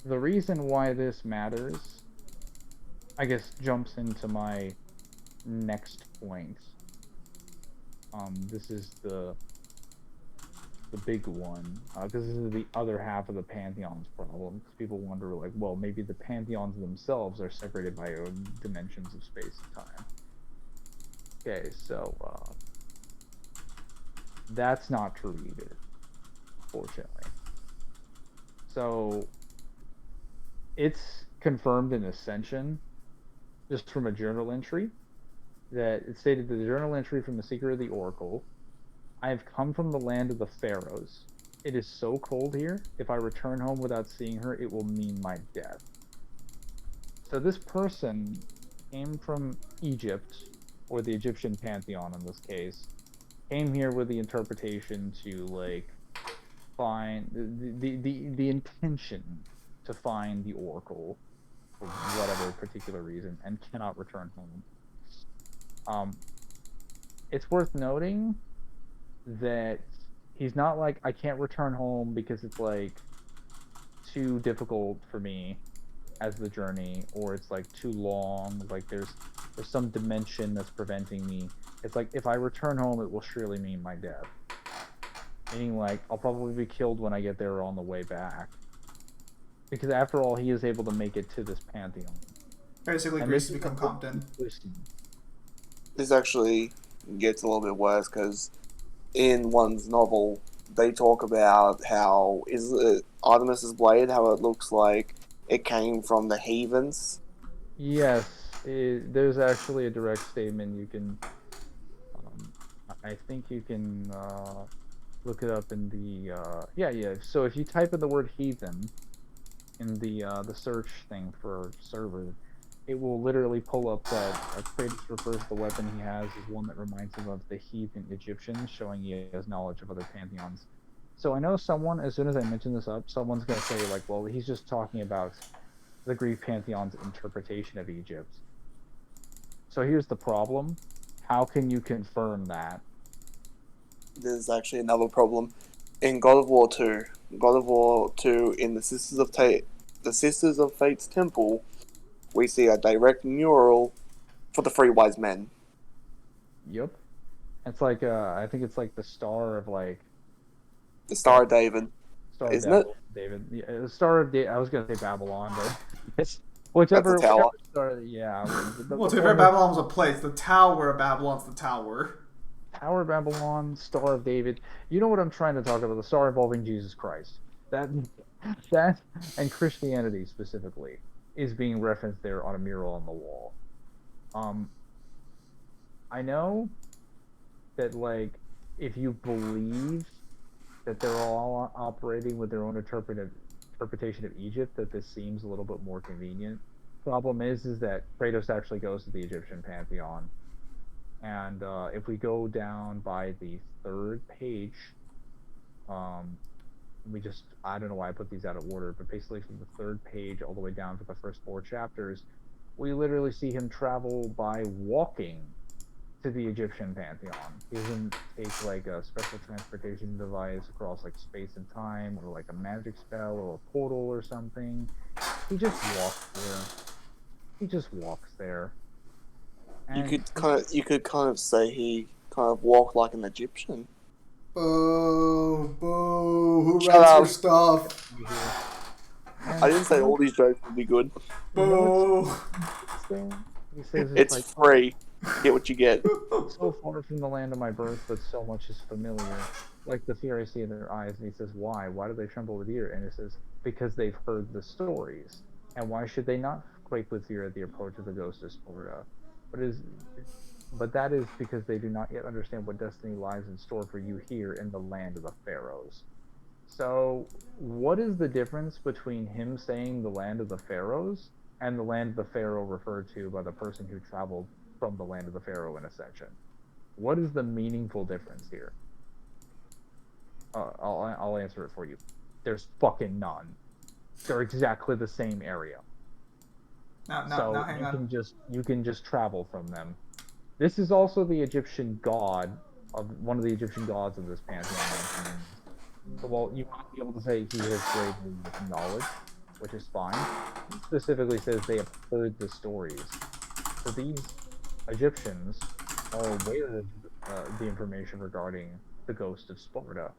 [SPEAKER 2] the reason why this matters, I guess, jumps into my next point. This is the big one, because this is the other half of the pantheons problem. Because people wonder, like, well, maybe the pantheons themselves are separated by dimensions of space and time. Okay, so that's not true either, fortunately. So it's confirmed in Ascension, just from a journal entry, that it stated the journal entry from the Seeker of the Oracle: I have come from the land of the pharaohs. It is so cold here, if I return home without seeing her, it will mean my death. So this person came from Egypt, or the Egyptian pantheon in this case, came here with the interpretation to like find the intention to find the oracle for whatever particular reason, and cannot return home. It's worth noting that he's not like, I can't return home because it's like too difficult for me as the journey, or it's like too long, like there's some dimension that's preventing me. It's like, if I return home, it will surely mean my death. Meaning, like, I'll probably be killed when I get there or on the way back. Because after all, he is able to make it to this pantheon.
[SPEAKER 1] Basically, Greece has become Compton.
[SPEAKER 3] This actually gets a little bit worse, because in one's novel, they talk about how, is it Artemis's blade, how it looks like it came from the heathens?
[SPEAKER 2] Yes, there's actually a direct statement you can, I think you can look it up in the yeah. So if you type in the word heathen in the search thing for server, it will literally pull up that Kratos refers to the weapon he has as one that reminds him of the heathen Egyptians, showing he has knowledge of other pantheons. So I know someone, as soon as I mention this up, someone's going to say, like, well, he's just talking about the Greek pantheon's interpretation of Egypt. So here's the problem. How can you confirm that?
[SPEAKER 3] There's actually another problem. In God of War 2, in the Sisters of Fate's temple, we see a direct mural for the three wise men.
[SPEAKER 2] Yep. It's like I think it's like the star of like
[SPEAKER 3] The Star of David,
[SPEAKER 2] Star of
[SPEAKER 3] isn't it?
[SPEAKER 2] David. Yeah, the Star of I was gonna say Babylon, but it's
[SPEAKER 3] That's a tower.
[SPEAKER 2] whichever star. Yeah.
[SPEAKER 1] Well, to be fair, Babylon was a place. The Tower of Babylon's the tower.
[SPEAKER 2] Tower of Babylon, Star of David. You know what I'm trying to talk about? The star involving Jesus Christ. That and Christianity specifically is being referenced there on a mural on the wall. I know that like if you believe that they're all operating with their own interpretation of Egypt, that this seems a little bit more convenient. Problem is that Kratos actually goes to the Egyptian pantheon, and if we go down by the third page, I don't know why I put these out of order, but basically from the third page all the way down to the first 4 chapters, we literally see him travel by walking to the Egyptian pantheon. He doesn't take like a special transportation device across like space and time, or like a magic spell or a portal or something. He just walks there. And
[SPEAKER 3] You could kind of say he kind of walked like an Egyptian.
[SPEAKER 1] Boo! Who
[SPEAKER 3] Shut
[SPEAKER 1] writes
[SPEAKER 3] up.
[SPEAKER 1] your stuff?
[SPEAKER 3] I didn't say all these jokes would be good.
[SPEAKER 1] Boo!
[SPEAKER 2] He says
[SPEAKER 3] It's
[SPEAKER 2] like,
[SPEAKER 3] free. Get what you get.
[SPEAKER 2] so far from the land of my birth, but so much is familiar. Like the fear I see in their eyes. And he says, why? Why do they tremble with fear? And it says, because they've heard the stories. And why should they not quake with fear at the approach of the ghost of Sparta? But that is because they do not yet understand what destiny lies in store for you here in the land of the pharaohs. So, what is the difference between him saying the land of the pharaohs and the land of the pharaoh referred to by the person who traveled from the land of the pharaoh in Ascension? What is the meaningful difference here? I'll answer it for you. There's fucking none. They're exactly the same area.
[SPEAKER 1] Now, hang on.
[SPEAKER 2] You can just travel from them. This is also the Egyptian god of one of the Egyptian gods of this pantheon. So, well, you might be able to say he has great knowledge, which is fine. He specifically says they have heard the stories. So these Egyptians are aware of the information regarding the ghost of Sparta,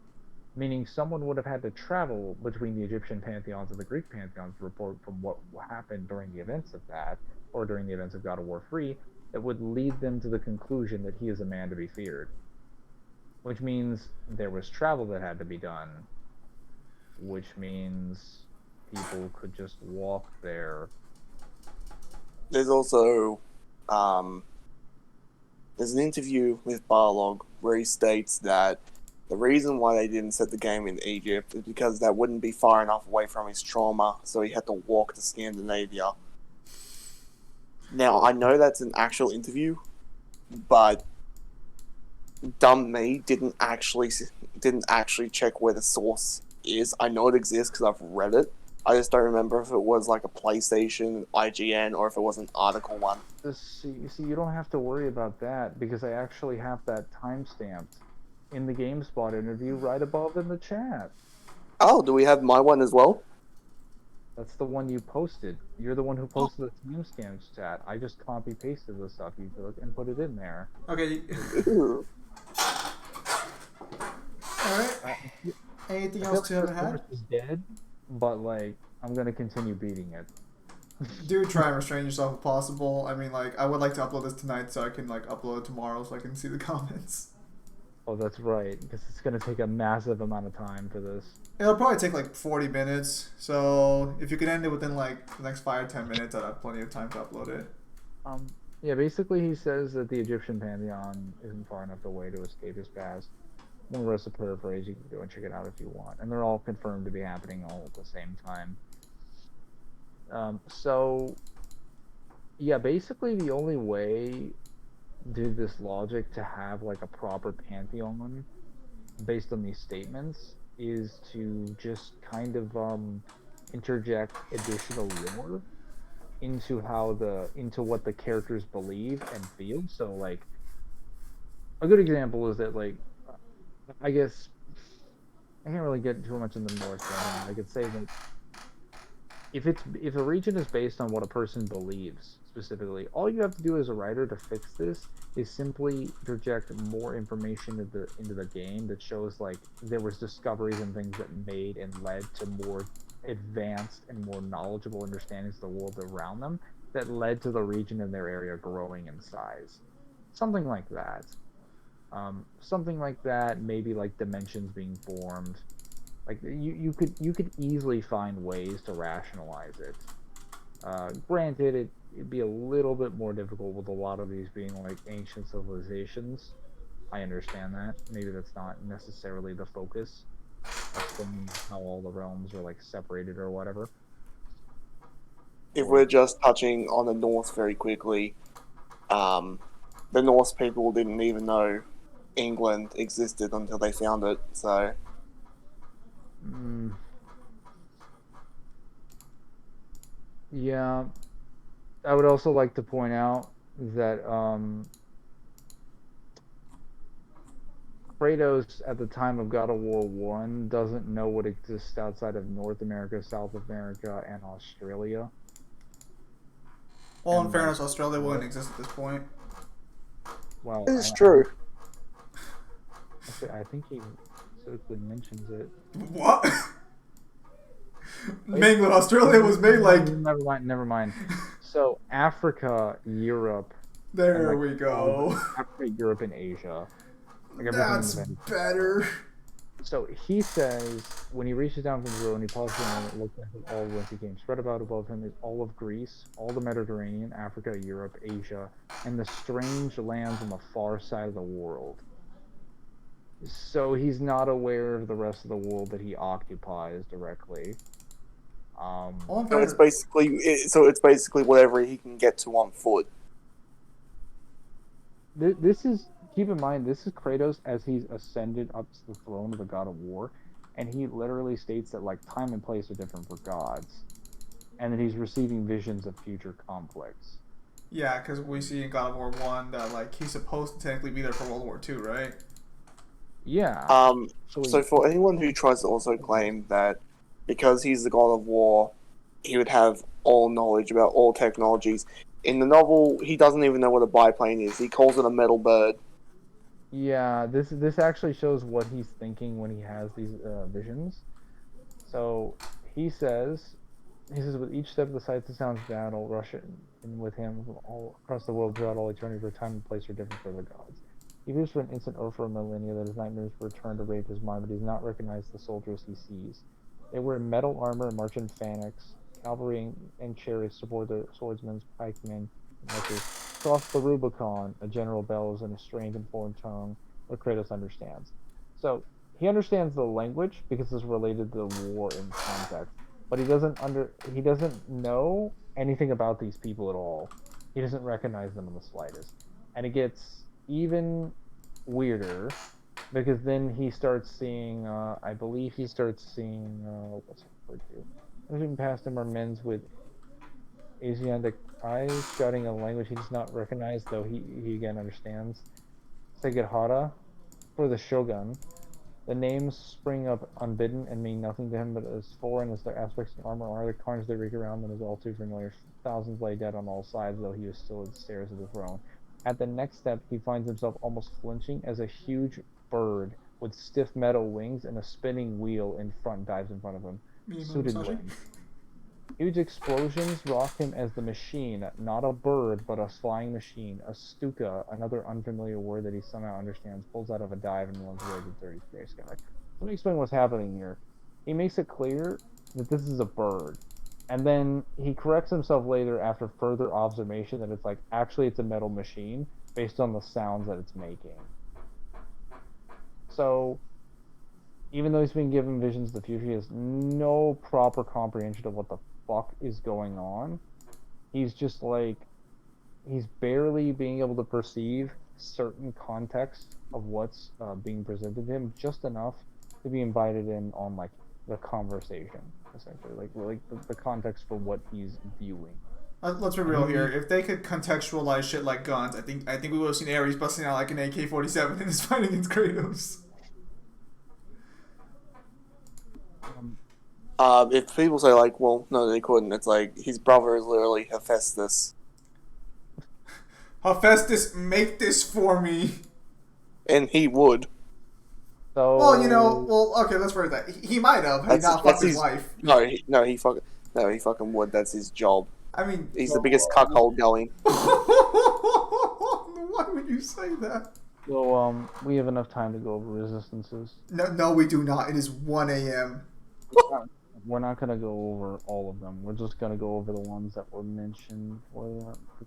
[SPEAKER 2] meaning someone would have had to travel between the Egyptian pantheons and the Greek pantheons to report from what happened during the events of that, or during the events of God of War 3, that would lead them to the conclusion that he is a man to be feared. Which means there was travel that had to be done, which means people could just walk there.
[SPEAKER 3] There's also there's an interview with Barlog where he states that the reason why they didn't set the game in Egypt is because that wouldn't be far enough away from his trauma, so he had to walk to Scandinavia. Now, I know that's an actual interview, but dumb me didn't actually check where the source is. I know it exists because I've read it. I just don't remember if it was like a PlayStation, IGN, or if it was an article one.
[SPEAKER 2] See, you don't have to worry about that because I actually have that timestamped in the GameSpot interview right above in the chat.
[SPEAKER 3] Oh, do we have my one as well?
[SPEAKER 2] That's the one you posted. You're the one who posted the timestamps chat. I just copy pasted the stuff you took and put it in there.
[SPEAKER 1] Okay. Alright. Anything else to have had?
[SPEAKER 2] Is dead, but like I'm gonna continue beating it.
[SPEAKER 1] Do try and restrain yourself if possible. I mean, like, I would like to upload this tonight so I can like upload it tomorrow so I can see the comments.
[SPEAKER 2] Oh, that's right, because it's gonna take a massive amount of time for this.
[SPEAKER 1] It'll probably take like 40 minutes, so if you can end it within like the next 5 or 10 minutes, I'd have plenty of time to upload it.
[SPEAKER 2] Yeah, basically he says that the Egyptian pantheon isn't far enough away to escape his past. more or less a paraphrase. You can go and check it out if you want, and they're all confirmed to be happening all at the same time. So yeah, basically the only way did this logic to have like a proper pantheon based on these statements is to just kind of interject additional lore into into what the characters believe and feel. So like a good example is that like I guess I can't really get too much in the Norse, but I could say that if a region is based on what a person believes specifically, all you have to do as a writer to fix this is simply interject more information into the game that shows like there was discoveries and things that made and led to more advanced and more knowledgeable understandings of the world around them that led to the region and their area growing in size. Something like that. Something like that, maybe like dimensions being formed. Like you could easily find ways to rationalize it. Granted, it'd be a little bit more difficult with a lot of these being like ancient civilizations. I understand that. Maybe that's not necessarily the focus of how all the realms are like separated or whatever.
[SPEAKER 3] If we're just touching on the Norse very quickly, the Norse people didn't even know England existed until they found it. So,
[SPEAKER 2] yeah, I would also like to point out that Kratos at the time of God of War 1 doesn't know what exists outside of North America, South America, and Australia.
[SPEAKER 1] Well, in fairness, Australia wouldn't exist at this point.
[SPEAKER 2] Well,
[SPEAKER 3] it's true.
[SPEAKER 2] I think he specifically mentions it.
[SPEAKER 1] What? Mainland Australia was made like...
[SPEAKER 2] Never mind. So, Africa, Europe...
[SPEAKER 1] There we go.
[SPEAKER 2] Africa, Europe, and Asia. Like
[SPEAKER 1] that's better.
[SPEAKER 2] So he says, when he reaches down from the road and he pauses and looks at all whence he came, spread about above him is all of Greece, all the Mediterranean, Africa, Europe, Asia, and the strange lands on the far side of the world. So he's not aware of the rest of the world that he occupies directly.
[SPEAKER 3] So it's basically whatever he can get to on foot.
[SPEAKER 2] This is, keep in mind, this is Kratos as he's ascended up to the throne of the God of War, and he literally states that like time and place are different for gods, and that he's receiving visions of future conflicts.
[SPEAKER 1] Yeah, because we see in God of War 1 that like he's supposed to technically be there for World War 2, right?
[SPEAKER 2] Yeah.
[SPEAKER 3] So for anyone who tries to also claim that because he's the God of War, he would have all knowledge about all technologies. In the novel, he doesn't even know what a biplane is. He calls it a metal bird.
[SPEAKER 2] Yeah, this actually shows what he's thinking when he has these visions. So he says, with each step of the sights and sounds of battle, rush in with him all across the world throughout all eternity, where time and place are different for the gods. He fears for an instant or for a millennia that his nightmares return to rape his mind, but he does not recognize the soldiers he sees. They wear metal armor and march in phalanx. Cavalry and chariots support their swordsmen, pikemen, and archers. Cross the Rubicon, a general bellows in a strange and foreign tongue that Kratos understands. So he understands the language because it's related to the war in context, but he doesn't know anything about these people at all. He doesn't recognize them in the slightest, and it gets even weirder because then he starts seeing. I believe he starts seeing. What's it referred to? Moving past him are men with Asiatic eyes, shouting a language he does not recognize, though he again understands. Segehara for the Shogun. The names spring up unbidden and mean nothing to him, but as foreign as their aspects and armor are, the carnage they wreak around them is all too familiar. Thousands lay dead on all sides, though he is still at the stairs of the throne. At the next step, he finds himself almost flinching as a huge bird with stiff metal wings and a spinning wheel in front dives in front of him. Suited wings. Huge explosions rock him as the machine, not a bird, but a flying machine. A stuka, another unfamiliar word that he somehow understands, pulls out of a dive and runs away to the dirty gray sky. Let me explain what's happening here. He makes it clear that this is a bird. And then he corrects himself later after further observation that it's like, actually it's a metal machine based on the sounds that it's making. So, even though he's been given visions of the future, he has no proper comprehension of what the fuck is going on. He's just like, he's barely being able to perceive certain context of what's being presented to him, just enough to be invited in on like the conversation, essentially, like the context for what he's viewing.
[SPEAKER 1] Let's be real here. If they could contextualize shit like guns, I think we would have seen Ares busting out like an AK-47 in his fight against Kratos.
[SPEAKER 3] If people say like, well, no, they couldn't. It's like his brother is literally Hephaestus.
[SPEAKER 1] Hephaestus, make this for me.
[SPEAKER 3] And he would.
[SPEAKER 2] So,
[SPEAKER 1] well, okay, let's word that. He might have, had he not fucked his wife.
[SPEAKER 3] No, he fucking would. That's his job.
[SPEAKER 1] I mean,
[SPEAKER 3] he's the biggest cuckold going.
[SPEAKER 1] Why would you say that?
[SPEAKER 2] So, we have enough time to go over resistances.
[SPEAKER 1] No, we do not. It is 1 a.m.
[SPEAKER 2] We're not gonna go over all of them. We're just gonna go over the ones that were mentioned.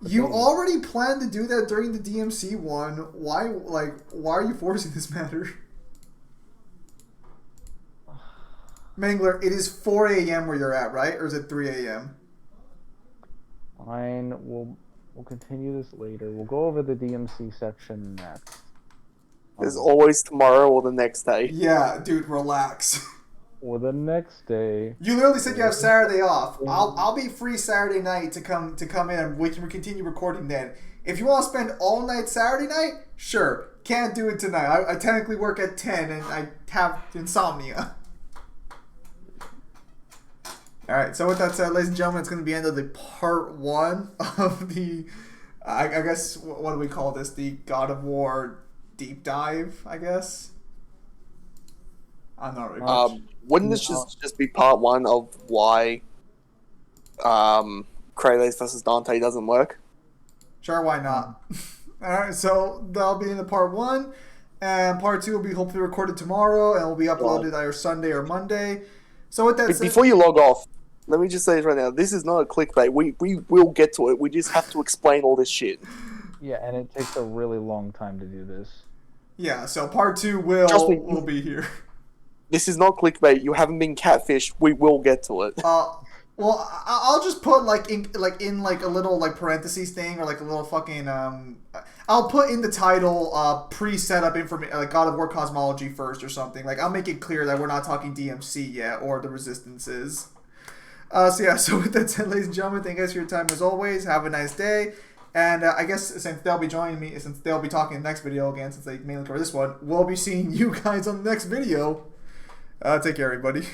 [SPEAKER 1] You already planned to do that during the DMC one. Why are you forcing this matter? Mangler, it is 4 a.m. where you're at, right? Or is it 3 a.m.?
[SPEAKER 2] Fine. We'll continue this later. We'll go over the DMC section next.
[SPEAKER 3] There's always tomorrow or the next day.
[SPEAKER 1] Yeah, dude, relax.
[SPEAKER 2] Or the next day.
[SPEAKER 1] You literally said you have Saturday off. I'll be free Saturday night to come in. We can continue recording then. If you want to spend all night Saturday night, sure. Can't do it tonight. I technically work at 10 and I have insomnia. Alright, so with that said, ladies and gentlemen, it's going to be the end of the part 1 of the, I guess, what do we call this? The God of War deep dive, I guess? I'm not really
[SPEAKER 3] wouldn't this just be part 1 of why Kratos versus Dante doesn't work?
[SPEAKER 1] Sure, why not? Alright, so that'll be in the part 1, and part 2 will be hopefully recorded tomorrow, and will be uploaded either Sunday or Monday. So with that said,
[SPEAKER 3] before you log off, let me just say this right now. This is not a clickbait. We will get to it. We just have to explain all this shit.
[SPEAKER 2] Yeah, and it takes a really long time to do this.
[SPEAKER 1] Yeah, so part 2 will be here.
[SPEAKER 3] This is not clickbait. You haven't been catfished. We will get to it.
[SPEAKER 1] Well, I'll just put in a little parentheses thing, or like a little fucking I'll put in the title pre-setup information, like God of War Cosmology first or something. Like, I'll make it clear that we're not talking DMC yet or the resistances. So with that said, ladies and gentlemen, thank you guys for your time as always. Have a nice day. And I guess since they'll be joining me, since they'll be talking in the next video again, since they mainly cover this one, we'll be seeing you guys on the next video. Take care, everybody.